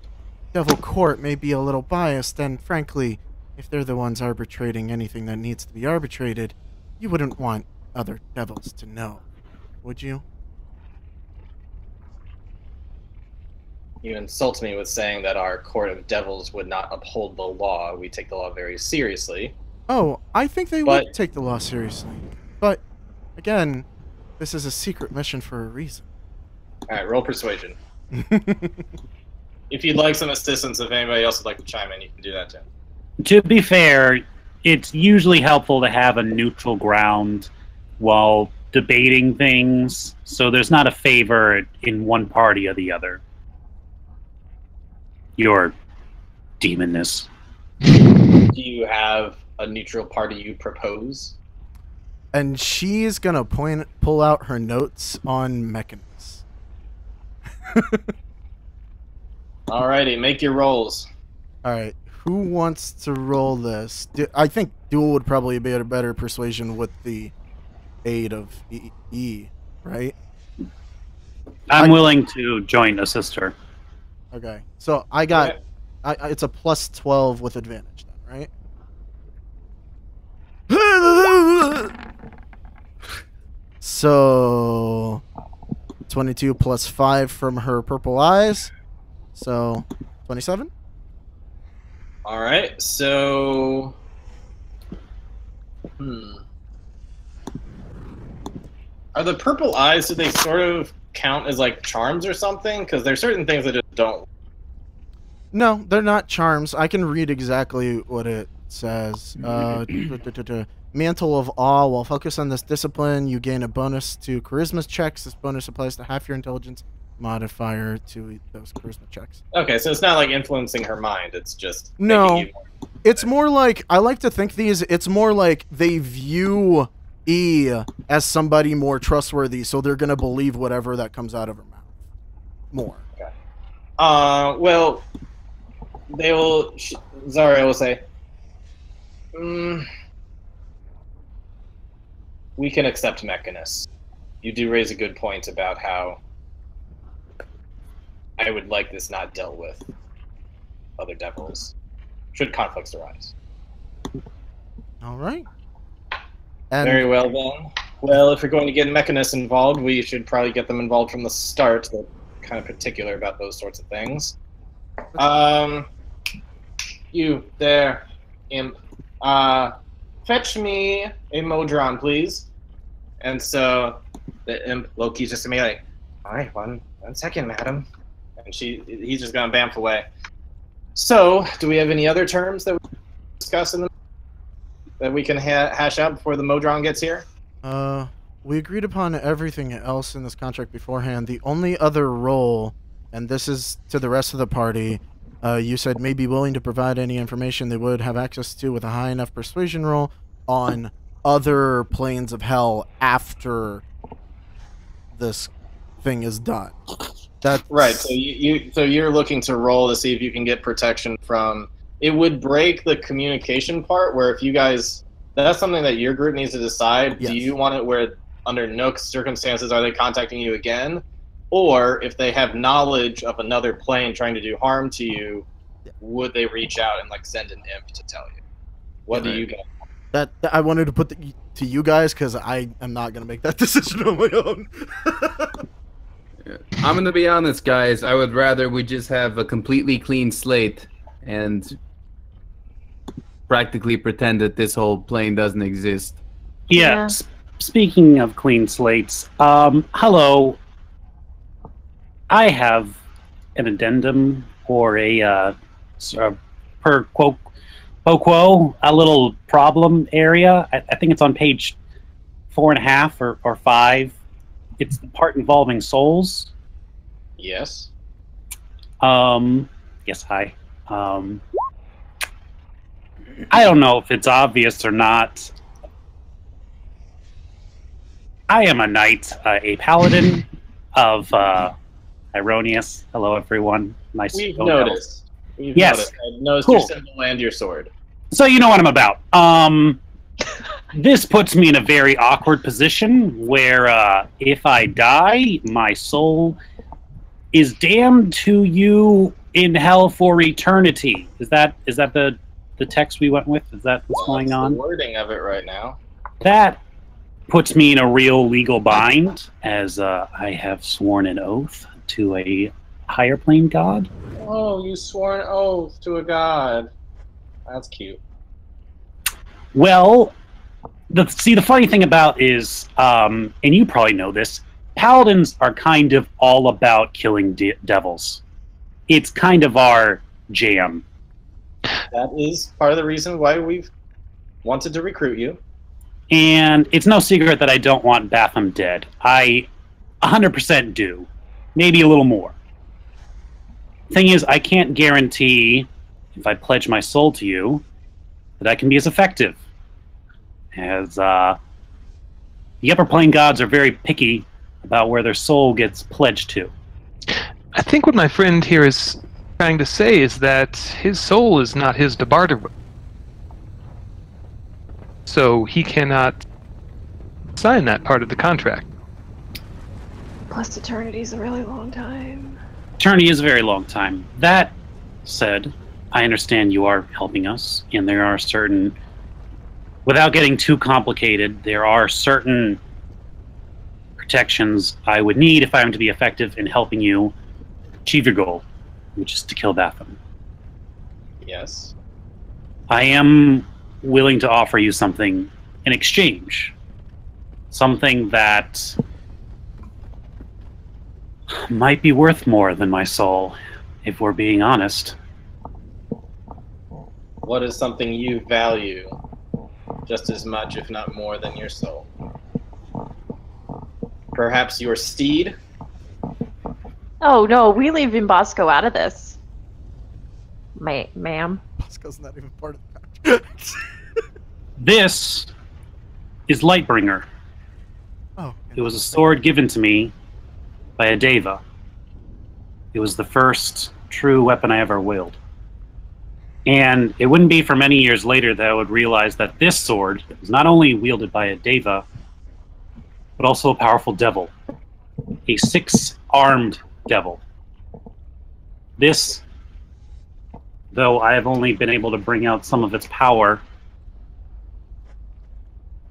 Devil Court may be a little biased, and frankly, if they're the ones arbitrating anything that needs to be arbitrated, you wouldn't want other devils to know, would you? You insult me with saying that our Court of Devils would not uphold the law. We take the law very seriously. Oh, I think they would take the law seriously. But, again, this is a secret mission for a reason. Alright, roll persuasion. If you'd like some assistance, if anybody else would like to chime in, you can do that too. To be fair, it's usually helpful to have a neutral ground while debating things, so there's not a favor in one party or the other. Your demonness. Do you have a neutral party you propose? And she's gonna pull out her notes on Mechanus. Alrighty, make your rolls. Alright, who wants to roll this? I think Duel would probably be a better persuasion with the aid of E, right? I'm willing to join a sister. Okay, so I got... it's a plus 12 with advantage then, right? So... 22 plus 5 from her purple eyes. So, 27? Alright, so... Are the purple eyes, do they sort of count as charms or something? Because there's certain things that just don't. No, they're not charms. I can read exactly what it says. Mantle of Awe. While focused on this discipline, you gain a bonus to charisma checks. This bonus applies to half your intelligence modifier to those charisma checks. Okay, so it's not influencing her mind. It's just no. It's more like, I like to think it's more like they view E as somebody more trustworthy, so they're gonna believe whatever that comes out of her mouth more. Okay. Well, they will. Zarya will say, "We can accept Mechanus. You do raise a good point about how I would like this not dealt with other devils, should conflicts arise." All right. Very well then. Well, if we're going to get Mechanus involved, we should probably get them involved from the start. They're kind of particular about those sorts of things. You there, imp. Fetch me a Modron, please. And so the imp Loki's just gonna be like, all right, one second, madam. And he's just gonna bamf away. So, do we have any other terms that we discuss that we can hash out before the Modron gets here? We agreed upon everything else in this contract beforehand. The only other role, and this is to the rest of the party, you said may be willing to provide any information they would have access to with a high enough persuasion roll on other planes of hell after this thing is done. That's right. So you're looking to roll to see if you can get protection from. It would break the communication part where if you guys, that's something that your group needs to decide. Yes. Do you want it where under no circumstances are they contacting you again? Or if they have knowledge of another plane trying to do harm to you, would they reach out and send an imp to tell you? What do you guys want? That I wanted to put to you guys because I am not going to make that decision on my own. I'm going to be honest, guys. I would rather we just have a completely clean slate and practically pretend that this whole plane doesn't exist. Yeah. speaking of clean slates, hello. I have an addendum or a per quo, a little problem area. I think it's on page 4.5 or 5. It's the part involving souls. Yes. Yes, hi. I don't know if it's obvious or not. I am a knight, a paladin of Ironius. Hello, everyone. Nice. We've to know. noticed. We've Yes. noticed. I noticed Cool. your symbol and your sword. So you know what I'm about. This puts me in a very awkward position where if I die, my soul is damned to you in hell for eternity. Is that the text we went with? Is that what's going That's on? the wording of it right now. That puts me in a real legal bind, as I have sworn an oath to a higher plane god. Oh, you swore an oath to a god. That's cute. Well, the funny thing about is, and you probably know this, paladins are kind of all about killing devils. It's kind of our jam. That is part of the reason why we've wanted to recruit you. And it's no secret that I don't want Batham dead. I 100% do. Maybe a little more. Thing is, I can't guarantee, if I pledge my soul to you, that I can be as effective. As the upper plane gods are very picky about where their soul gets pledged to. I think what my friend here is trying to say is that his soul is not his to barter with. So he cannot sign that part of the contract. Plus, eternity's a really long time. Eternity is a very long time. That said, I understand you are helping us, and there are certain... Without getting too complicated, there are certain protections I would need if I am to be effective in helping you achieve your goal, which is to kill Batham. Yes. I am willing to offer you something in exchange. Something that might be worth more than my soul, if we're being honest. What is something you value just as much, if not more, than your soul? Perhaps your steed? Oh no, we leave Bosco out of this. Ma'am. Bosco's not even part of the contract. This is Lightbringer. Oh. It was a sword given to me by a Deva. It was the first true weapon I ever wielded. And it wouldn't be for many years later that I would realize that this sword was not only wielded by a Deva, but also a powerful devil. A 6-armed devil. This, though I have only been able to bring out some of its power,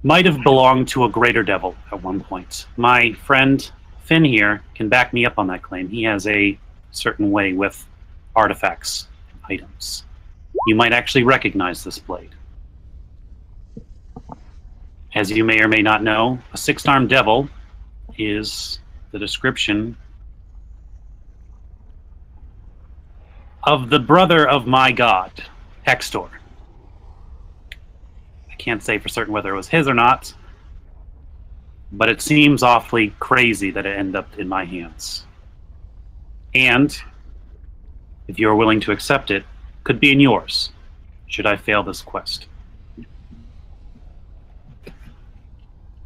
might have belonged to a greater devil at one point. My friend Finn here can back me up on that claim. He has a certain way with artifacts, items. You might actually recognize this blade. As you may or may not know, a 6-armed devil is the description of the brother of my god, Hextor. I can't say for certain whether it was his or not, but it seems awfully crazy that it ended up in my hands. And, if you are willing to accept it, could be in yours, should I fail this quest.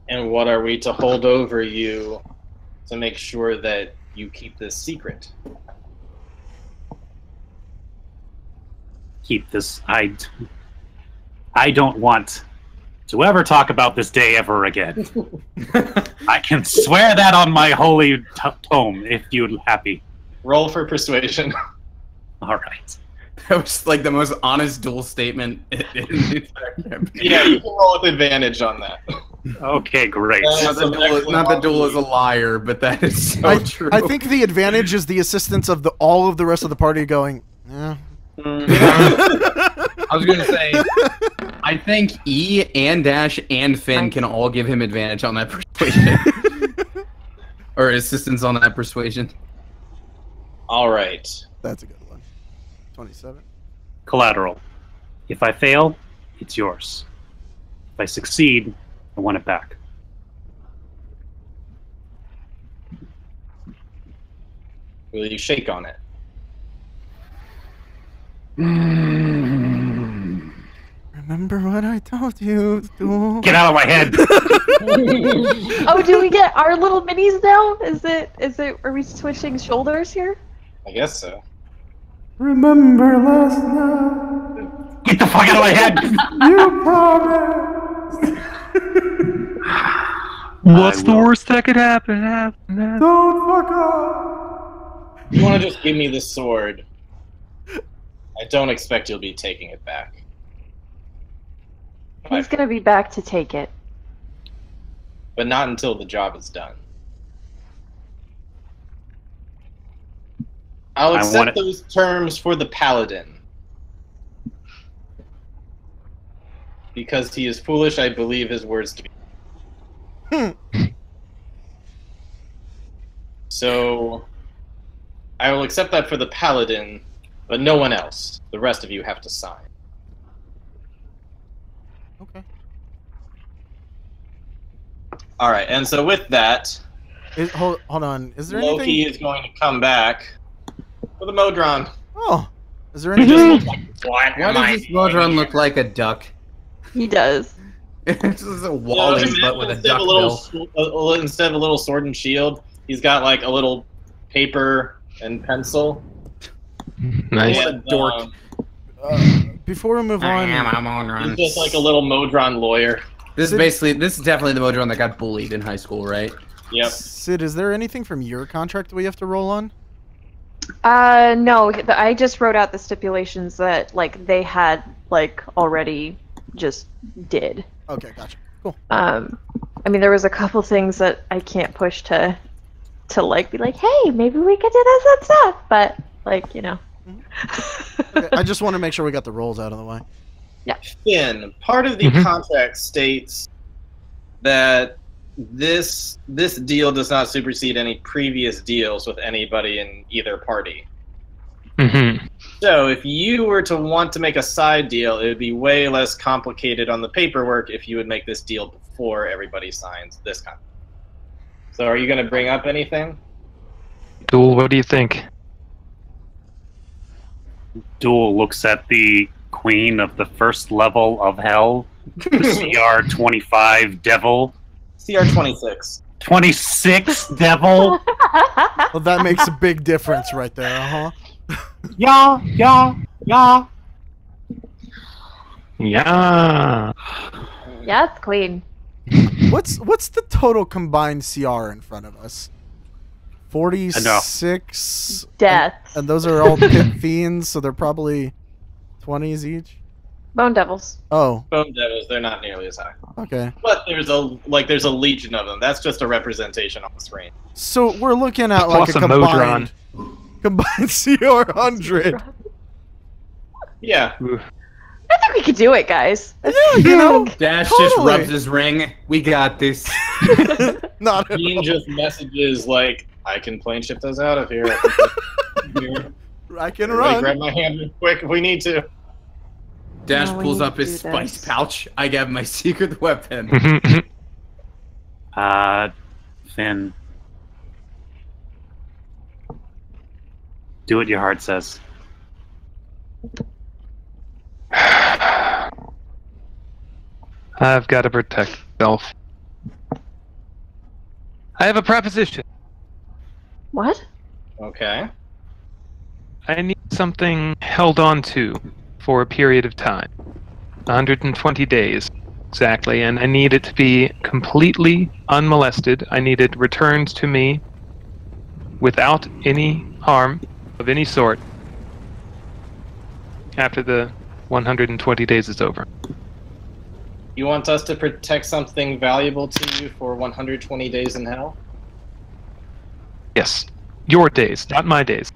And what are we to hold over you to make sure that you keep this secret? Keep this... I don't want to ever talk about this day ever again. I can swear that on my holy tome, if you're happy. Roll for persuasion. All right. That was like the most honest duel statement in the entire campaign. Yeah, you can roll with advantage on that. Okay, great. Not that Duel is a liar, but that is so true. I think the advantage is the assistance of all of the rest of the party going, I was gonna say, I think E and Dash and Finn can all give him advantage on that persuasion. Or assistance on that persuasion. All right. That's a good one. 27. Collateral. If I fail, it's yours. If I succeed, I want it back. Will you shake on it? Remember what I told you. Stool? Get out of my head! Oh, do we get our little minis now? Is it? Are we switching shoulders here? I guess so. Remember last night. Get the fuck out of my head! You promised. What's the will. worst that could happen? Don't fuck up. You want to just give me the sword? I don't expect you'll be taking it back. He's gonna be back to take it. But not until the job is done. I'll I want accept it. those terms for the paladin. Because he is foolish, I believe his words to be. So, I will accept that for the paladin, but no one else. The rest of you have to sign. Okay. Alright, and so with that, Hold on. Is there Loki anything? is going to come back with a Modron. Oh, is there He just anything? looks like, what Why am does I this Modron doing look here? like a duck? He does. It's just a So, Wally, imagine but with a instead duck of little, bill. instead of a little sword and shield, he's got like a little paper and pencil. Nice. And, dork. Before we move I am on, a Modron. he's just like a little Modron lawyer. This is definitely the Modron that got bullied in high school, right? Yep. Sid, is there anything from your contract we have to roll on? No. I just wrote out the stipulations that like they had like already just did. Okay, gotcha. Cool. I mean, there was a couple things that I can't push to like be like, hey, maybe we could do this and stuff, but like, you know. Okay, I just want to make sure we got the rolls out of the way. Finn, part of the Mhm. contract states that this deal does not supersede any previous deals with anybody in either party. Mm-hmm. So if you were to want to make a side deal, it would be way less complicated on the paperwork if you would make this deal before everybody signs this contract. So are you going to bring up anything? Duel, what do you think? Duel looks at the queen of the first level of hell, the CR-25 devil. CR-26. 26 devil? Well, that makes a big difference right there, huh? Yeah. Yeah. Yes, queen. What's the total combined CR in front of us? 46 Death. and those are all pit fiends, so they're probably 20s each. Bone devils. Oh, Bone devils, they're not nearly as high. okay. But there's a legion of them. That's just a representation on the screen. So we're looking at like Plus a a combined CR 100. Yeah. I think we could do it, guys. Yeah, you know, Dash just Totally. rubs his ring. We got this. not at Dean all. just messages like, I can plane ship those out of here. I can Everybody run. grab my hand real quick if we need to. Dash No, we pulls need up to his do spice this. pouch. I got my secret weapon. Finn. Do what your heart says. I've got to protect myself. I have a proposition. What? Okay. I need something held on to for a period of time. 120 days, exactly, and I need it to be completely unmolested. I need it returned to me without any harm of any sort after the 120 days is over. You want us to protect something valuable to you for 120 days in hell? Yes. Your days, not my days.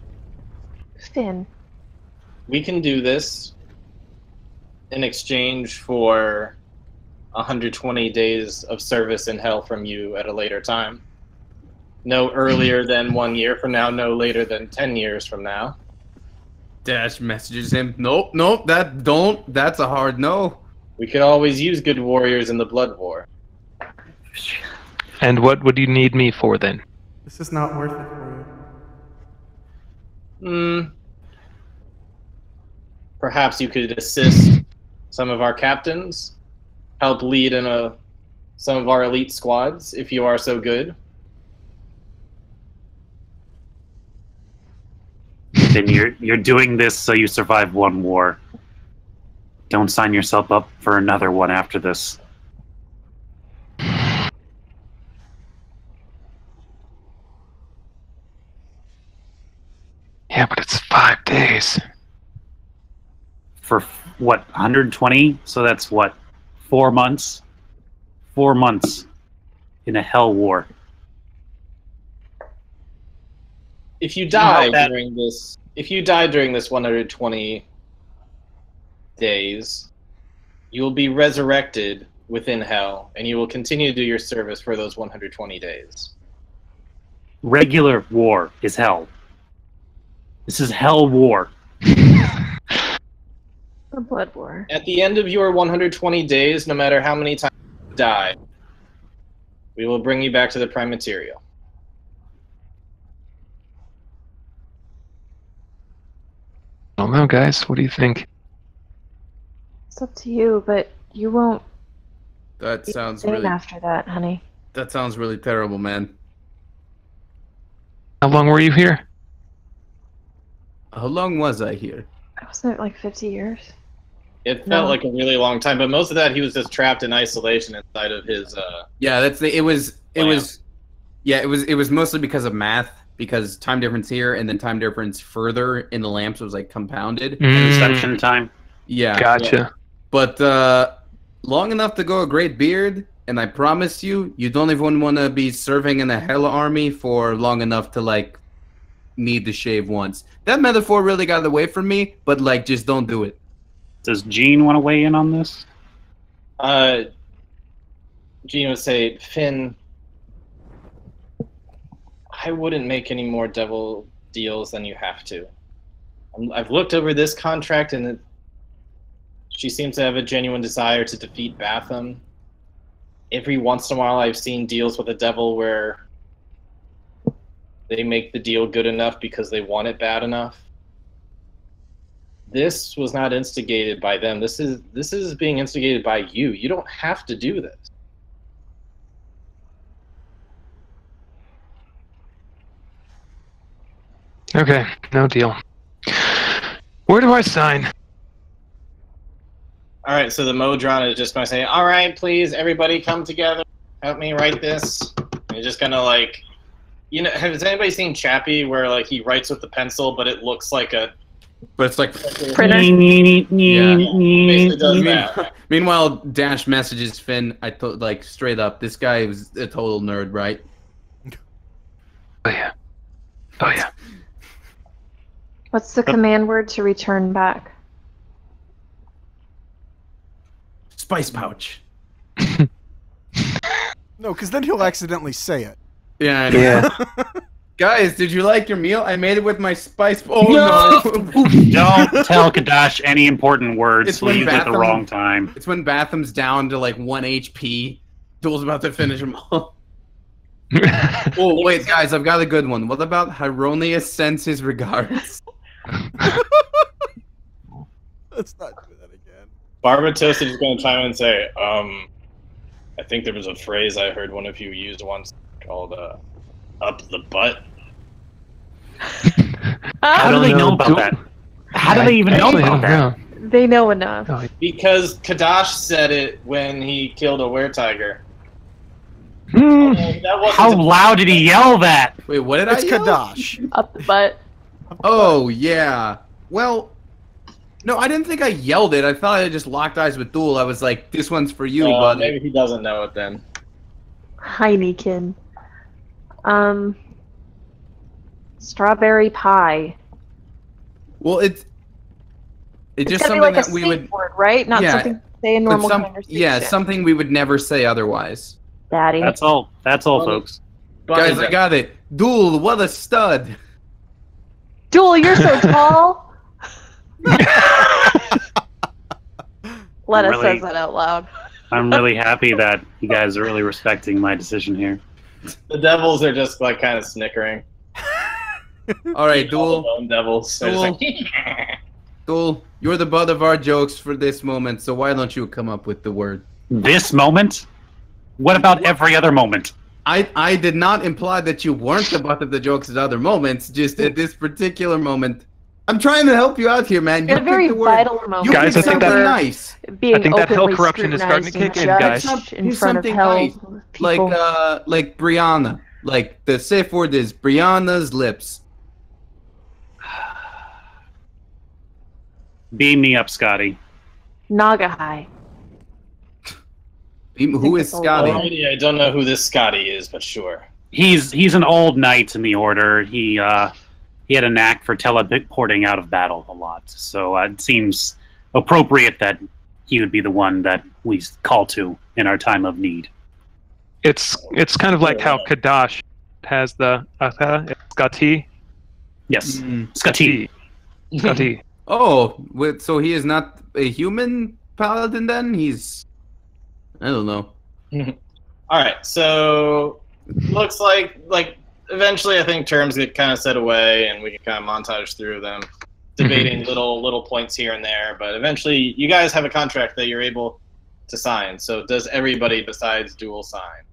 Finn. We can do this in exchange for 120 days of service in hell from you at a later time. No earlier than 1 year from now, no later than 10 years from now. Dash messages him. Nope, nope, that's a hard no. We could always use good warriors in the Blood War. And what would you need me for then? This is not worth it for Perhaps you could assist some of our captains, help lead in some of our elite squads, if you are so good. Then you're doing this so you survive one war. Don't sign yourself up for another one after this. Yeah, but it's 5 days. For what, 120? So that's what, 4 months? 4 months in a hell war. If you die during this 120 days, you will be resurrected within hell, and you will continue to do your service for those 120 days. Regular war is hell. This is hell war. The Blood War. At the end of your 120 days, no matter how many times you die, we will bring you back to the prime material. I don't know, guys. What do you think? It's up to you, but you won't That be sounds sane really after that, honey. that sounds really terrible, man. How long were you here? How long was I here? Wasn't it like 50 years? It felt No. like a really long time, but most of that he was just trapped in isolation inside of his. Yeah, it was Lamp. it was mostly because of math, because time difference here and then time difference further in the lamps was like compounded. Inception time. Yeah. Gotcha. But long enough to grow a great beard, and I promise you, you don't even want to be serving in the Hella army for long enough to like need to shave once. That metaphor really got away from me, but like just don't do it. Does Gene want to weigh in on this? Gene would say, Finn, I wouldn't make any more devil deals than you have to. I've looked over this contract, and she seems to have a genuine desire to defeat Batham. Every once in a while, I've seen deals with the devil where they make the deal good enough because they want it bad enough. This was not instigated by them. This is being instigated by you. You don't have to do this. Okay, no deal. Where do I sign? All right, so the Modron is just going to say, all right, please, everybody come together. Help me write this. And you're just going to like, you know, has anybody seen Chappie where like he writes with the pencil, but it looks like a But it's like Printer. basically does that. Meanwhile, Dash messages Finn. I thought like straight up, this guy was a total nerd, right? Oh yeah. Oh yeah. What's the command word to return back? Spice pouch. No, because then he'll accidentally say it. Yeah, I know. Yeah. Guys, did you like your meal? I made it with my spice. Oh no! Don't tell Kadash any important words. It's when He'll use it at the Batham- wrong time. It's when Batham's down to like 1 HP. Duel's about to finish him off. Oh wait, guys, I've got a good one. What about Hieronius sends his regards? Let's not do that again. Barbatos is going to chime in and say, I think there was a phrase I heard one of you use once called up the butt. How do they know about that? How do they even know Actually, I about don't that? know. They know enough. Oh, Because Kadash said it when he killed a weretiger. hmm. That wasn't How loud did he yell that? Wait, what did It's I yell? Kadash. Up the butt. Oh yeah. Well, no, I didn't think I yelled it. I thought I just locked eyes with Duel. I was like, "This one's for you, buddy." maybe he doesn't know it then. Heineken. Strawberry pie. Well, It's It's just gotta be something like a that we safe would. word, right? Not Yeah, something to say in but normal conversation. yeah, something we would never say otherwise. Daddy. That's all. That's all, Bunny. folks. Bunny Guys, I got it. Duel, what a stud. Duel, you're so tall. Letta Really? says that out loud. I'm really happy that you guys are really respecting my decision here. The devils are just like kind of snickering. All right, All the Duel. bone devils. They're just like, Duel, you're the butt of our jokes for this moment, so why don't you come up with the word? This moment? What about every other moment? I did not imply that you weren't the butt of the jokes at other moments, just at this particular moment. I'm trying to help you out here, man. You At a very picked the word. vital moment. You Guys, picked I think something that- nice. Being I think that hell openly corruption is starting to scrutinized kick in, and guys. judged in Here's front of something hell nice. people. Like Brianna. Like the safe word is Brianna's lips. Beam me up, Scotty. Nagahai. Who is it's a Scotty? little- I don't know who this Scotty is, but sure. He's an old knight in the order. He had a knack for teleporting out of battle a lot. So it seems appropriate that he would be the one that we call to in our time of need. It's kind of like how Kadash has the Scotty. Yes, Mm. Scotty. Scotty. Oh, so he is not a human paladin then? He's... I don't know. All right, so looks like eventually I think terms get kind of set away, and we can kind of montage through them, debating little points here and there. But eventually, you guys have a contract that you're able to sign. So does everybody besides Duel sign?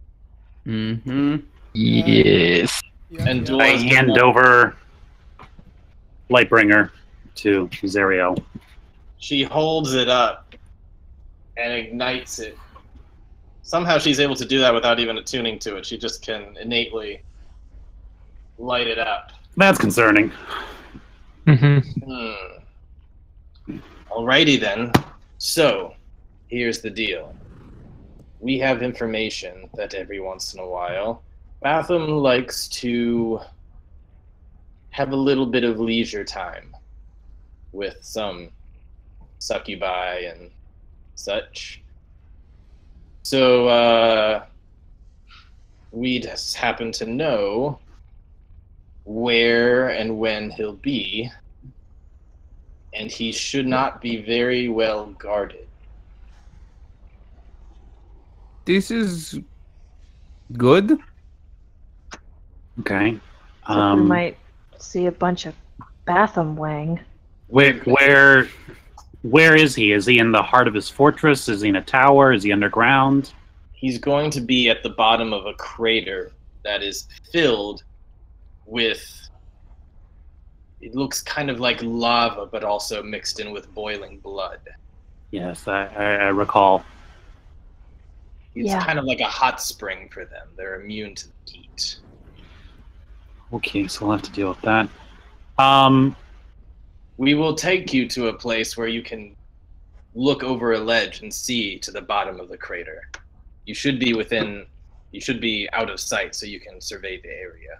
Mm-hmm. Yes. And Duel I has hand over Lightbringer to Zariel. She holds it up and ignites it. Somehow she's able to do that without even attuning to it. She just can innately light it up. That's concerning. Alrighty then. So, here's the deal. We have information that every once in a while, Batham likes to have a little bit of leisure time with some succubi and such. So, we just happen to know where and when he'll be, and he should not be very well guarded. This is good. Okay. So we might see a bunch of Batham Wang. Where is he? Is he in the heart of his fortress? Is he in a tower? Is he underground? He's going to be at the bottom of a crater that is filled with, it looks kind of like lava, but also mixed in with boiling blood. Yes, I recall. It's Yeah. kind of like a hot spring for them. They're immune to the heat. Okay, so we'll have to deal with that. We will take you to a place where you can look over a ledge and see to the bottom of the crater. You should be out of sight so you can survey the area.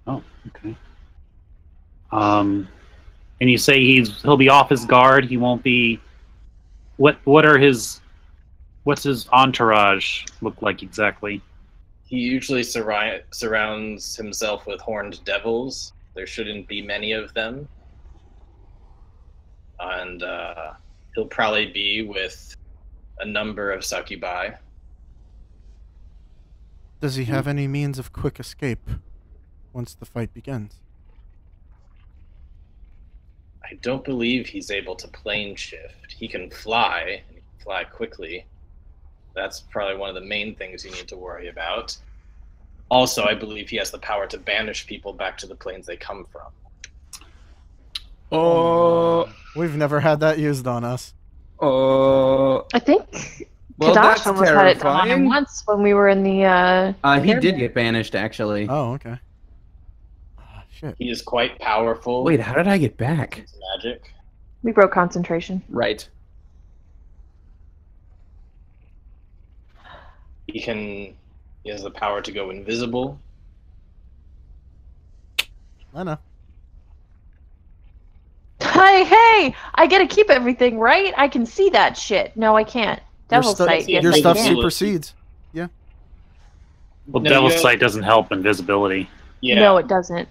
Oh, okay. And you say he'll be off his guard. He won't be. What's his entourage look like exactly? He usually surrounds himself with horned devils. There shouldn't be many of them. And he'll probably be with a number of succubi. Does he have any means of quick escape once the fight begins? I don't believe he's able to plane shift. He can fly, and he can fly quickly. That's probably one of the main things you need to worry about. Also, I believe he has the power to banish people back to the planes they come from. Oh, We've never had that used on us. I think well, Kadash that's almost had it done on him terrifying. once when we were in the. He did get banished, actually. Oh, okay. Ah, shit. He is quite powerful. Wait, how did I get back? It's magic. We broke concentration. Right. He has the power to go invisible. I know. I say, hey, I get to keep everything, right? I can see that shit. No, I can't. Devil sight. Yes, your I stuff can. supersedes. Well, No, Devil's you- Sight doesn't help invisibility. Yeah. No, it doesn't.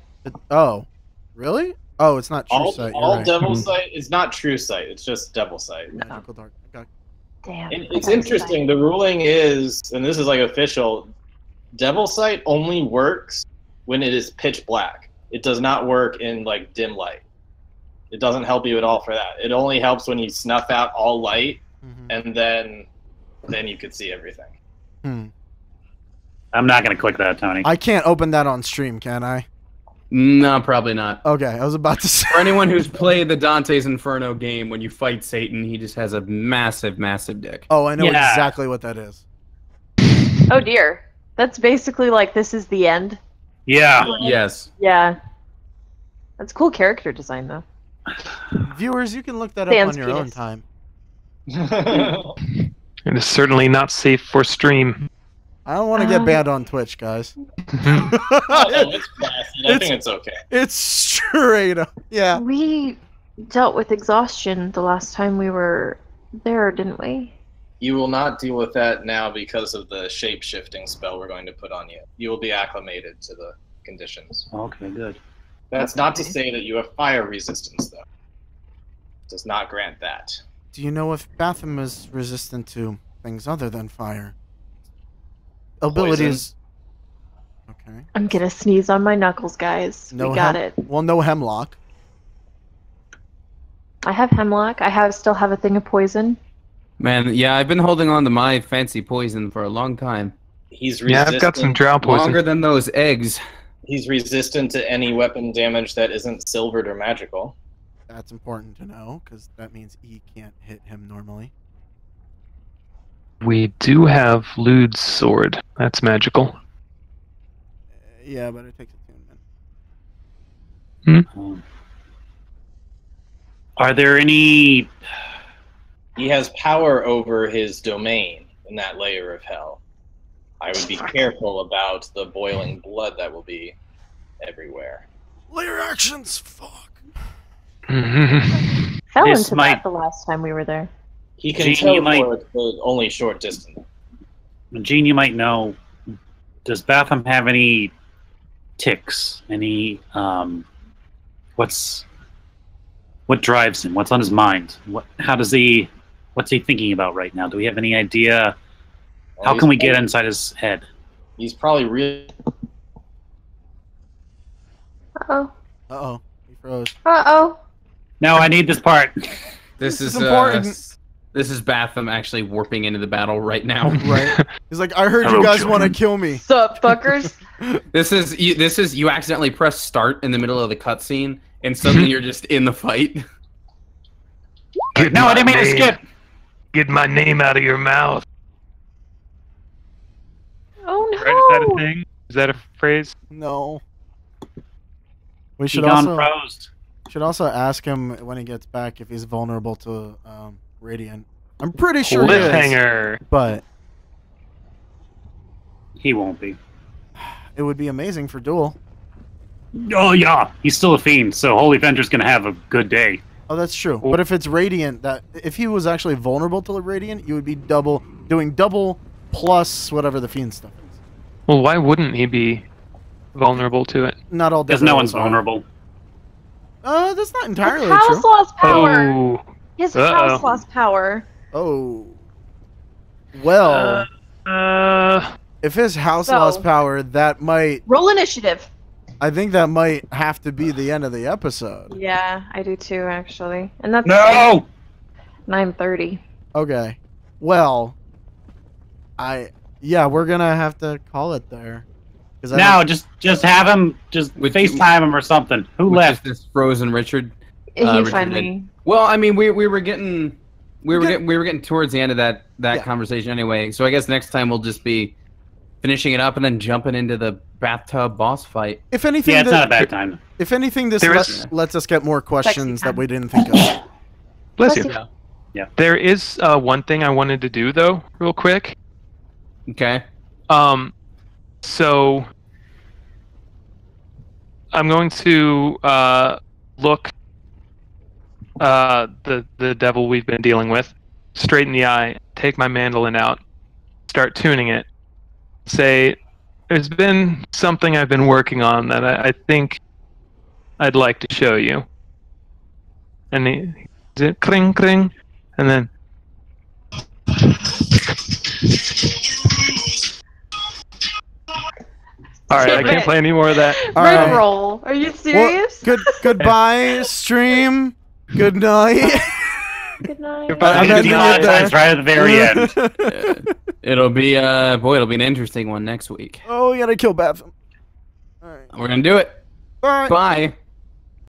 Oh, really? Oh, it's not true all sight. You're all right. devil sight is not true sight. It's just devil sight. Magical dark. Okay. Damn. And I it's got interesting. The ruling is, and this is like official, devil sight only works when it is pitch black. It does not work in like dim light. It doesn't help you at all for that. It only helps when you snuff out all light, and then you can see everything. I'm not going to click that, Tony. I can't open that on stream, can I? No, probably not. Okay, I was about to say. For anyone who's played the Dante's Inferno game, when you fight Satan, he just has a massive, massive dick. Oh, I know Yeah. exactly what that is. Oh dear. That's basically like this is the end. Yeah. Yes. Yeah. That's cool character design though. Viewers, you can look that up Sans on your own penis. time. It is certainly not safe for stream. I don't want to get banned on Twitch, guys. Oh, it's placid. I think it's okay. It's straight up. Yeah. We dealt with exhaustion the last time we were there, didn't we? You will not deal with that now because of the shape-shifting spell we're going to put on you. You will be acclimated to the conditions. Okay, good. That's not to say that you have fire resistance, though. It does not grant that. Do you know if Batham is resistant to things other than fire? Abilities. Okay. I'm gonna sneeze on my knuckles, guys. No we got it. Well, no hemlock. I have hemlock. Still have a thing of poison. Man, yeah, I've been holding on to my fancy poison for a long time. He's Yeah, resistant. I've got some drow poison. Longer than those eggs. He's resistant to any weapon damage that isn't silvered or magical. That's important to know, because that means E can't hit him normally. We do have Lude's sword. That's magical. Yeah, but it takes attunement. Are there any... He has power over his domain in that layer of hell. I would be careful about the boiling blood that will be everywhere. Layer actions! Fuck. Fell This into might- that the last time we were there. He can Gene, you might- teleport, but only short distance. Gene, you might know, does Batham have any ticks? Any, what drives him? What's on his mind? What's he thinking about right now? Do we have any idea? Well, How he's can we get probably- inside his head? He's probably really. Uh-oh. Uh-oh. He froze. Uh-oh. No, I need this part. This is is important. This is Batham actually warping into the battle right now. Right? He's like, I heard Hello, you guys children. want to kill me. Sup, fuckers? This is you accidentally press start in the middle of the cutscene, and suddenly you're just in the fight. No, I didn't mean to skip. Get my name out of your mouth. Oh no. Right? Is that a thing? Is that a phrase? No. We He should gone also froze. ask him when he gets back if he's vulnerable to Radiant. I'm pretty sure he is, Cliffhanger. but He won't be. it would be amazing for Duel. Oh yeah, he's still a fiend, so Holy Venger's gonna have a good day. Oh, that's true. But if it's Radiant, if he was actually vulnerable to Radiant, you would be doing double plus whatever the Fiend stuff is. Well, why wouldn't he be vulnerable to it? Not all Because Death no Rattles one's are. vulnerable. That's not entirely His house true. lost power. Oh. His Uh-oh. house lost power. Oh. Well, Uh, if his house So- lost power, that might... Roll initiative. I think that might have to be the end of the episode. Yeah, I do too, actually. And that's No. 9:30. Okay. Well, yeah, we're gonna have to call it there. 'Cause I No, don't- just have him, just With- FaceTime him or something. Who Which left? is this frozen Richard? He Richard finally. Well, I mean, we were getting towards the end of that Yeah. conversation anyway. So I guess next time we'll just be finishing it up and then jumping into the bathtub boss fight. If anything, Yeah, it's that- not a bad time. If anything, this There let, is- lets us get more questions that time. we didn't think of. bless Bless you. you. Yeah. There is one thing I wanted to do though, real quick. Okay. So I'm going to look the devil we've been dealing with, straight in the eye, take my mandolin out, start tuning it, say, "There's been something I've been working on that I think I'd like to show you." And he cring cring, and then. All right, I can't play any more of that. Red roll. Are you serious? Well, goodbye, stream. Good night. Good night. I'm ending it there. Right at the very end. It'll be it'll be an interesting one next week. Oh, we gotta kill Batham. All right. We're gonna do it. Bye. Bye.